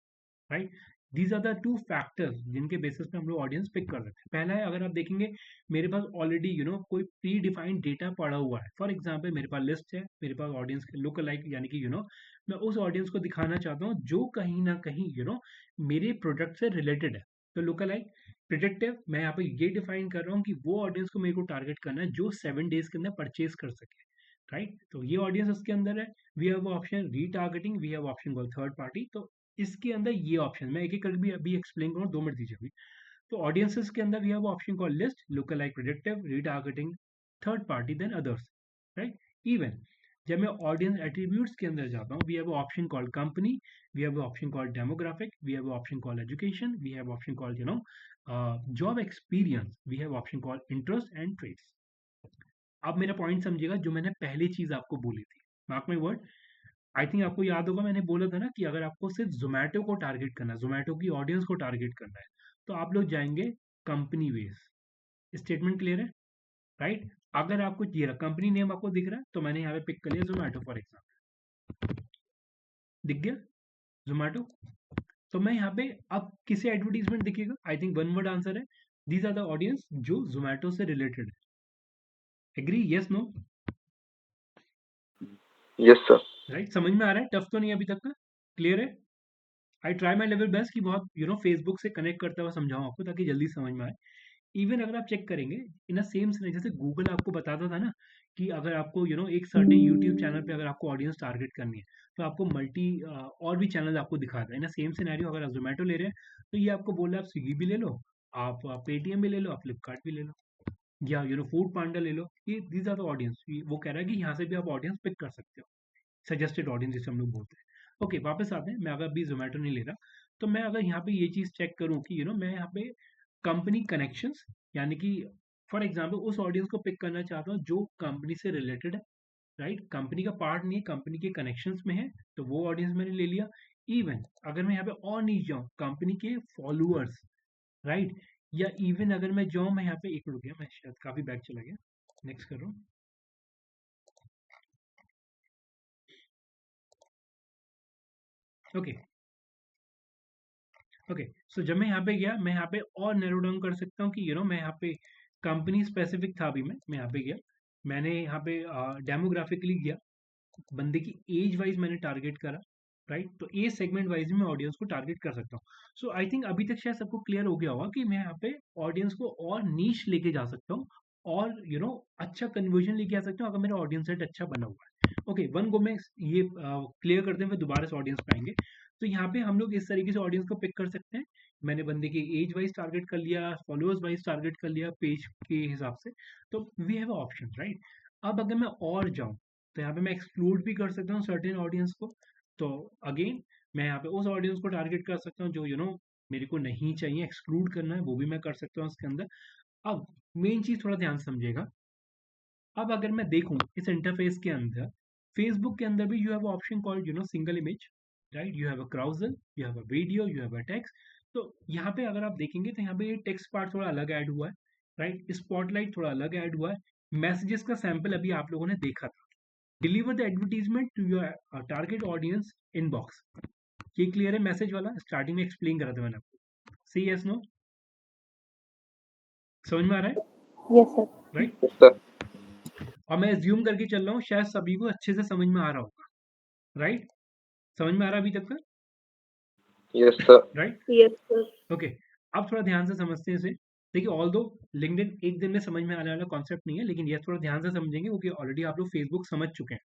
right? These are the two factors जिनके बेसिस पे हम लोग ऑडियंस पिक कर सकते हैं। पहला है, अगर आप देखेंगे मेरे पास ऑलरेडी कोई प्री डिफाइंड डेटा पड़ा हुआ है। फॉर एग्जांपल मेरे पास लिस्ट है, मेरे पास ऑडियंस लुक लाइक, यानी कि मैं उस ऑडियंस को दिखाना चाहता हूँ जो कहीं ना कहीं मेरे प्रोडक्ट से रिलेटेड है। तो लुक लाइक प्रिडिक्टिव, मैं यहाँ पे ये डिफाइन कर रहा हूँ कि वो ऑडियंस को मेरे को टारगेट करना है जो 7 डेज के अंदर परचेज कर सके, राइट? तो ये ऑडियंस उसके अंदर है। We have option retargeting, we have option call third party. तो इसके अंदर ये ऑप्शन मैं एक एक करके भी अभी एक्सप्लेन करूँ, 2 मिनट दीजिए अभी। तो ऑडियंसेस के अंदर we have option call list, look like predictive, retargeting, third party, then others, right? Even जब मैं ऑडियंस एट्रीब्यूट्स के अंदर जाता हूँ, we have option call company, we have option call demographic, we have option call education, we have option call job experience, we have option call interest and trades. अब मेरा point समझिएगा, जो मैंने पहली चीज आपको बोली थी, mark my word, I think आपको याद होगा, मैंने बोला था ना कि अगर आपको सिर्फ जोमेटो को टारगेट करना है, जोमेटो की ऑडियंस को टारगेट करना है, तो आप लोग जाएंगे कंपनी बेस। स्टेटमेंट क्लियर है, राइट? अगर आपको ये कंपनी नेम आपको दिख रहा है, तो मैंने यहाँ पे पिक कर लिया जोमेटो फॉर एग्जाम्पल, दिख गया जोमेटो। तो मैं यहाँ पे, अब किसे एडवर्टीजमेंट दिखेगा? I think one word answer है, दीज आर द ऑडियंस जो जोमेटो से रिलेटेड है। Agree? Yes no? Yes sir. Right? समझ में आ रहा है? टफ तो नहीं अभी तक का? क्लियर है? आई ट्राई माई लेवल बेस्ट कि बहुत फेसबुक से कनेक्ट करते हुए समझाऊं आपको, ताकि जल्दी समझ में आए। इवन अगर आप चेक करेंगे इन अ सेम सिनेरियो, जैसे गूगल आपको बताता था ना कि अगर आपको एक सर्टेन यूट्यूब चैनल पे अगर आपको ऑडियंस टारगेट करनी है, तो आपको मल्टी और भी चैनल आपको दिखाता है। इन अ सेम सिनेरियो अगर आप जोमेटो ले रहे हैं, तो ये आपको बोल रहा है आप स्विगी भी ले लो, आप पेटीएम भी ले लो, आप फ्लिपकार्ट भी ले लो, या फूड पांडा ले लो। ये दीज आर द ऑडियंस। वो कह रहा है कि यहाँ से भी आप ऑडियंस पिक कर सकते हो, सजेस्टेड ऑडियंस जिसे हम लोग बोलते हैं। ओके, वापस आते हैं। मैं अगर अभी जोमेटो नहीं ले रहा, तो मैं अगर यहाँ पे ये चीज चेक करूँ कि मैं यहाँ पे कंपनी कनेक्शंस, यानी कि फॉर एग्जांपल उस ऑडियंस को पिक करना चाहता हूँ जो कंपनी से रिलेटेड है, राइट? कंपनी का पार्ट नहीं है, कंपनी के कनेक्शंस में है, तो वो ऑडियंस मैंने ले लिया। इवन अगर मैं यहाँ पे और नीचे जाऊँ, कंपनी के फॉलोअर्स, राइट? या इवन अगर मैं जाऊँ, मैं यहाँ पे एक रुक गया, मैं शायद काफी बैक चला गया, नेक्स्ट कर रहा हूँ। ओके ओके, सो जब मैं यहाँ पे गया, मैं यहाँ पे और नैरो डाउन कर सकता हूँ कि मैं यहाँ पे कंपनी स्पेसिफिक था। अभी मैं यहाँ पे गया, मैंने यहाँ पे डेमोग्राफिकली गया, बंदे की एज वाइज मैंने टारगेट करा, राइट? तो एज सेगमेंट वाइज मैं ऑडियंस को टारगेट कर सकता हूँ। सो आई थिंक अभी तक शायद सबको क्लियर हो गया होगा कि मैं यहाँ पे ऑडियंस को और नीश लेके जा सकता हूँ, और अच्छा कन्वर्जन लेके आ सकता हूँ अगर मेरा ऑडियंस सेट अच्छा बना हुआ है। ओके, वन गो में ये क्लियर करते हैं, फिर दोबारा से ऑडियंस पे आएंगे। तो यहाँ पे हम लोग इस तरीके से ऑडियंस को पिक कर सकते हैं। मैंने बंदे की एज वाइज टारगेट कर लिया, फॉलोअर्स वाइज टारगेट कर लिया, पेज के हिसाब से। तो वी हैव ऑप्शन, राइट? अब अगर मैं और जाऊं, तो यहाँ पे मैं एक्सक्लूड भी कर सकता हूँ सर्टेन ऑडियंस को। तो अगेन मैं यहाँ पे उस ऑडियंस को टारगेट कर सकता हूँ जो मेरे को नहीं चाहिए, एक्सक्लूड करना है, वो भी मैं कर सकता हूँ इसके अंदर। अब मेन चीज थोड़ा ध्यान से समझिएगा। अब अगर मैं देखूं इस इंटरफेस के अंदर, फेसबुक के अंदर भी you have option called single image, right? You have a carousel, you have a video, you have a text. तो यहाँ पे अगर आप देखेंगे तो यहाँ पे ये टेक्स्ट पार्ट थोड़ा अलग ऐड हुआ है, राइट? स्पॉटलाइट थोड़ा अलग ऐड हुआ है। मैसेजेस का सैंपल अभी आप लोगों ने देखा था। Deliver the advertisement to your target audience inbox, ये क्लियर है? मैसेज वाला स्टार्टिंग में एक्सप्लेन करा था मैंने आपको। See yes no? समझ में आ रहा है? Yes sir. Right? Yes sir. और मैं एज्यूम करके चल रहा हूँ शायद सभी को अच्छे से समझ में आ रहा होगा, राइट? समझ में आ रहा है अभी तक का? Yes sir. Right? Yes sir. Okay, अब थोड़ा ध्यान से समझते हैं इसे। देखिए, ऑल्दो लिंक्डइन एक दिन में समझ में आने वाला कॉन्सेप्ट नहीं है, लेकिन ये थोड़ा ध्यान से समझेंगे क्योंकि ऑलरेडी आप लोग फेसबुक समझ चुके हैं,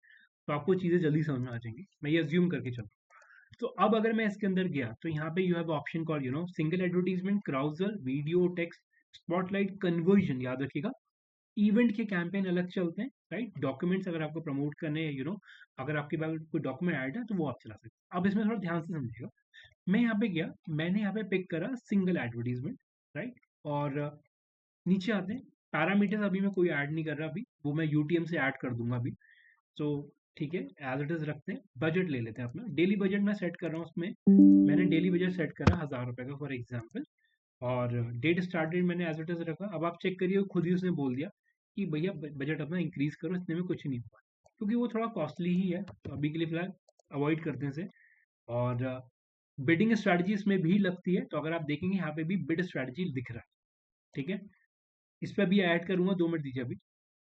तो आपको चीजें जल्दी समझ में आ जाएंगी। मैं ये अज्यूम करके चल रहा हूँ। तो अब अगर मैं इसके अंदर गया तो यहाँ पे you have option call single advertisement, carousel, video, text, spotlight, conversion. याद रखिएगा, इवेंट के कैंपेन अलग चलते हैं, राइट? डॉक्यूमेंट्स अगर आपको प्रमोट करने हैं, अगर आपके पास कोई डॉक्यूमेंट ऐड है तो वो आप चला सकते हैं। अब इसमें थोड़ा ध्यान से समझिएगा। मैं यहाँ पे गया, मैंने यहाँ पे पिक करा सिंगल एडवर्टीजमेंट, राइट? और नीचे आते हैं पैरामीटर्स, अभी मैं कोई ऐड नहीं कर रहा, अभी वो मैं यूटीएम से ऐड कर दूंगा अभी। तो ठीक है, एज इट इज रखते हैं। बजट ले लेते हैं अपना, डेली बजट मैं सेट कर रहा हूँ उसमें। मैंने डेली बजट सेट करा 1000 रुपए का फॉर एग्जाम्पल, और डेट स्टार्ट डेट मैंने एज इट इज रखा। अब आप चेक करिए, खुद ही उसने बोल दिया कि भैया बजट अपना इंक्रीज करो, इतने में कुछ नहीं हुआ, क्योंकि वो थोड़ा कॉस्टली ही है। तो अभी के लिए फिलहाल अवॉइड करते हैं इसे। और बिडिंग स्ट्रैटेजी इसमें भी लगती है, तो अगर आप देखेंगे यहाँ पे भी बिड स्ट्रैटेजी दिख रहा है, ठीक है? इस पर भी ऐड करूंगा, 2 मिनट दीजिए अभी।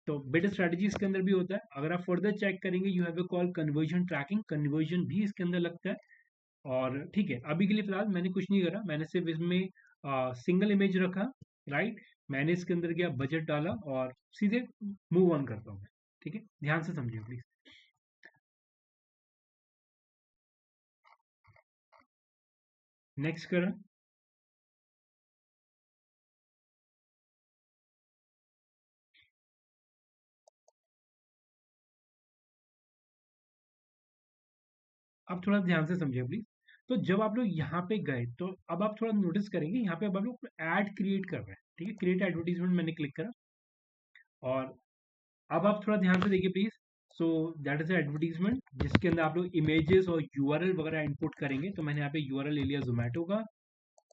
तो बिड स्ट्रैटेजी इसके अंदर भी होता है। अगर आप फर्दर चेक करेंगे, you have a call conversion tracking, conversion भी इसके अंदर लगता है। और ठीक है, अभी के लिए फिलहाल मैंने कुछ नहीं करा, मैंने सिर्फ इसमें सिंगल इमेज रखा, राइट? मैंने इसके अंदर गया, बजट डाला और सीधे मूव ऑन करता हूँ, ठीक है? ध्यान से समझिए प्लीज। नेक्स्ट करें। अब थोड़ा ध्यान से समझिए प्लीज। तो जब आप लोग यहाँ पे गए तो अब आप थोड़ा नोटिस करेंगे, यहाँ पे अब आप लोग ऐड क्रिएट कर रहे हैं, ठीक है? क्रिएट एडवर्टीजमेंट मैंने क्लिक करा, और अब आप थोड़ा ध्यान से देखिए please. So that is advertisement जिसके अंदर आप लोग इमेजेस और यूआरएल वगैरह इनपुट करेंगे। तो मैंने यहाँ पे यूआरएल ले लिया जोमेटो का,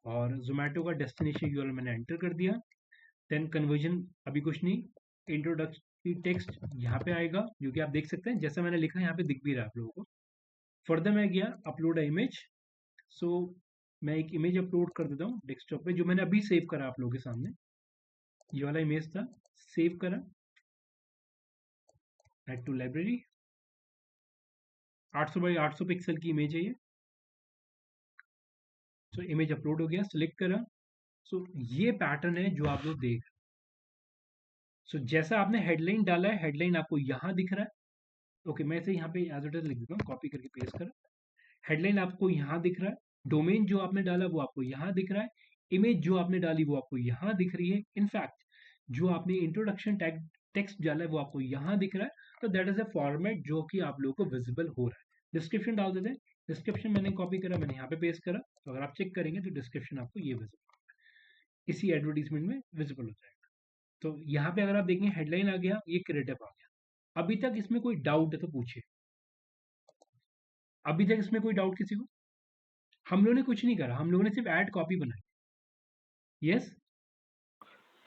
और जोमेटो का डेस्टिनेशन यूआरएल मैंने एंटर कर दिया। देन कन्वर्जन अभी कुछ नहीं, इंट्रोडक्टरी टेक्स्ट यहाँ पे आएगा, जो कि आप देख सकते हैं जैसा मैंने लिखा है यहाँ पे दिख भी रहा है आप लोगों को। फर्दर मैं गया, अपलोड इमेज। सो मैं एक इमेज अपलोड कर देता हूँ डेस्कटॉप पे, जो मैंने अभी सेव करा आप लोगों के सामने। ये वाला इमेज था, सेव करा, add to library. 800 by 800 pixel की इमेज है ये। सो इमेज अपलोड हो गया, सिलेक्ट करा। सो ये पैटर्न है जो आप लोग देख। सो जैसा आपने हेडलाइन डाला है, हेडलाइन आपको यहाँ दिख रहा है। ओके, मैं इसे यहाँ पे एज इट इज लिख देता हूँ, कॉपी करके पेस्ट करा। हेडलाइन आपको यहाँ दिख रहा है, डोमेन जो आपने डाला वो आपको यहाँ दिख रहा है, इमेज जो आपने डाली वो आपको यहाँ दिख रही है। इनफैक्ट जो आपने इंट्रोडक्शन टैग टेक्स्ट डाला है वो आपको यहाँ दिख रहा है। तो दैट इज अ फॉर्मेट जो कि आप लोगों को विजिबल हो रहा है। डिस्क्रिप्शन डाल देते हैं। डिस्क्रिप्शन मैंने कॉपी करा, मैंने यहाँ पे पेस्ट करा। तो अगर आप चेक करेंगे तो डिस्क्रिप्शन आपको ये विजिबल इसी एडवर्टीजमेंट में विजिबल हो जाएगा। तो यहाँ पे अगर आप देखेंगे हेडलाइन आ गया, ये क्रिएटिव आ गया। अभी तक इसमें कोई डाउट है तो पूछिए। अभी तक इसमें कोई डाउट किसी को? हम लोगों ने कुछ नहीं करा, हम लोगों ने सिर्फ ऐड कॉपी बनाई। Yes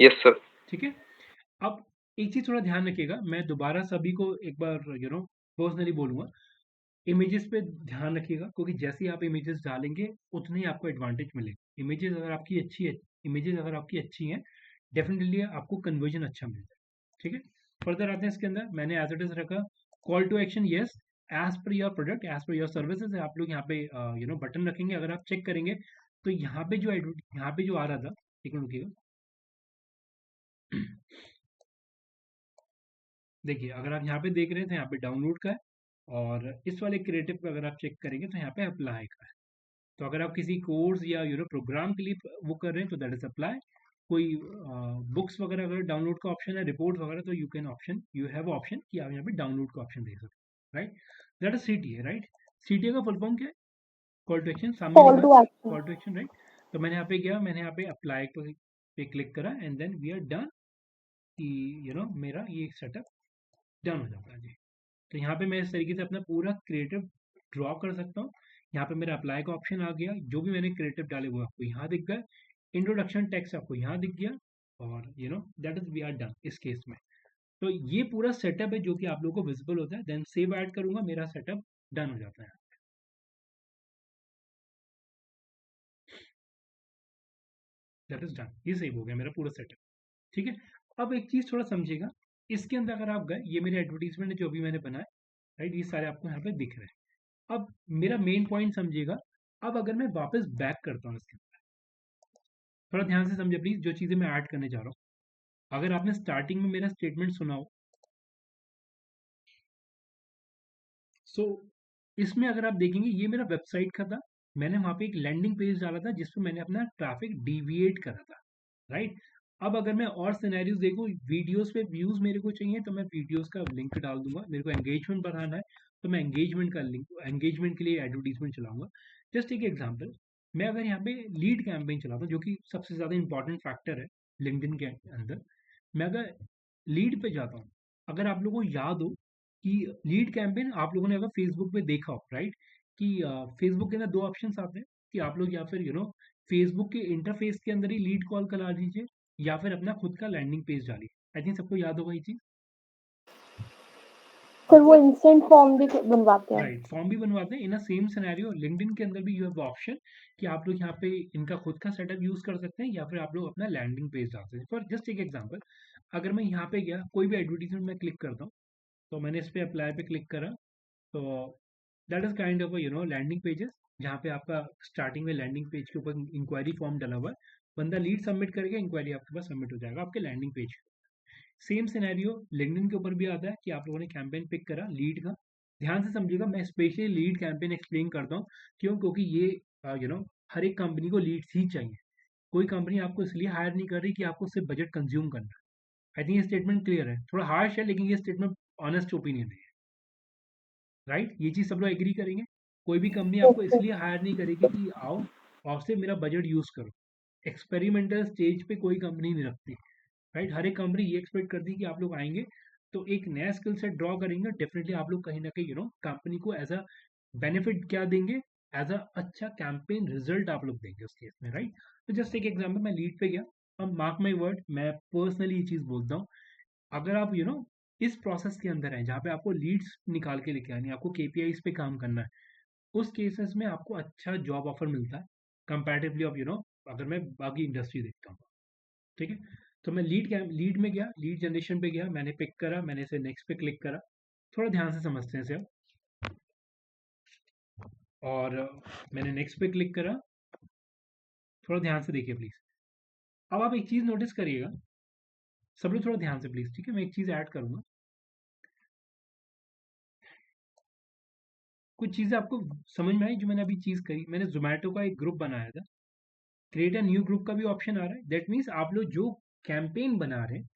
yes sir. ठीक है। अब एक चीज थोड़ा ध्यान रखिएगा, मैं दोबारा सभी को एक बार पर्सनली बोलूंगा, इमेजेस पे ध्यान रखिएगा, क्योंकि जैसे ही आप इमेजेस डालेंगे उतने ही आपको एडवांटेज मिलेगा। इमेजेस अगर आपकी अच्छी है, इमेजेस अगर आपकी अच्छी हैं, डेफिनेटली आपको कन्वर्जन अच्छा मिलता है। ठीक है, फर्दर आते हैं इसके अंदर। मैंने एज इट इज रखा call to action, yes as per your product, as per your services. आप लोग यहाँ पे बटन रखेंगे। अगर आप चेक करेंगे तो यहाँ पे जो आ रहा था, एक मिनट रुकिएगा, देखिए अगर आप यहाँ पे देख रहे थे, यहाँ पे डाउनलोड का है, और इस वाले क्रिएटिव पे अगर आप चेक करेंगे तो यहाँ पे अप्लाई का है। तो अगर आप किसी कोर्स या प्रोग्राम के लिए वो कर रहे हैं तो दैट इज अप्लाई, कोई बुक्स वगैरह अगर डाउनलोड का ऑप्शन है, रिपोर्ट वगैरह, तो यू हैव ऑप्शन कि आप यहाँ पे डाउनलोड का ऑप्शन देख सकते हैं, right. That is CTA, right. CTA का फुल फॉर्म क्या है? कॉल टू एक्शन, सामने कॉल लिखा to action. Call to action, right. तो मैंने यहाँ पे गया, मैंने यहाँ पे अप्लाई पे क्लिक करा and then we are done कि मेरा ये सेटअप डन हो जाता है जी। तो यहाँ पे मैं इस तरीके से अपना पूरा क्रिएटिव ड्रॉ कर सकता हूँ। यहाँ पे मेरा अप्लाई का ऑप्शन आ गया, जो भी मैंने क्रिएटिव डाले वो आपको यहाँ दिख गए, इंट्रोडक्शन टेक्स्ट आपको यहाँ दिख गया, और that is we are done इस केस में। तो ये पूरा सेटअप है जो कि आप लोगों को विजिबल होता है। देन सेव ऐड करूंगा, मेरा सेटअप डन हो जाता है। दैट इज डन, ये सेव हो गया मेरा पूरा सेटअप, ठीक है। अब एक चीज थोड़ा समझिएगा, इसके अंदर अगर आप गए, ये मेरे एडवर्टीजमेंट है जो अभी मैंने बनाया, राइट, ये सारे आपको यहाँ पे दिख रहे हैं। अब मेरा मेन पॉइंट समझिएगा। अब अगर मैं वापस बैक करता हूँ इसके अंदर, थोड़ा ध्यान से समझे प्लीज, जो चीजें मैं ऐड करने जा रहा हूँ। अगर आपने स्टार्टिंग में मेरा स्टेटमेंट सुना हो, सो इसमें अगर आप देखेंगे, ये मेरा वेबसाइट का था। मैंने वहां पे एक लैंडिंग पेज डाला था जिसपे मैंने अपना ट्रैफिक डिविएट करा था, राइट। अब अगर मैं और सिनेरियोज देखूं, वीडियोस पे व्यूज मेरे को चाहिए तो मैं वीडियोस का लिंक डाल दूंगा। मेरे को एंगेजमेंट बढ़ाना है तो मैं एंगेजमेंट का लिंक, एंगेजमेंट के लिए एडवर्टीजमेंट चलाऊंगा। जस्ट एक एग्जांपल, मैं अगर यहाँ पे लीड कैंपेन चलाता हूँ, जो कि सबसे ज्यादा इंपॉर्टेंट फैक्टर है लिंक्डइन के अंदर, मैं अगर लीड पे जाता हूँ, अगर आप लोगों को याद हो कि लीड कैंपेन आप लोगों ने अगर फेसबुक पे देखा हो, राइट, कि फेसबुक के अंदर दो ऑप्शंस आते हैं कि आप लोग या फिर फेसबुक के इंटरफेस के अंदर ही लीड कॉल करा लीजिए, या फिर अपना खुद का लैंडिंग पेज डालिए। आई थिंक सबको याद होगा ये चीज। सर वो इंस्टेंट फॉर्म भी बनवाते हैं। राइट, फॉर्म भी बनवाते हैं। इन अ सेम सिनेरियो लिंक्डइन के अंदर भी यू हैव ऑप्शन कि आप लोग यहाँ पे इनका खुद का सेटअप यूज कर सकते हैं, या फिर आप लोग अपना लैंडिंग पेज डालते हैं। फॉर जस्ट एक एग्जांपल, अगर मैं यहाँ पे गया, कोई भी एडवर्टीजमेंट में क्लिक करता हूँ, तो मैंने इस पे अप्लाई पे क्लिक करा, तो that is kind of landing pages, जहाँ पे आपका स्टार्टिंग में लैंडिंग पेज के ऊपर इंक्वायरी फॉर्म डाला हुआ है। बंदा लीड सबमिट करेगा, इंक्वायरी आपके पास सबमिट हो जाएगा आपके landing page. Same scenario LinkedIn के ऊपर भी आता है कि आप लोगों ने कैंपेन पिक करा लीड का। ध्यान से समझिएगा, मैं स्पेशली लीड कैंपेन एक्सप्लेन करता हूँ, क्यों? क्योंकि ये हर एक कंपनी को लीड्स ही चाहिए। कोई कंपनी आपको इसलिए हायर नहीं कर रही कि आपको सिर्फ बजट कंज्यूम करना है। आई थिंक ये स्टेटमेंट क्लियर है, थोड़ा हार्श है, लेकिन ये स्टेटमेंट ऑनेस्ट ओपिनियन है, राइट। ये चीज सब लोग एग्री करेंगे। कोई भी कंपनी आपको इसलिए हायर नहीं करेगी कि आओ और से मेरा बजट यूज करो। एक्सपेरिमेंटल स्टेज पे कोई कंपनी नहीं रखती, राइट। हर एक कंपनी ये एक्सपेक्ट करती है कि आप लोग आएंगे तो एक नया स्किल सेट ड्रॉ करेंगे, डेफिनेटली आप लोग कहीं ना कहीं कंपनी को एज अ बेनिफिट क्या देंगे, एज अ अच्छा कैंपेन रिजल्ट आप लोग देंगे उस केस में, राइट। तो जस्ट एक एग्जाम्पल, मैं लीड पे गया। अब मार्क माई वर्ड, मैं पर्सनली ये चीज बोलता हूँ, अगर आप इस प्रोसेस के अंदर है जहाँ पे आपको लीड्स निकाल के लेके आनी है, आपको केपीआईज पे काम करना है, उस केसेस में आपको अच्छा जॉब ऑफर मिलता है कंपैरेटिवली ऑफ अगर मैं बाकी इंडस्ट्री देखता हूँ, ठीक है। तो मैं लीड में गया, लीड जनरेशन पे गया, मैंने पिक करा, मैंने इसे नेक्स्ट पे क्लिक करा। थोड़ा ध्यान से समझते हैं इसे अब। और मैंने नेक्स्ट पे क्लिक करा, थोड़ा ध्यान से देखिए प्लीज। अब आप एक चीज नोटिस करिएगा, सब लोग थोड़ा ध्यान से प्लीज, ठीक है। मैं एक चीज ऐड करूंगा, कुछ चीजें आपको समझ में आई जो मैंने अभी चीज करी। मैंने जोमेटो का एक ग्रुप बनाया था, क्रिएट अ न्यू ग्रुप का भी ऑप्शन आ रहा है। दैट मीन्स आप लोग जो कैंपेन बना रहे हैं,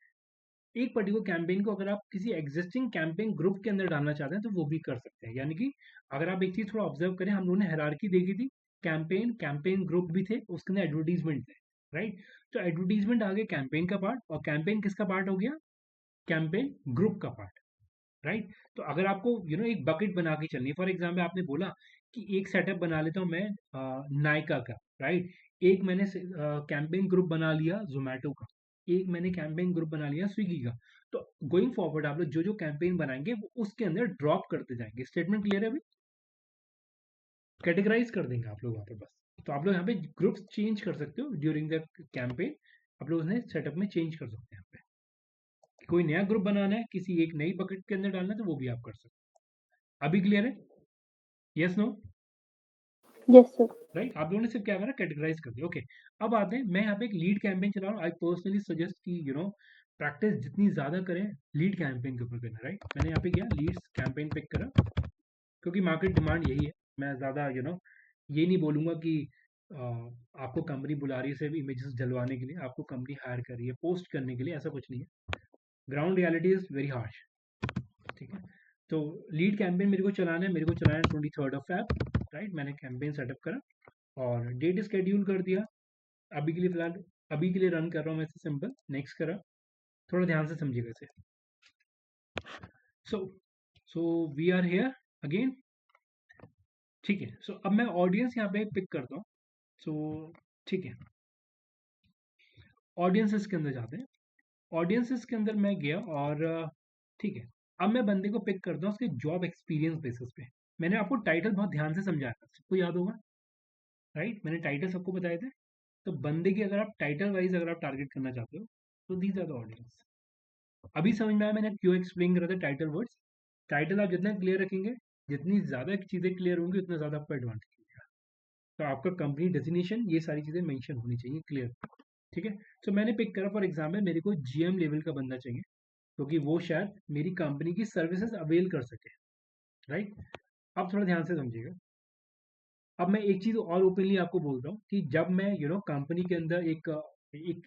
एक पर्टिकुलर कैंपेन को अगर आप किसी एग्जिस्टिंग कैंपेन ग्रुप के अंदर डालना चाहते हैं तो वो भी कर सकते हैं। यानी कि अगर आप एक चीज थोड़ा ऑब्जर्व करें, हम लोगों ने हायरार्की देखी थी, कैंपेन ग्रुप भी थे, उसके अंदर एडवर्टीजमेंट थे, राइट। तो एडवर्टीजमेंट आ गया कैंपेन का पार्ट, और कैंपेन किसका पार्ट हो गया? कैंपेन ग्रुप का पार्ट, राइट। तो अगर आपको एक बकेट बना के चलनी है, फॉर एग्जाम्पल आपने बोला कि एक सेटअप बना लेता हूँ मैं नायका का, राइट। एक मैंने कैंपेन ग्रुप बना लिया जोमेटो का, एक मैंने कैंपेन ग्रुप बना लिया स्विगी का। तो गोइंग फॉरवर्ड आप लोग जो जो कैंपेन बनाएंगे वो उसके अंदर ड्रॉप करते जाएंगे। स्टेटमेंट क्लियर है? अभी कैटेगराइज कर देंगे आप लोग वहाँ पे बस। तो आप लोग यहाँ पे ग्रुप्स चेंज कर सकते हो ड्यूरिंग द कैंपेन, आप लोग उन्हें सेटअप में चेंज कर सकते हैं। यहाँ पे कोई नया ग्रुप बनाना है, किसी एक नई बकेट के अंदर डालना है, तो वो भी आप कर सकते हैं। अभी क्लियर है? Yes no? Yes sir. Right, आप लोगों ने सिर्फ क्या करा, कैटेगराइज कर दिया। ओके, अब आते हैं, मैं यहाँ पे एक लीड कैंपेन चला रहा हूँ। आई पर्सनली सजेस्ट कि प्रैक्टिस जितनी ज्यादा करें लीड कैंपेन के ऊपर करना, राइट। मैंने यहाँ पे गया, लीड कैंपेन पिक करा, क्योंकि मार्केट डिमांड यही है। मैं ज्यादा ये नहीं बोलूंगा कि आपको कंपनी बुला रही है सिर्फ इमेजेस डलवाने के लिए, आपको कंपनी हायर कर रही है पोस्ट करने के लिए, ऐसा कुछ नहीं है। Ground reality is very harsh, ठीक है। तो लीड कैंपेन मेरे को चलाना है, 23rd of Feb, राइट। मैंने कैंपेन सेटअप करा और डेट स्केड्यूल कर दिया। अभी के लिए फिलहाल अभी के लिए रन कर रहा हूँ मैं इसे, सिंपल नेक्स्ट करा। थोड़ा ध्यान से समझिएगा इसे। So we are here again, ठीक है। सो अब मैं ऑडियंस यहाँ पे पिक करता हूँ। सो ठीक है, ऑडियंसेस के अंदर जाते हैं। ऑडियंसेस के अंदर मैं गया और ठीक है, अब मैं बंदे को पिक करता हूँ उसके जॉब एक्सपीरियंस बेसिस पे। मैंने आपको टाइटल बहुत ध्यान से समझाया था, सबको याद होगा, राइट। मैंने टाइटल सबको बताए थे। तो बंदे की अगर आप टाइटल वाइज अगर आप टारगेट करना चाहते हो तो दीज आर द ऑडियंस। अभी समझ में आया मैंने क्यों एक्सप्लेन करा था टाइटल वर्ड्स। टाइटल आप जितना क्लियर रखेंगे, जितनी ज़्यादा चीज़ें क्लियर होंगी, उतना ज़्यादा आपको एडवांटेज मिलेगा। तो आपका कंपनी डेजिनेशन, ये सारी चीज़ें मेंशन होनी चाहिए क्लियर, ठीक है। तो मैंने पिक करा, फॉर एग्जांपल मेरे को जीएम लेवल का बंदा चाहिए, क्योंकि वो शायद मेरी कंपनी की सर्विसेज अवेल कर सके, राइट। अब थोड़ा ध्यान से समझिएगा। अब मैं एक चीज़ और ओपनली आपको बोलता हूँ कि जब मैं कंपनी के अंदर एक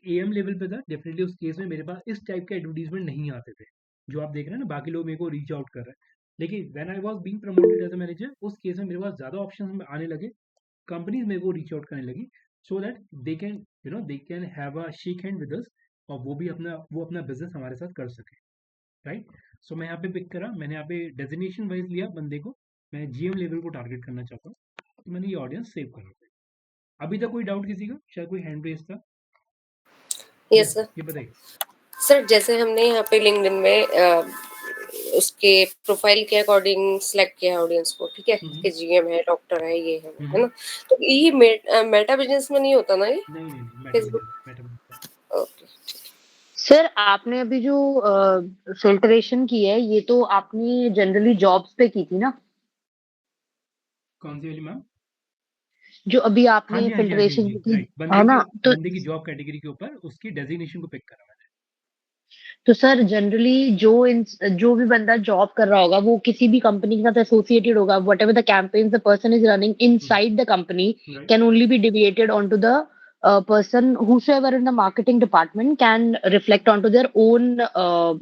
एएम लेवल पे था, डेफिनेटली उस केस में मेरे पास इस टाइप के एडवर्टीजमेंट नहीं आते थे जो आप देख रहे हैं ना, बाकी लोग मेरे को रीच आउट कर रहे हैं। लेकिन when I was being promoted as a manager, उस केस में मेरे पास ज़्यादा ऑप्शन आने लगे, कंपनीज मेरे को रीच आउट करने लगी, so that they can have a shake hand with us, और वो अपना बिजनेस हमारे साथ कर सके, राइट। सो मैं यहाँ पे पिक करा, मैंने यहाँ पे डेजिनेशन वाइज लिया बंदे को, मैं जीएम लेवल को टारगेट करना चाहता हूँ, तो मैंने ये ऑडियंस सेव करा। अभी तक कोई डाउट किसी का? शायद कोई हैंड रेज था। Yes sir. ये बताइए सर जैसे हमने यहाँ पे लिंक्डइन में उसके प्रोफाइल के अकॉर्डिंग सिलेक्ट किया है ऑडियंस को, ठीक है, कि जीएम है, डॉक्टर है, ये है ना। तो ये मेटा बिजनेस में नहीं होता ना ये? नहीं फेसबुक। ओके। सर आपने अभी जो फिल्ट्रेशन की है, ये तो आपने जनरली जॉब्स पे की थी ना? कौन सी वाली मैम? जो अभी हाँ आपने जी, हाँ जी, हाँ जी, हाँ फिल्ट्रेशन जी, की थी, राइट। है ना? तो बंदे की जॉब कैटेगरी के ऊपर उसकी डेजिग्नेशन को पिक करा मैंने। तो सर जनरली जो भी बंदा जॉब कर रहा होगा, वो किसी भी कंपनी के साथ एसोसिएटेड होगा, whatever the campaigns the person is running inside the company right, can only be deviated onto the person whosoever in the marketing department can reflect onto their own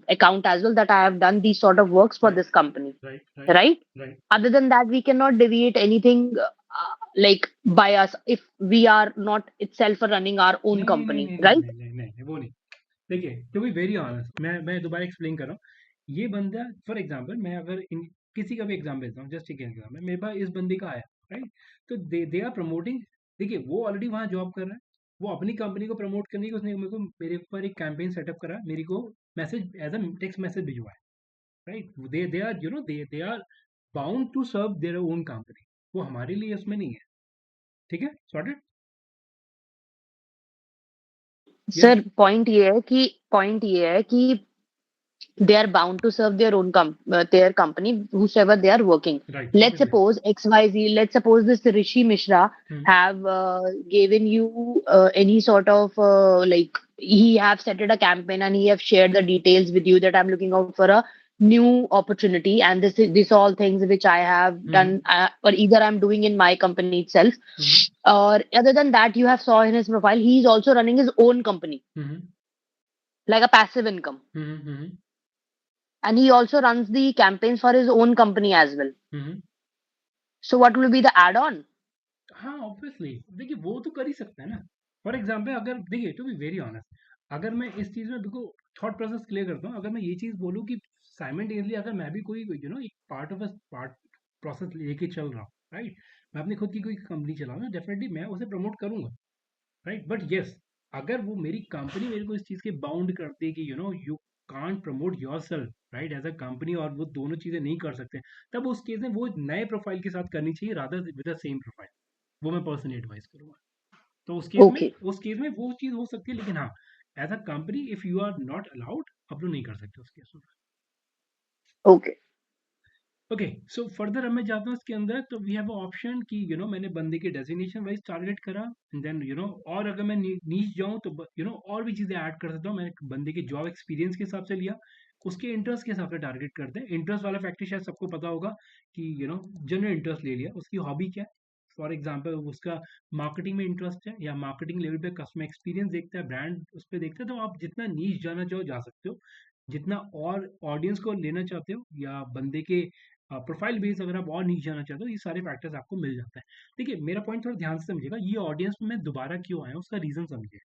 account as well, that I have done these sort of works for this company, right, right? Right. Other than that, we cannot deviate anything like by us if we are not itself running our own नहीं नहीं नहीं company, नहीं नहीं right? नहीं नहीं नहीं, वो नहीं। देखिए, टू बी वेरी ऑनेस्ट, मैं दोबारा एक्सप्लेन कर रहा हूँ। ये बंदा, फॉर एग्जांपल, मैं अगर किसी का भी एग्जांपल देता हूँ, जस्ट एक एग्जांपल, मेरे पास इस बंदे का आया, राइट। तो दे आर प्रमोटिंग। देखिए, वो ऑलरेडी वहाँ जॉब कर रहा है, वो अपनी कंपनी को प्रमोट करने की, उसने मेरे ऊपर एक कैंपेन सेटअप करा, मेरे को message as a text message भिजवाया, right. They are they are bound to serve their own company, वो हमारे लिए उसमें नहीं है, ठीक है, सॉर्टेड। सर पॉइंट ये है कि they are bound to serve their own their company, whosoever they are working. Right, Let's suppose XYZ, let's suppose this Rishi Mishra have given you any sort of like, he have started a campaign and he have shared the details with you that I'm looking out for a new opportunity, and this all things which I have done, or either I'm doing in my company itself, or other than that, you have saw in his profile he is also running his own company, like a passive income, and he also runs the campaigns for his own company as well. So what will be the add-on? हाँ, obviously. देखिए, वो तो कर ही सकता है ना। For example, अगर देखिए, टू बी वेरी ऑनेस्ट, अगर मैं इस चीज़ में बिल्कुल थॉट प्रोसेस क्लियर करता हूँ, अगर मैं ये चीज़ बोलूँ कि साइमल्टेनियसली अगर मैं भी कोई एक पार्ट प्रोसेस लेके चल रहा हूँ, राइट, मैं अपनी खुद की कोई कंपनी चला रहा हूँ, डेफिनेटली मैं उसे प्रमोट करूंगा, राइट। बट येस, अगर वो मेरी कंपनी मेरे को इस चीज़ के बाउंड करती है कि you can't promote yourself, right, as a company, और वो दोनों चीज़ें नहीं कर सकते, तब उस केस में वो नए प्रोफाइल के साथ करनी चाहिए, rather with the same profile. वो मैं पर्सनली एडवाइस करूंगा। तो Okay. उस केस में वो चीज़ हो सकती है, लेकिन हाँ, as a company if you are not allowed, आप लोग नहीं कर सकते उस केस में। Okay. ओके, सो फर्दर अब मैं जाता हूँ इसके अंदर। तो वी हैव ऑप्शन कि मैंने बंदे के डेजिग्नेशन वाइज टारगेट करा, एंड देन और अगर मैं नीच जाऊँ तो और भी चीज़ें ऐड कर सकता हूँ। मैंने बंदे के जॉब एक्सपीरियंस के हिसाब से लिया, उसके इंटरेस्ट के हिसाब से टारगेट करते हैं। इंटरेस्ट वाला फैक्टर शायद सबको पता होगा कि जनरल इंटरेस्ट ले लिया, उसकी हॉबी क्या है, फॉर एग्जांपल उसका मार्केटिंग में इंटरेस्ट है या मार्केटिंग लेवल पे कस्टमर एक्सपीरियंस देखता है, ब्रांड उस पर देखता है, तो आप जितना नीच जाना चाहो जा सकते हो, जितना और ऑडियंस को लेना चाहते हो या बंदे के प्रोफाइल बेस अगर आप और नीचे जाना चाहते हो, ये सारे फैक्टर्स आपको मिल जाता है। देखिए मेरा पॉइंट थोड़ा ध्यान से समझिएगा, ये ऑडियंस में मैं दोबारा क्यों आया उसका रीजन समझिए।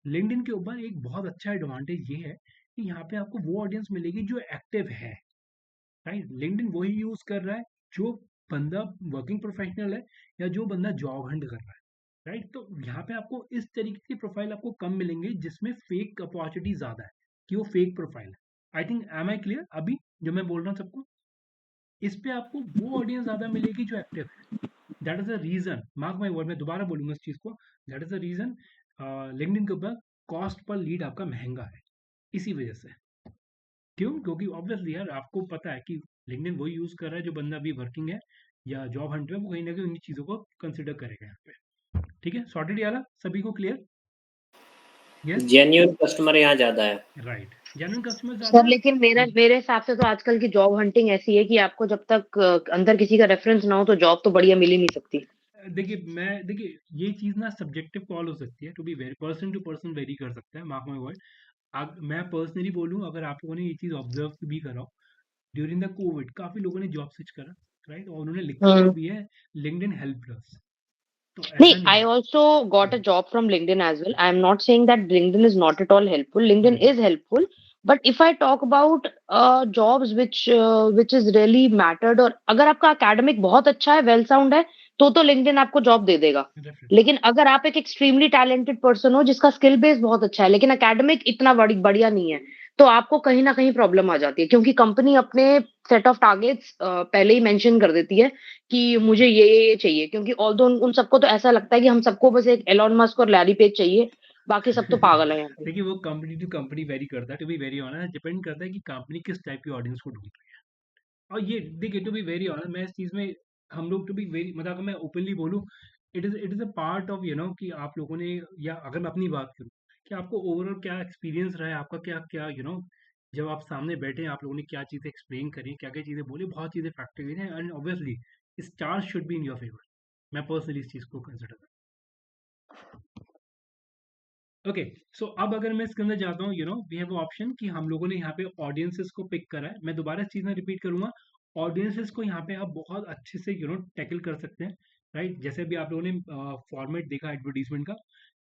लिंक्डइन के ऊपर एक बहुत अच्छा एडवांटेज ये है कि यहाँ पे आपको वो ऑडियंस मिलेगी जो एक्टिव है, राइट। लिंक्डइन वही यूज कर रहा है जो बंदा वर्किंग प्रोफेशनल है या जो बंदा जॉब हंट कर रहा है, राइट। तो यहाँ पे आपको इस तरीके की प्रोफाइल आपको कम मिलेंगे जिसमें फेक अपॉर्चुनिटी ज्यादा है कि वो फेक प्रोफाइल है। I think am I clear अभी जो मैं बोल रहा हूँ सबको? इस पे आपको वो ऑडियंस ज्यादा मिलेगी जो एक्टिव है। That is the reason, mark my word, मैं दोबारा बोलूंगा इस चीज को, that is the reason LinkedIn के ऊपर कॉस्ट पर लीड आपका महंगा है, इसी वजह से। क्यों? क्योंकि ऑब्वियसली यार आपको पता है कि लिंक्डइन वही यूज कर रहा है जो बंदा अभी वर्किंग है या जॉब हंट में, वो कहीं ना कहीं उन चीजों को कंसिडर करेगा यहाँ पे। ठीक है, सॉर्टेड याला सभी को क्लियर? यस, जेन्युइन कस्टमर यहाँ ज्यादा है। राइट, जेन्युइन कस्टमर ज्यादा सर है। लेकिन मेरे हिसाब से तो आजकल की जॉब हंटिंग ऐसी है कि आपको जब तक अंदर किसी का रेफरेंस ना हो तो जॉब तो बढ़िया मिल ही नहीं सकती। देखिए ये चीज ना सब्जेक्टिव कॉल हो सकती है, to be very person to person vary कर सकता है, मार्क माई वर्ड। मैं पर्सनली बोलूं, अगर आप लोगों ने ये चीज ऑब्जर्व भी करा, ड्यूरिंग द कोविड काफी लोगों ने जॉब स्विच करा, राइट, और उन्होंने लिखा हुआ भी है लिंक्डइन हेल्प अस, तो नहीं, ऐसा नहीं I है। also got a job from LinkedIn as well. I am not saying that LinkedIn is not at all helpful. LinkedIn is helpful, but if I talk about jobs which is really mattered, और अगर आपका academic बहुत अच्छा है, well sound है, तो LinkedIन आपको job दे देगा। Definitely. लेकिन अगर आप एक एक्सट्रीमली टैलेंटेड पर्सन हो जिसका स्किल बेस बहुत अच्छा है लेकिन एकेडमिक इतना बढ़िया नहीं है, तो आपको कहीं ना कहीं प्रॉब्लम आ जाती है, क्योंकि कंपनी अपने सेट ऑफ टारगेट्स पहले ही मेंशन कर देती है कि मुझे ये चाहिए, क्योंकि ऑल्दो उन सबको तो ऐसा लगता है कि हम सबको बस एक एलॉन मस्क और लैरी पेज चाहिए, बाकी सब तो पागल है यहाँ पे। देखिए वो कंपनी टू कंपनी वेरी करता है, to be very honest depend करता है कि कंपनी किस टाइप की ऑडियंस को ढूंढ रही है। और ये देखिए टू बी वेरी ऑनेस्ट, मैं इस चीज में हम लोग टू बी वेरी, मतलब अगर मैं ओपनली बोलूं, it is a part of कि आप लोगों ने, या अगर मैं अपनी बात करूं कि आपको ओवरऑल क्या एक्सपीरियंस रहा है आपका, क्या क्या जब आप सामने बैठे हैं आप लोगों ने क्या चीजें एक्सप्लेन करी, क्या क्या चीजें बोली, बहुत चीजें फैक्टर हैं, and obviously star should be in your favour. मैं पर्सनली इस चीज को कंसिडर करता हूं। ओके, सो अब अगर मैं इसके अंदर जाता हूँ, वी हैव ऑप्शन कि हम लोगों ने यहाँ पे ऑडियंसेस को पिक करा है। मैं दोबारा इस चीज में रिपीट करूंगा, ऑडियंसेस को यहाँ पे आप बहुत अच्छे से टैकल कर सकते हैं, राइट। जैसे भी आप लोगों ने फॉर्मेट देखा एडवर्टीजमेंट का,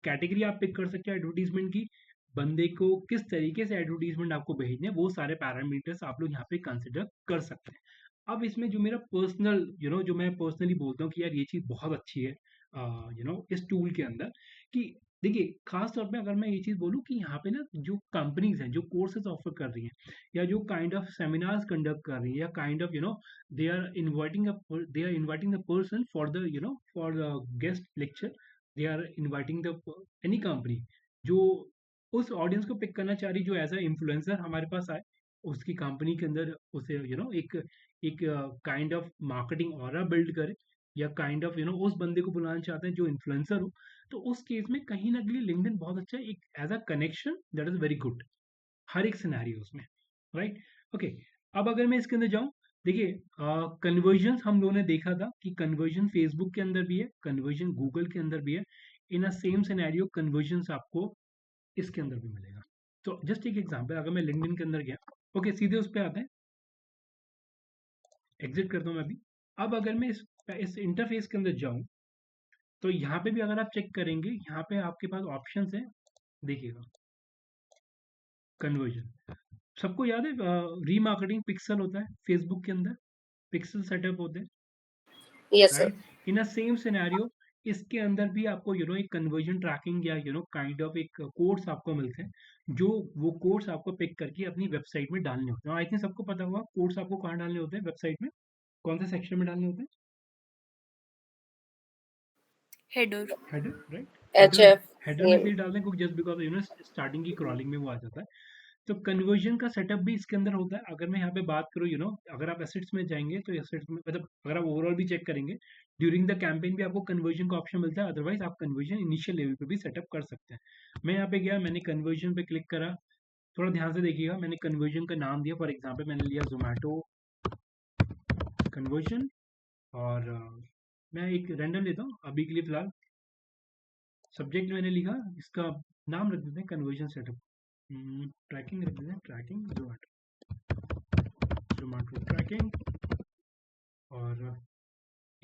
कैटेगरी आप पिक कर सकते हैं एडवर्टीजमेंट की, बंदे को किस तरीके से एडवर्टीजमेंट आपको भेजने, वो सारे पैरामीटर्स आप लोग यहाँ पे कंसिडर कर सकते हैं। अब इसमें जो मेरा पर्सनल जो मैं पर्सनली बोलता हूँ कि यार ये चीज़ बहुत अच्छी है इस टूल के अंदर, कि देखिए खास तौर पे अगर मैं ये चीज़ बोलूँ कि यहाँ पे ना जो कंपनीज हैं जो कोर्सेज ऑफर कर रही हैं या जो काइंड ऑफ सेमिनार्स कंडक्ट कर रही है या kind of they are inviting the person for the guest lecture, they are inviting the any company जो उस ऑडियंस को पिक करना चाह रही, जो एज अ इन्फ्लुएंसर हमारे पास आए, उसकी कंपनी के अंदर उसे एक kind of marketing aura build करे, या काइंड ऑफ उस बंदे को बुलाना चाहते हैं जो इन्फ्लुएंसर हो, तो उस केस में कहीं ना कहीं लिंक्डइन बहुत अच्छा एक as a connection, that is very good हर एक सिनेरियोस में, राइट। ओके, अब अगर मैं इसके अंदर जाऊं, देखिए कन्वर्जन हम लोगों ने देखा था कि कन्वर्जन फेसबुक के अंदर भी है, कन्वर्जन गूगल के अंदर भी है, इन अ सेम सिनेरियो कन्वर्जन आपको इसके अंदर भी मिलेगा। तो जस्ट एक एग्जांपल, अगर मैं लिंक्डइन के अंदर गया, ओके सीधे उस पर आते हैं, एग्जिट करता हूँ मैं अभी। अब अगर मैं इस इंटरफेस के अंदर जाऊं, तो यहाँ पे भी अगर आप चेक करेंगे, यहाँ पे आपके पास ऑप्शंस हैं, देखिएगा कन्वर्जन, सबको याद है रीमार्केटिंग पिक्सल होता है फेसबुक के अंदर, पिक्सल सेटअप होते हैं, yes sir. Right. In a same scenario इसके अंदर भी आपको एक कन्वर्जन ट्रैकिंग या काइंड ऑफ एक कोड्स आपको मिलते हैं, जो वो कोड्स आपको पिक करके अपनी वेबसाइट में डालने होते हैं। आई थिंक सबको पता होगा कोड्स आपको कहाँ डालने होते हैं, वेबसाइट में कौन से सेक्शन में डालने होते हैं? Header. Header, right. HF header में से डालते हैं क्योंकि जस्ट बिकॉज स्टार्टिंग की क्रॉलिंग में वो आ जाता है। तो कन्वर्जन का सेटअप भी इसके अंदर होता है। अगर मैं यहाँ पे बात करूँ अगर आप एसेट्स में जाएंगे तो एसेट्स में, मतलब अगर आप ओवरऑल भी चेक करेंगे ड्यूरिंग द कैंपेन भी आपको कन्वर्जन का ऑप्शन मिलता है, अदरवाइज आप कन्वर्जन इनिशियल लेवल पे भी सेटअप कर सकते हैं। मैं यहाँ पे गया, मैंने कन्वर्जन पे क्लिक करा, थोड़ा ध्यान से देखिएगा, मैंने कन्वर्जन का नाम दिया, फॉर एग्जाम्पल मैंने लिया जोमेटो कन्वर्जन, और मैं एक रैंडम लेता हूँ अभी के लिए फिलहाल। सब्जेक्ट मैंने लिखा, इसका नाम रख देते हैं कन्वर्जन सेटअप, ट्रैकिंग रख देते हैं, ट्रैकिंग जोमेटो ट्रैकिंग। और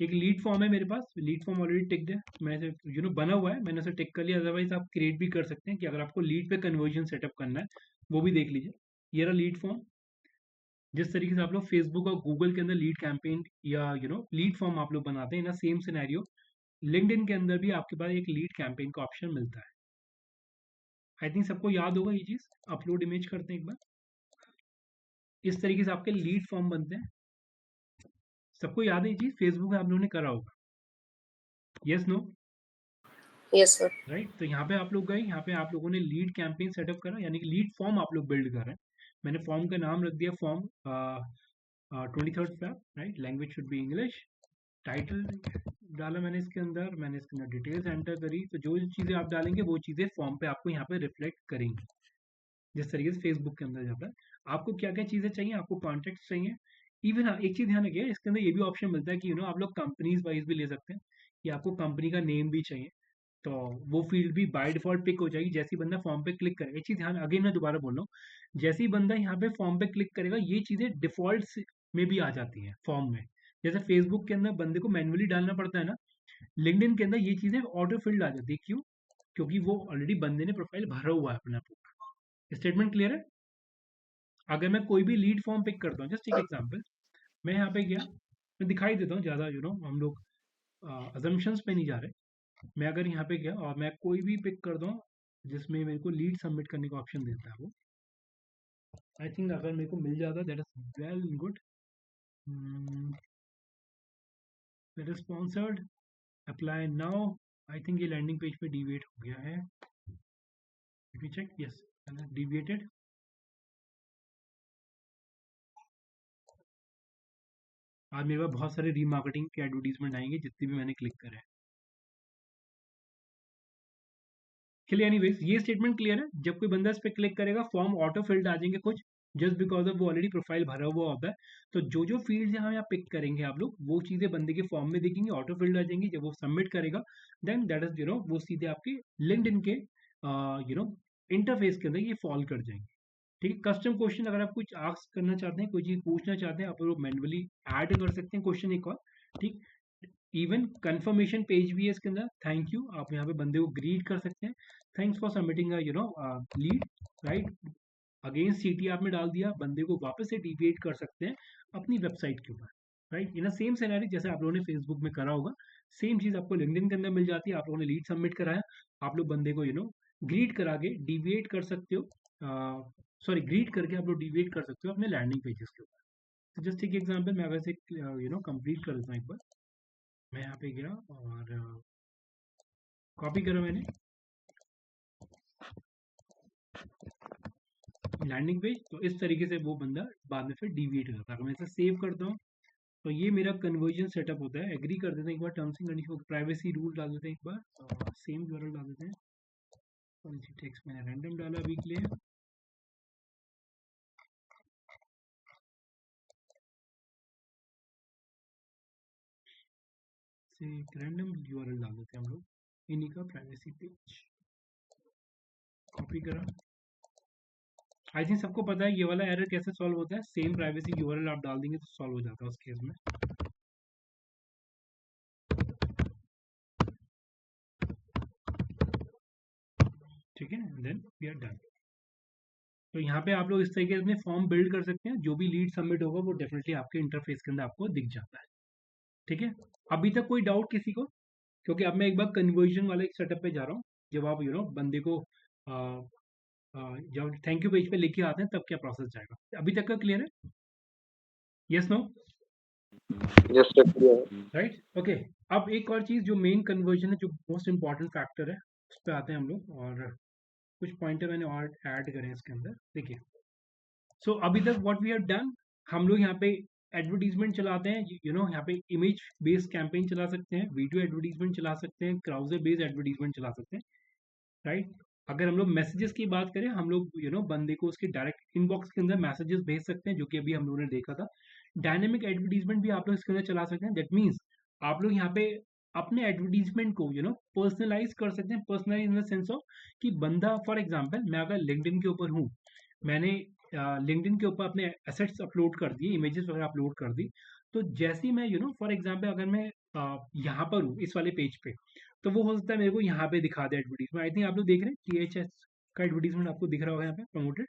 एक लीड फॉर्म है मेरे पास, लीड फॉर्म ऑलरेडी टिक्ड है, मैंने बना हुआ है, मैंने उसे टिक कर लिया। अदरवाइज आप क्रिएट भी कर सकते हैं कि अगर आपको लीड पे कन्वर्जन सेटअप करना है वो भी देख लीजिए। ये रहा लीड फॉर्म। जिस तरीके से आप लोग फेसबुक और गूगल के अंदर लीड कैंपेन या लीड फॉर्म आप लोग बनाते हैं ना, सेम सिनेरियो लिंक्डइन के अंदर भी आपके पास एक लीड कैंपेन का ऑप्शन मिलता है। आई थिंक सबको याद होगा ये चीज। अपलोड इमेज करते हैं एक बार। इस तरीके से आपके लीड फॉर्म बनते हैं। सबको याद है ये चीज, फेसबुक में आप लोगों ने करा होगा। Yes no? Yes sir. Right. तो यहाँ पे आप लोग गए, यहाँ पे आप लोगों ने लीड कैंपेन सेटअप करा, यानी कि लीड फॉर्म आप लोग बिल्ड कर रहे हैं। मैंने फॉर्म का नाम रख दिया form 23rd Feb, right. Language should be English. Title डाला मैंने इसके अंदर डिटेल्स एंटर करी। तो जो चीज़ें आप डालेंगे वो चीज़ें फॉर्म पे आपको यहाँ पे रिफ्लेक्ट करेंगी। जिस तरीके से फेसबुक के अंदर जाता है, आपको क्या क्या चीज़ें चाहिए, आपको कॉन्टेक्ट चाहिए। इवन हाँ, एक चीज़ ध्यान रखिए, इसके अंदर ये भी ऑप्शन मिलता है कि आप लोग कंपनीज वाइज भी ले सकते हैं, या आपको कंपनी का नेम भी चाहिए, तो वो फील्ड भी बाय डिफॉल्ट पिक हो जाएगी जैसे ही बंदा फॉर्म पे क्लिक करेगा। एक चीज़ ध्यान, अगेन मैं दोबारा बोल रहा हूँ, जैसे ही बंदा यहाँ पे फॉर्म पे क्लिक करेगा ये चीज़ें डिफॉल्ट में भी आ जाती हैं फॉर्म में। जैसे फेसबुक के अंदर बंदे को मैन्युअली डालना पड़ता है ना, लिंक्डइन के अंदर ये चीज़ें ऑटो फिल्ड आ जाती है। क्यों? क्योंकि वो ऑलरेडी बंदे ने प्रोफाइल भरा हुआ है अपना। स्टेटमेंट क्लियर है? अगर मैं कोई भी लीड फॉर्म पिक करता हूँ, जस्ट एक एग्जांपल, मैं यहाँ पे गया, मैं दिखाई देता हूँ ज़्यादा, हम लोग अजम्पशंस पे नहीं जा रहे। मैं अगर यहाँ पे गया और मैं कोई भी पिक करता हूँ जिसमें मेरे को लीड सबमिट करने का ऑप्शन देता है, वो आई थिंक अगर मेरे को मिल जाता that is well good. That is sponsored, apply now. I think ये लैंडिंग पेज पे डिविएट हो गया है। Let me check, yes deviated. आज मेरे पास बहुत सारे रीमार्केटिंग के एडवर्टीजमेंट आएंगे जितने भी मैंने क्लिक करे हैं। चलिए एनीवेज, ये स्टेटमेंट क्लियर है। जब कोई बंदा इस पर क्लिक करेगा फॉर्म ऑटो फिल्ड आ जाएंगे कुछ, जस्ट बिकॉज ऑफ वो ऑलरेडी प्रोफाइल भरा हुआ होता है। तो जो जो फील्ड यहाँ आप पिक करेंगे आप लोग, वो चीज़ें बंदे के फॉर्म में दिखेंगी, ऑटो फिल्ड आ जाएंगी। जब वो सबमिट करेगा देन दैट इज वो सीधे आपके लिंक्डइन के इंटरफेस के अंदर ये फॉल कर जाएंगे। ठीक है। कस्टम क्वेश्चन अगर आप कुछ आस्क करना चाहते हैं, कोई चीज़ पूछना चाहते हैं, आप लोग मैन्युअली ऐड कर सकते हैं क्वेश्चन एक और। ठीक। इवन कंफर्मेशन पेज भी है इसके अंदर, थैंक यू, आप यहाँ पे बंदे को ग्रीट कर सकते हैं, thanks for submitting lead, right. Against सीटी आपने डाल दिया, बंदे को वापस से डिविएट कर सकते हैं अपनी वेबसाइट के ऊपर, राइट। इन सेम सिनेरियो जैसे आप लोगों ने फेसबुक में करा होगा, सेम चीज आपको लिंक्डइन के अंदर मिल जाती है। आप लोगों ने लीड सबमिट कराया, आप लोग बंदे को ग्रीट करा के डिविएट कर सकते हो, सॉरी ग्रीट करके आप लोग डिविएट कर सकते हो अपने लैंडिंग पेजेस के ऊपर। तो जस्ट एक एग्जाम्पल मैं अगर से कंप्लीट कर देता हूँ एक बार। मैं यहाँ पे गया और कॉपी करा मैंने लैंडिंग पेज, तो इस तरीके से वो बंदा बाद में फिर डिविएट करता है। अगर मैं इसे सेव करता हूँ तो ये मेरा कन्वर्जन सेटअप होता है। एग्री कर देते हैं एक बार, terms and condition, privacy rule डाल देते हैं एक बार, सेम यूआरएल डाल देते हैं। पॉलिसी टेक्स्ट मैंने रैंडम डाला अभी के लिए, से एक रैंडम यूआरएल डाल देते हैं हम लोग, इन्हीं का प्राइवेसी पेज कॉपी करा। आई थिंक सबको पता है ये वाला एरर कैसे सॉल्व होता है। सेम प्राइवेसी यूआरएल आप डाल देंगे तो सॉल्व हो जाता है उस केस में। ठीक है, देन वी आर डन। तो यहाँ पे आप लोग इस तरीके से अपने फॉर्म बिल्ड कर सकते हैं। जो भी लीड सबमिट होगा वो डेफिनेटली आपके इंटरफेस के अंदर आपको दिख जाता है। ठीक है। अभी तक कोई डाउट किसी को? क्योंकि अब मैं एक बार कन्वर्जन वाले सेटअप पे जा रहा हूँ। जब आप बंदे को जब थैंक यू पेज पे लेके आते हैं तब क्या प्रोसेस जाएगा। अभी तक का क्लियर है? Yes no? Yes sir, clear. Right, okay. अब एक और चीज जो मेन कन्वर्जन है, जो मोस्ट इंपॉर्टेंट फैक्टर है, उस पर आते हैं हम लोग। और कुछ पॉइंटर मैंने और ऐड करे इसके अंदर, देखिए। सो अभी तक व्हाट वी हैव डन, हम लोग यहाँ पे एडवर्टीजमेंट चलाते हैं, यहाँ पे इमेज बेस्ड कैंपेन चला सकते हैं, वीडियो एडवर्टीजमेंट चला सकते हैं, क्राउजर बेस्ड एडवर्टीजमेंट चला सकते हैं, राइट। अगर हम लोग मैसेजेस की बात करें, हम लोग बंदे को उसके डायरेक्ट इनबॉक्स के अंदर मैसेजेस भेज सकते हैं, जो कि अभी हम लोगों ने देखा था। डायनेमिक एडवर्टीजमेंट भी आप लोग इसके अंदर चला सकते हैं। दैट मीन्स आप लोग यहाँ पे अपने एडवर्टीजमेंट को पर्सनलाइज कर सकते हैं। Personalize in the sense of कि बंदा, फॉर एग्जांपल मैं अगर लिंक्डइन के ऊपर हूँ, मैंने लिंक्डइन के ऊपर अपने एसेट्स अपलोड कर दिए, इमेजेस वगैरह अपलोड कर दी, तो जैसे ही मैं फॉर एग्जांपल अगर मैं यहाँ पर हूँ इस वाले पेज पे, तो वो हो सकता है मेरे को यहाँ पे दिखा दे एडवर्टीजमेंट। आई थिंक आप लोग देख रहे हैं THS का एडवर्टीजमेंट आपको दिख रहा होगा यहाँ पे प्रमोटेड।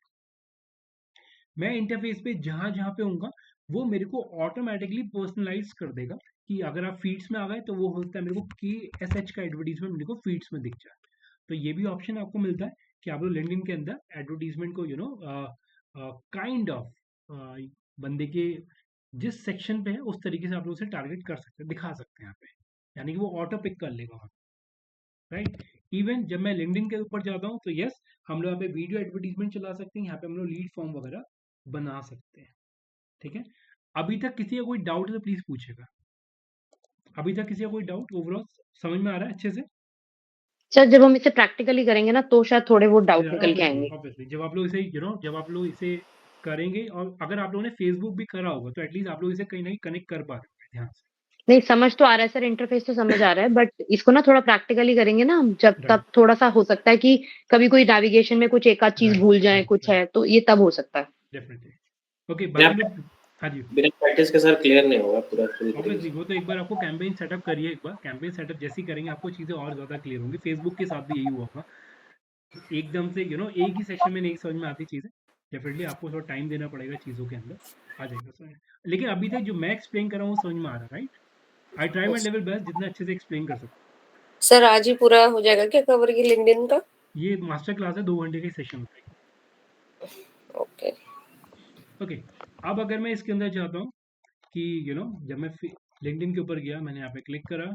मैं इंटरफेस पे जहां जहां पे होऊंगा वो मेरे को ऑटोमेटिकली पर्सनलाइज कर देगा कि अगर आप फीड्स में आ गए तो वो होता है मेरे को KSH का एडवर्टीजमेंट मेरे को फीड्स में दिख जाए। तो ये भी ऑप्शन आपको मिलता है कि आप लोग लिंक्डइन के अंदर एडवर्टीजमेंट को काइंड ऑफ बंदे के जिस सेक्शन पे है उस तरीके से आप लोग उसे टारगेट कर सकते हैं, दिखा सकते हैं यहाँ पे, यानी कि वो ऑटो पिक कर लेगा वहाँ, राइट। इवन जब मैं लिंक्डइन के ऊपर जाता हूँ तो यस, हम लोग यहाँ पे वीडियो एडवर्टीजमेंट चला सकते हैं, यहाँ पे हम लोग लीड फॉर्म वगैरह बना सकते हैं, ठीक है। अभी तक किसी का कोई डाउट है तो प्लीज पूछेगा। अभी तक किसी का कोई डाउट ओवरऑल समझ में आ रहा है अच्छे से? सर जब हम इसे प्रैक्टिकली करेंगे ना तो शायद थोड़े बहुत डाउट निकल के आएंगे। ऑब्वियसली जब आप लोग इसे जब आप लोग इसे करेंगे, और अगर आप लोगों ने फेसबुक भी करा होगा तो एटलीस्ट आप लोग इसे कहीं ना कहीं कनेक्ट कर पा रहे होंगे ध्यान से। नहीं, समझ तो आ रहा है सर, इंटरफेस तो समझ आ रहा है, बट इसको ना थोड़ा प्रैक्टिकली करेंगे ना हम, जब Right. तब थोड़ा सा हो सकता है कि कभी कोई नेविगेशन में कुछ एक आध चीज Right, भूल जाए, right, कुछ right. है तो ये तब हो सकता है। डेफिनेटली। ओके, बाकी लोग, हाँ जी, बिना प्रैक्टिस के सर क्लियर नहीं होगा पूरा पूरी तरीके ऑब्वियसली से। वो तो एक बार आपको कैंपेन सेटअप करिए, एक बार कैंपेन सेटअप जैसे ही करेंगे आपको चीज़ें और ज़्यादा क्लियर होंगी। फेसबुक के साथ भी यही हुआ होगा, एकदम से एक ही सेशन में नहीं समझ में आती चीज़ें, डेफिनेटली आपको थोड़ा टाइम देना पड़ेगा, चीज़ों के अंदर आ जाएगा समझ। लेकिन अभी तक जो मैं एक्सप्लेन कर रहा हूँ समझ में आ रहा है, right? I try my level best जितना अच्छे से एक्सप्लेन कर सकता हूँ। सर आज ही पूरा हो जाएगा क्या कवर ये लिंक्डइन का? ये मास्टर क्लास है, 2 घंटे की सेशन होता है। ओके ओके, अब अगर मैं इसके अंदर चाहता हूँ कि जब मैं लिंक्डइन के ऊपर गया, मैंने यहाँ पे क्लिक करा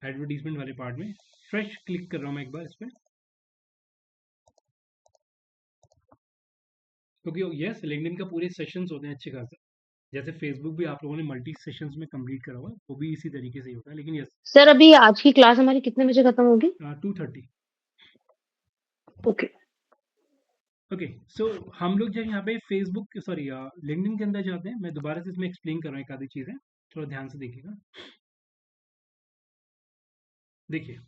एडवर्टीजमेंट वाले पार्ट में, फ्रेश क्लिक कर रहा हूँ मैं एक बार इस पर, क्योंकि यस लिंक्डइन का पूरे सेशंस होते हैं अच्छे खासे, जैसे फेसबुक भी आप लोगों ने मल्टी सेशंस में कंप्लीट करा हुआ है, वो भी इसी तरीके से ही होता है। लेकिन यस सर अभी आज की क्लास हमारी कितने बजे खत्म होगी? 2:30। ओके ओके, सो हम लोग जब यहाँ पे फेसबुक सॉरी लिंक्डइन के अंदर जाते हैं, मैं दोबारा से इसमें एक्सप्लेन कर रहा हूँ एक आधी चीज़ें, थोड़ा ध्यान से देखिएगा। देखिए,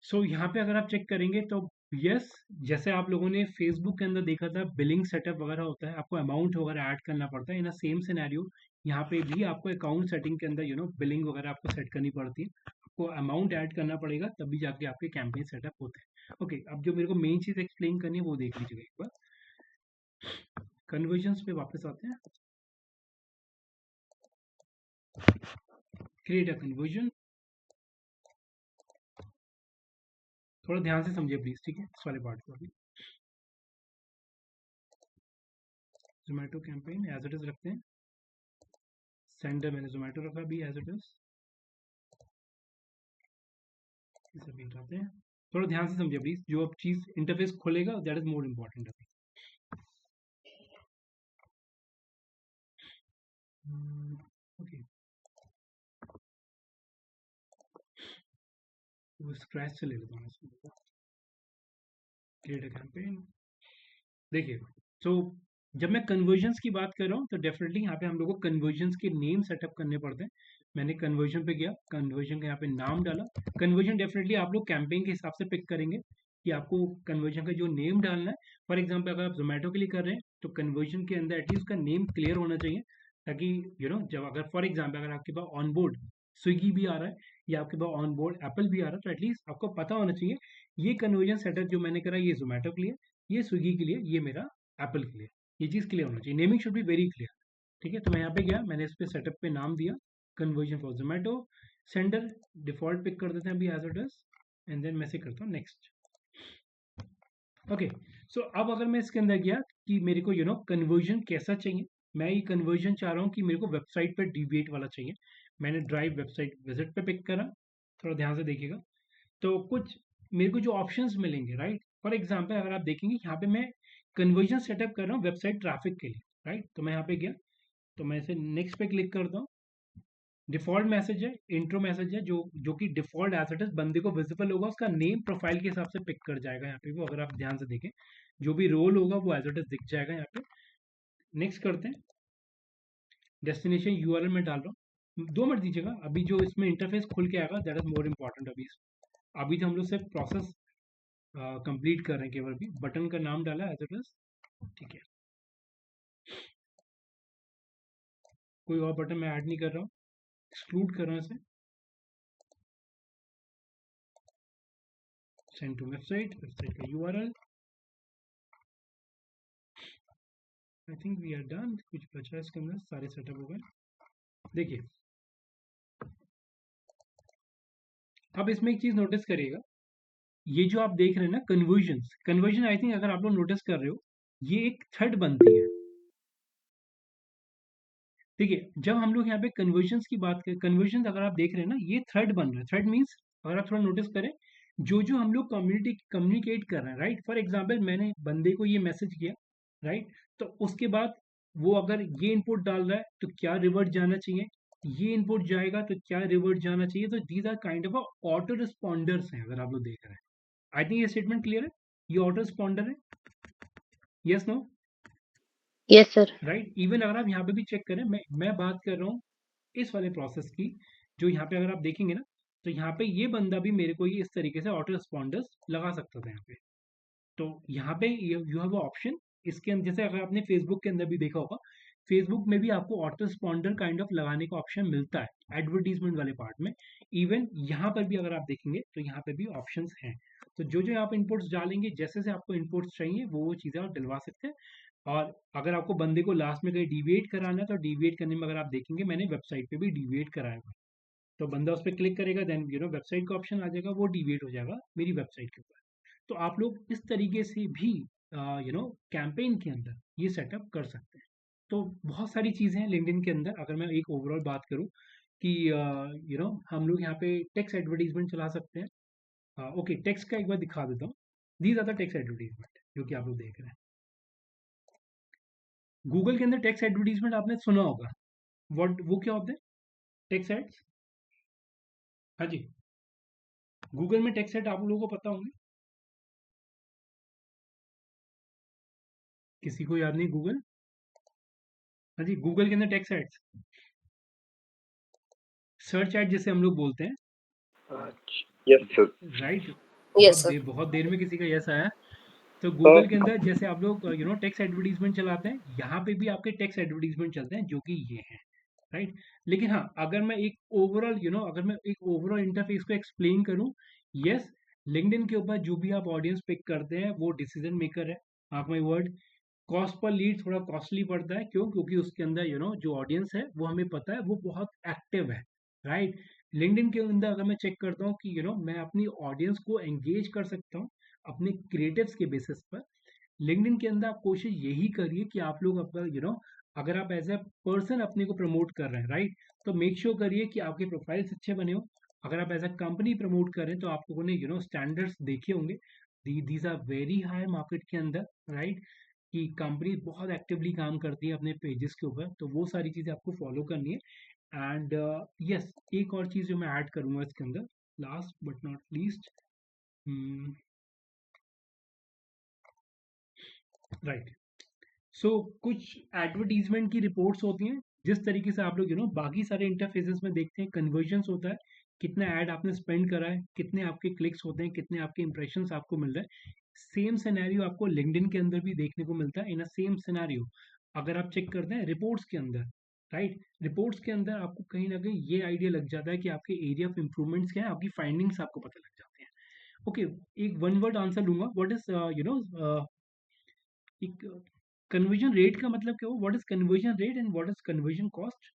सो यहाँ पे अगर आप चेक करेंगे तो यस, जैसे आप लोगों ने फेसबुक के अंदर देखा था बिलिंग सेटअप वगैरह होता है, आपको अमाउंट वगैरह ऐड करना पड़ता है। इन सेम सिनेरियो यहाँ पे भी आपको अकाउंट सेटिंग के अंदर बिलिंग वगैरह आपको सेट करनी पड़ती है, आपको अमाउंट ऐड करना पड़ेगा, तभी जाके आपके कैंपेन सेटअप होते हैं। ओके, अब जो मेरे को मेन चीज़ एक्सप्लेन करनी है वो देख लीजिएगा एक बार। कन्वर्जन्स पे वापस आते हैं, क्रिएट अ कन्वर्जन, थोड़ा ध्यान से समझिए प्लीज, ठीक है, इस वाले पार्ट को। अभी Zomato campaign as it is रखते हैं, सेंडर मैंने जोमेटो रखा भी एज इट इज, इसे भी हटाते हैं। थोड़ा ध्यान से समझिए प्लीज, जो अब चीज इंटरफेस खोलेगा दैट इज मोर इम्पोर्टेंट अभी। ओके, वो स्क्रैच से ले लेता हूँ इसको, क्रिएट अ कैंपेन। देखिए, तो जब मैं कन्वर्जन्स की बात कर रहा हूँ तो डेफिनेटली यहाँ पे हम लोग को कन्वर्जन्स के नेम सेटअप करने पड़ते हैं। मैंने कन्वर्जन पे गया, कन्वर्जन का यहाँ पे नाम डाला। कन्वर्जन डेफिनेटली आप लोग कैंपेन के हिसाब से पिक करेंगे कि आपको कन्वर्जन का जो नेम डालना है। फॉर एग्जाम्पल अगर आप जोमेटो के लिए कर रहे हैं तो कन्वर्जन के अंदर एटलीस्ट उसका नेम क्लियर होना चाहिए, ताकि जब अगर फॉर एग्जाम्पल अगर आपके पास ऑन बोर्ड स्विगी भी आ रहा है या आपके पास ऑन बोर्ड एप्पल भी आ रहा है, तो एटलीस्ट आपको पता होना चाहिए ये कन्वर्जन सेटअप जो मैंने करा ये जोमेटो के लिए, ये स्विगी के लिए, ये मेरा एप्पल के लिए, ये चीज़ क्लियर होना चाहिए। Naming should be very clear, ठीक है। तो मैं यहाँ पे गया, मैंने इस पे सेटअप पे नाम दिया conversion for Zomato, sender default pick कर देते हैं अभी as it is, and then मैं से करता हूँ नेक्स्ट। ओके, सो अब अगर मैं इसके अंदर गया कि मेरे को कन्वर्जन कैसा चाहिए, मैं ये कन्वर्जन चाह रहा हूँ कि मेरे को वेबसाइट पर डिविएट वाला चाहिए। मैंने ड्राइव वेबसाइट विजिट पे पिक करा, थोड़ा ध्यान से देखिएगा। तो कुछ मेरे को जो ऑप्शंस मिलेंगे, राइट, फॉर एग्जांपल अगर आप देखेंगे यहाँ पे मैं कन्वर्जन सेटअप कर रहा हूँ वेबसाइट ट्रैफिक के लिए, राइट। तो मैं यहाँ पे गया, तो मैं इसे नेक्स्ट पे क्लिक करता हूँ। डिफॉल्ट मैसेज है, इंट्रो मैसेज है, जो कि डिफॉल्ट एज इट इज बंदे को विजिबल होगा, उसका नेम प्रोफाइल के हिसाब से पिक कर जाएगा यहाँ पे वो, अगर आप ध्यान से देखें जो भी रोल होगा वो एज इट इज दिख जाएगा यहाँ पे। नेक्स्ट करते हैं, डेस्टिनेशन यूआरएल में डाल रहा हूँ, 2 मिनट दीजिएगा, अभी जो इसमें इंटरफेस खुल के आएगा दैट इज मोर इम्पोर्टेंट। अभी तो हम लोग सिर्फ प्रोसेस कंप्लीट कर रहे हैं केवल भी। बटन का नाम डाला एज इट इज, ठीक है। कोई और बटन मैं ऐड नहीं कर रहा हूँ, एक्सक्लूड कर रहा हूँ इसे। सेंड टू वेबसाइट, वेबसाइट का URL. I think we are done. कुछ बचा है इसके अंदर, सारे सेटअप हो गए। देखिए अब इसमें एक चीज नोटिस करिएगा, ये जो आप देख रहे हैं ना कन्वर्जन, आई थिंक अगर आप लोग नोटिस कर रहे हो ये एक थ्रेड बनती है। देखिए जब हम लोग यहाँ पे कन्वर्जन्स की बात करें, कन्वर्जन अगर आप देख रहे हैं ना ये थ्रेड बन रहा है। थ्रेड मीन्स अगर आप थोड़ा नोटिस करें, जो हम लोग कम्युनिकेट कर रहे हैं, राइट। फॉर एग्जाम्पल मैंने बंदे को ये मैसेज किया, राइट, तो उसके बाद वो अगर ये इनपुट डाल रहा है तो क्या रिवर्ट जाना चाहिए, ये इनपुट जाएगा तो क्या रिवर्ट जाना चाहिए। तो these are kind of auto responders हैं, अगर आप लोग देख रहे हैं। आई थिंक ये स्टेटमेंट क्लियर है, ये ऑटो रिस्पॉन्डर है। Yes no? Yes sir. Right. Even अगर आप यहाँ पे भी चेक करें, मैं बात कर रहा हूँ इस वाले प्रोसेस की, जो यहाँ पे अगर आप देखेंगे ना तो यहाँ पे ये बंदा भी मेरे को ये इस तरीके से ऑटो रिस्पॉन्डर्स लगा सकता था यहाँ पे। तो यहाँ पे यू हैव ऑप्शन इसके अंदर, जैसे अगर आपने फेसबुक के अंदर भी देखा होगा, फेसबुक में भी आपको ऑटो रिस्पॉन्डर काइंड ऑफ लगाने का ऑप्शन मिलता है एडवर्टीजमेंट वाले पार्ट में। इवन यहाँ पर भी अगर आप देखेंगे तो यहाँ पे भी ऑप्शन हैं। तो जो आप इनपुट्स डालेंगे, जैसे से आपको इनपुट्स चाहिए वो चीज़ें आप डलवा सकते हैं। और अगर आपको बंदे को लास्ट में कहीं डिविएट कराना है तो डिविएट करने में अगर आप देखेंगे मैंने वेबसाइट पे भी डिविएट कराया हुआ है। तो बंदा उस पर क्लिक करेगा, देन वेबसाइट का ऑप्शन आ जाएगा, वो डिविएट हो जाएगा मेरी वेबसाइट के ऊपर। तो आप लोग इस तरीके से भी कैंपेन के अंदर ये सेटअप कर सकते हैं। तो बहुत सारी चीज़ें हैं लिंक्डइन के अंदर। अगर मैं एक ओवरऑल बात करूँ कि हम लोग यहाँ पे टेक्स्ट एडवर्टीजमेंट चला सकते हैं। ओके, टेक्स्ट का एक बार दिखा देता हूँ। These are the text advertisement जो कि आप लोग देख रहे हैं। गूगल के अंदर टेक्स्ट एडवर्टीजमेंट आपने सुना होगा, वो क्या होते हैं? Text ads. हाँ जी, गूगल में टेक्स्ट एड आप लोगों को पता होंगे। किसी को याद नहीं गूगल? हाँ जी, गूगल के अंदर टेक्स्ट एड्स, सर्च एड जैसे हम लोग बोलते हैं। Yes sir. Right. Yes sir. बहुत देर में किसी का यस आया। तो गूगल के अंदर जैसे आप लोग टेक्स्ट एडवर्टीजमेंट चलाते हैं, यहाँ पे भी आपके टेक्स्ट एडवर्टीजमेंट चलते हैं जो कि ये हैं, राइट। लेकिन हाँ, अगर मैं एक ओवरऑल इंटरफेस को एक्सप्लेन करूँ, यस, लिंक्डइन के ऊपर जो भी आप ऑडियंस पिक करते हैं वो डिसीजन मेकर है। Mark my word, cost per lead थोड़ा कॉस्टली पड़ता है। क्यों? क्योंकि उसके अंदर जो ऑडियंस है वो हमें पता है वो बहुत एक्टिव है, राइट। लिंक्डइन के अंदर अगर मैं चेक करता हूँ कि मैं अपनी ऑडियंस को एंगेज कर सकता हूँ अपने क्रिएटिव्स के बेसिस पर। लिंक्डइन के अंदर आप कोशिश यही करिए कि आप लोग अपना अगर आप एज ए पर्सन अपने को प्रमोट कर रहे हैं, राइट, तो मेक श्योर करिए कि आपके प्रोफाइल्स अच्छे बने हो। अगर आप एज ए कंपनी प्रमोट कर रहे हैं तो आप लोगों ने स्टैंडर्ड्स देखे होंगे, these are very high market के अंदर, राइट, कि कंपनी बहुत एक्टिवली काम करती है अपने पेजेस के ऊपर। तो वो सारी चीज़ें आपको फॉलो करनी है। एंड यस, एक और चीज़ जो मैं ऐड करूँगा इसके अंदर, last but not least, right. So कुछ एडवर्टीजमेंट की रिपोर्ट्स होती हैं, जिस तरीके से आप लोग बाकी सारे इंटरफेसेस में देखते हैं कन्वर्जन्स होता है, कितना ऐड आपने स्पेंड करा है, कितने आपके क्लिक्स होते हैं, कितने आपके इंप्रेशंस आपको मिल रहे हैं। सेम सिनेरियो आपको लिंक्डइन के अंदर भी देखने को मिलता है। इन अ सेम सिनेरियो अगर आप चेक करते हैं रिपोर्ट्स के अंदर, राइट, रिपोर्ट्स के अंदर आपको कहीं ना कहीं ये आइडिया लग जाता है कि आपके एरिया ऑफ इम्प्रूवमेंट्स क्या है, आपकी फाइंडिंग्स आपको पता लग जाते हैं। ओके, एक वन वर्ड आंसर लूंगा, व्हाट इज एक कन्वर्जन रेट का मतलब क्या हो? What is conversion rate and what is conversion cost?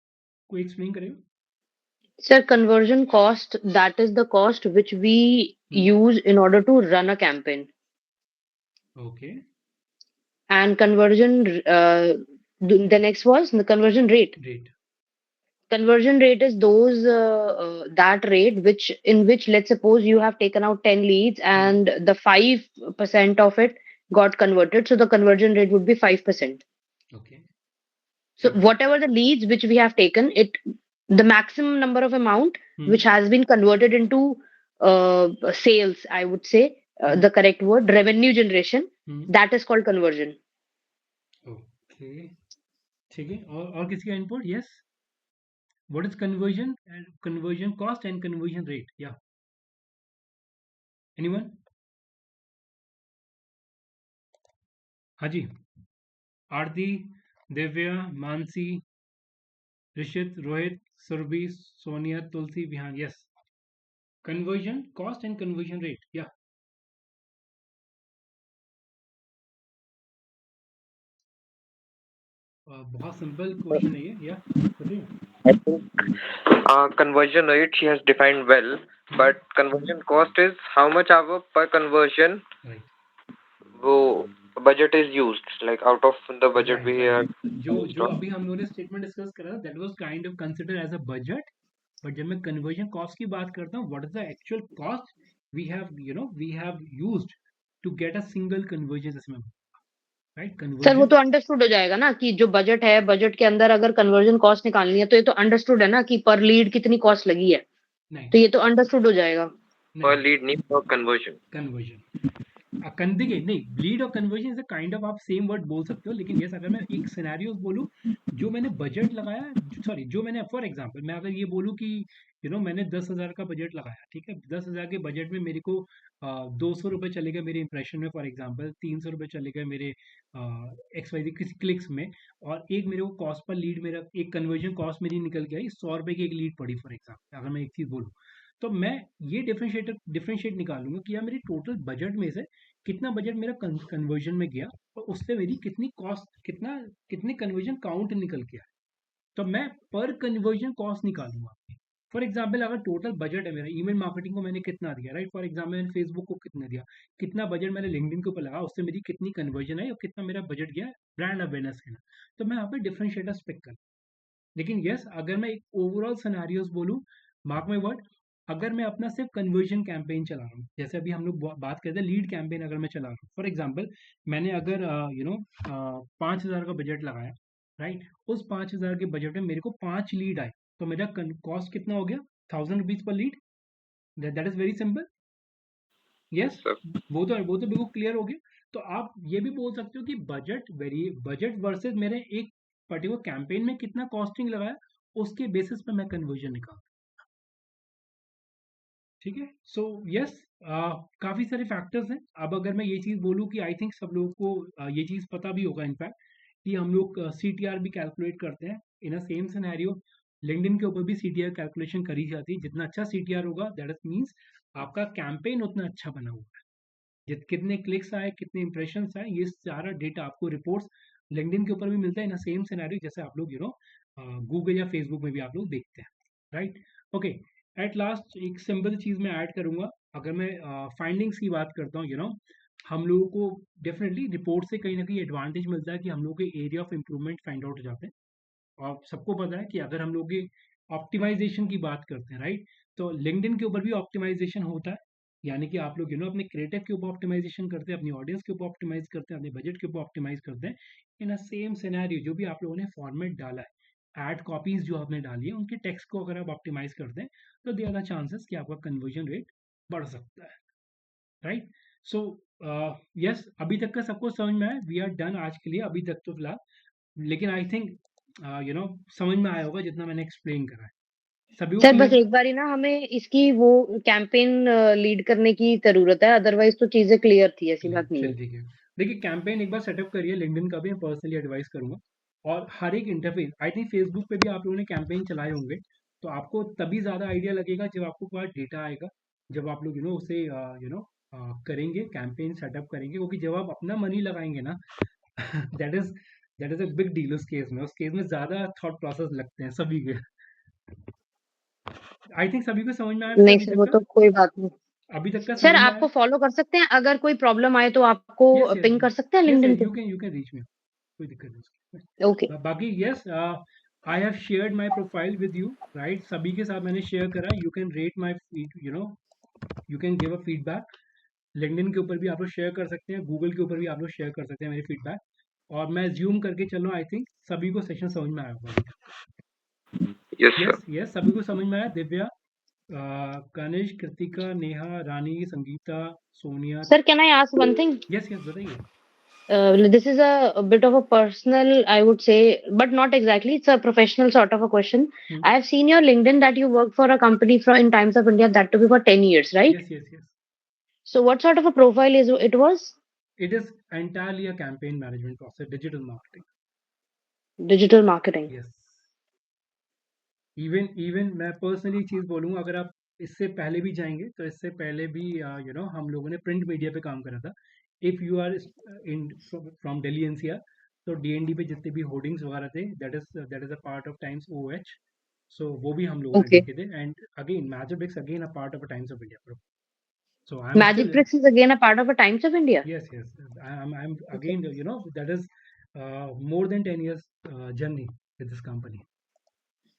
कोई एक्सप्लेन करेगा? Sir, conversion cost, that is the cost which we use in order to run a campaign. Okay. And conversion, the next was the conversion rate. Conversion rate is that rate in which let's suppose you have taken out 10 leads and the 5% of it got converted. So the conversion rate would be 5%. Okay. So whatever the leads which we have taken, the maximum number of amount which has been converted into sales, I would say, the correct word, revenue generation, that is called conversion. Okay. ठीक है, और किसी का input? Yes, What is conversion and conversion cost and conversion rate? Yeah. Anyone? Haji. Aarti, Divya, Mansi, Rishit, Rohit, Surbhi, Sonia, Tulsi, Vihan. Yes. Conversion cost and conversion rate. Yeah. बहुत simple question है ये. या बताइए. Conversion rate she has defined well, but conversion cost is how much hour per conversion Right. वो budget is used, like out of the budget we are जो अभी हम लोगों ने स्टेटमेंट डिस्कस करा that was kind of consider as a budget, but जब मैं conversion cost की बात करता हूँ, what is the actual cost we have used to get a single conversion इसमें, राइट. सर वो कन्वर्जन तो अंडरस्टूड हो जाएगा ना कि जो बजट है, बजट के अंदर अगर कन्वर्जन कॉस्ट निकालनी है तो ये तो अंडरस्टूड है ना कि पर लीड कितनी कॉस्ट लगी है. नहीं, तो ये तो अंडरस्टूड हो जाएगा. per lead नहीं per conversion. देखिए नहीं, लीड और कन्वर्जन इज काइंड ऑफ आप सेम वर्ड बोल सकते हो, लेकिन यस अगर मैं एक सिनेरियो बोलूं जो मैंने बजट लगाया, सॉरी जो मैंने फॉर एग्जांपल मैं अगर ये बोलूं कि मैंने 10,000 का बजट लगाया, ठीक है. 10,000 के बजट में मेरे को 200 रुपए चले गए मेरे इंप्रेशन में, फॉर एग्जांपल 300 रुपए चले गए मेरे XYZ किसी क्लिक्स में, और एक मेरे को कॉस्ट पर लीड, मेरा एक कन्वर्जन कॉस्ट मेरी निकल के आई 100 रुपए की एक लीड पड़ी, फॉर एग्जाम्पल अगर मैं एक चीज बोलूँ, तो मैं ये डिफरेंशिएट निकालूंगा कि यार मेरी टोटल बजट में से कितना बजट मेरा कन्वर्जन में गया और उससे मेरी कितनी कॉस्ट, कितने कन्वर्जन काउंट निकल के आया, तो मैं पर कन्वर्जन कॉस्ट निकालूंगा. फॉर एग्जाम्पल अगर टोटल बजट है मेरा ईमेल मार्केटिंग को मैंने कितना दिया, राइट, फॉर एग्जाम्पल मैंने फेसबुक को कितना दिया, कितना बजट मैंने लिंक्डइन के ऊपर लगा, उससे मेरी कितनी कन्वर्जन है और कितना मेरा बजट गया ब्रांड अवेयरनेस के लिए, तो मैं यहाँ पे डिफरेंशिएटर पिक कर. लेकिन यस अगर मैं एक ओवरऑल सिनेरियोस बोलूं, मार्क माय वर्ड, अगर मैं अपना सिर्फ कन्वर्जन कैंपेन चला रहा हूँ, जैसे अभी हम लोग बात करते हैं लीड कैंपेन, अगर मैं चला रहा हूँ, फॉर एग्जांपल मैंने अगर 5,000 का बजट लगाया, राइट, उस 5,000 के बजट में मेरे को 5 लीड आए, तो मेरा कॉस्ट कितना हो गया, 1,000 rupees per lead. That is very simple. Yes, वो तो बिल्कुल क्लियर हो गया. तो आप ये भी बोल सकते हो कि बजट वर्सेस मेरे एक पर्टिकुलर कैंपेन में कितना कॉस्टिंग लगाया, उसके बेसिस पे मैं कन्वर्जन निकाल. ठीक है. सो यस काफी सारे फैक्टर्स हैं. अब अगर मैं ये चीज बोलूँ कि आई थिंक सब लोगों को ये चीज पता भी होगा इनफैक्ट कि हम लोग CTR भी कैलकुलेट करते हैं इन अ सेम सिनेरियो. लिंक्डइन के ऊपर भी CTR कैलकुलेशन करी जाती है. जितना अच्छा CTR होगा दैट इज मीन्स आपका कैंपेन उतना अच्छा बना हुआ है, कितने क्लिक्स आए, कितने इंप्रेशंस आए, ये सारा डेटा आपको रिपोर्ट्स लिंक्डइन के ऊपर भी मिलता है इन अ सेम सिनेरियो, जैसे आप लोग गूगल या फेसबुक में भी आप लोग देखते हैं, राइट. ओके, एट लास्ट एक सिंपल चीज मैं ऐड करूंगा. अगर मैं फाइंडिंग्स की बात करता हूँ, हम लोगों को डेफिनेटली रिपोर्ट से कहीं ना कहीं एडवांटेज मिलता है कि हम लोग के area of improvement find out हो जाते हैं. और सबको पता है कि अगर हम लोग ऑप्टिमाइजेशन की बात करते हैं, राइट, तो लिंक्डइन के ऊपर भी ऑप्टिमाइजेशन होता है. यानी कि आप लोग अपने क्रिएटिव के ऊपर ऑप्टिमाइजेशन करते हैं, अपनी ऑडियंस के ऊपर ऑप्टिमाइज करते हैं, अपने बजट के ऊपर ऑप्टिमाइज करते हैं. इन अ सेम सिनेरियो जो भी आप लोगों ने फॉर्मेट डाला है, एड कॉपीज जो आपने डाली है, उनके टेक्स्ट को अगर आप ऑप्टिमाइज करते हैं तो देयर आर चांसेस कि आपका कन्वर्जन रेट बढ़ सकता है, राइट. सो यस, अभी तक का सबको समझ में आया. वी आर डन आज के लिए अभी तक तो फिलहाल, लेकिन आई थिंक समझ में आया होगा जितना मैंने एक्सप्लेन करा है. सभी को सर बस clear? एक बारी ना हमें इसकी वो कैंपेन लीड करने की जरूरत है, अदरवाइज तो चीजें क्लियर थी, ऐसी बात नहीं चल है. ठीक है. देखिए कैंपेन एक बार सेटअप करिए, लिंक्डइन का भी मैं पर्सनली एडवाइस करूंगा. और हर एक इंटरफेस, आई थिंक फेसबुक पे भी आप लोगों ने कैंपेन चलाए होंगे, तो आपको तभी ज़्यादा आइडिया लगेगा जब आपको पास डेटा आएगा, जब आप लोग उसे करेंगे, कैंपेन सेटअप करेंगे, क्योंकि जब आप अपना मनी लगाएंगे ना that is a big deal. उस केस में ज़्यादा थॉट प्रोसेस लगते हैं सभी के. आई थिंक सभी को समझ में आया नहीं अभी सर, तक वो का. तो कोई बात नहीं. अभी तक का सर समझ में आपको आया. फॉलो कर सकते हैं, अगर कोई प्रॉब्लम आए तो आपको यस पिंग कर सकते हैं यस लिंक्डइन पे. यू कैन रीच मी, कोई दिक्कत नहीं उसकी. ओके. बाकी yes I have shared my profile with you, right. सभी के साथ मैंने शेयर करा. You can rate my you can give a feedback. LinkedIn के ऊपर भी आप लोग शेयर कर सकते हैं, गूगल के ऊपर भी आप लोग शेयर कर सकते हैं मेरे फीडबैक. और मैं ज्यूम करके चल रहा हूँ. आई थिंक सभी को सेशन समझ में आया होगा. यस सभी को समझ में आया. Divya, Kanish, Kritika, Neha, Rani, Sangeeta, Sonia. Sir can I ask one thing? Yes बताइए. This is a bit of a personal, I would say, but not exactly. It's a professional sort of a question. Hmm. I have seen your LinkedIn that you worked for a company in Times of India, that to be for 10 years, right? Yes, yes, yes. So what sort of a profile is it was? It is entirely a campaign management process, digital marketing. Digital marketing. Yes. Even मैं personally चीज़ बोलूँगा, अगर आप इससे पहले भी जाएंगे तो इससे पहले भी हम लोगों ने प्रिंट मीडिया पे काम करा था. If you are in from Delhi NCR, तो डीएनडी पे जितने भी होर्डिंग्स वगैरह थे, that is a part of Times OH. So वो भी हम लोगों ने Okay. देखे थे. And again Magic Bricks again a part of a Times of India group. So I'm Magic still, Bricks is again a part of a Times of India. yes, yes. I'm again, that is more than 10 years journey with this company.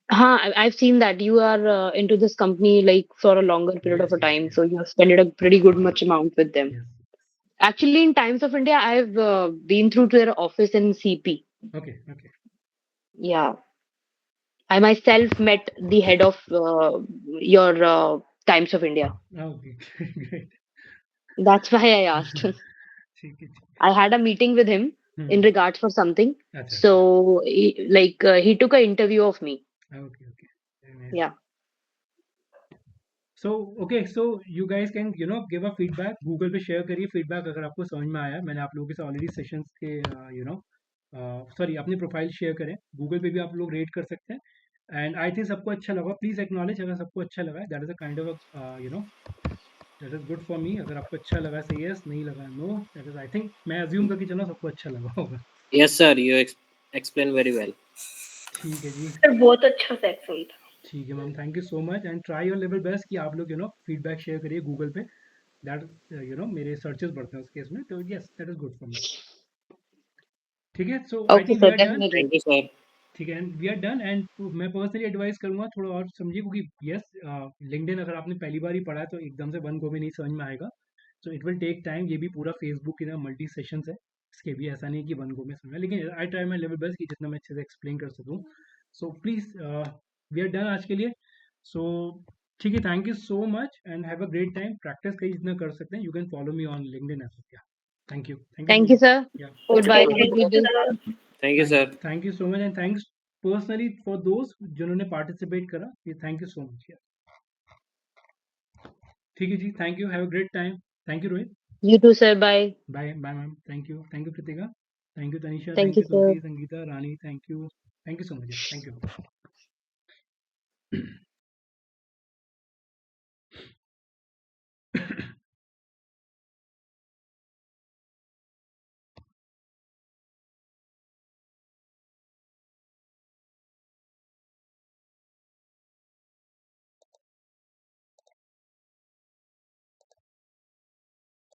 I've seen that you are into this company like for a longer period Yes, of a yes, time, yes, so you have spent a pretty good much amount with them. yes. Actually, in Times of India, I've been through to their office in CP. Okay, okay. Yeah, I myself met the head of your Times of India. Okay, great. That's why I asked. ठीक है, ठीक. I had a meeting with him in regards for something. अच्छा, So, he took an interview of me. okay, okay. Very nice. Yeah. So okay, so you guys can give a feedback. Google पे share करिए feedback अगर आपको समझ में आया. मैंने आप लोगों के साथ already sessions के sorry, अपनी प्रोफाइल शेयर करें. गूगल पे भी आप लोग रेट कर सकते हैं. एंड आई थिंक सबको अच्छा लगा. प्लीज एक्नॉलेज अगर सबको अच्छा लगा. That is a kind of that is good for me. अगर आपको अच्छा लगा से यस, नहीं लगा no. That is, I think मैं अज्यूम करके चलो सबको अच्छा लगा होगा. Yes, sir. You explain very well. ठीक है जी. सर बहुत अच्छा सेक्शन था. ठीक है ma'am, thank you so much. And try your level best कि आप लोग फीडबैक शेयर करिए गूगल पे. दैट मेरे सर्चेस बढ़ते हैं उस केस में. तो yes, that is good for me. ठीक है. So I Okay, think we sir, are done. definitely. Thank you, sir. ठीक है, and we are done. And मैं पर्सनली एडवाइस करूंगा थोड़ा और समझिए, क्योंकि यस, लिंक्डइन अगर आपने पहली बार ही पढ़ा है तो एकदम से वन गो में नहीं समझ में आएगा. So it will take time. ये भी पूरा फेसबुक की ना मल्टी सेशंस है. इसके भी ऐसा नहीं है कि वन गो में समझना, लेकिन I try my level best कि जितना मैं अच्छे से एक्सप्लेन कर सकूँ. So please, we are done आज के लिए. सो ठीक है, thank you so much and have a great time. Practice करिए जितना कर सकते हैं. You can follow me on LinkedIn as well. Thank you Thank you, so sir. Much. Yeah, Goodbye. Okay, thank you, sir. Thank you, sir. Thank you so much. And thanks personally for दोस्त जिन्होंने participate करा. ये thank you so much. ठीक है जी, thank you. Have a great time. Thank you Rohit. You too, sir. Bye. Bye bye ma'am. Thank you Kritika. Thank you Tanisha. Thank thank you, you sir. Sophie, Sangeeta, Rani. Thank you so much. Thank you.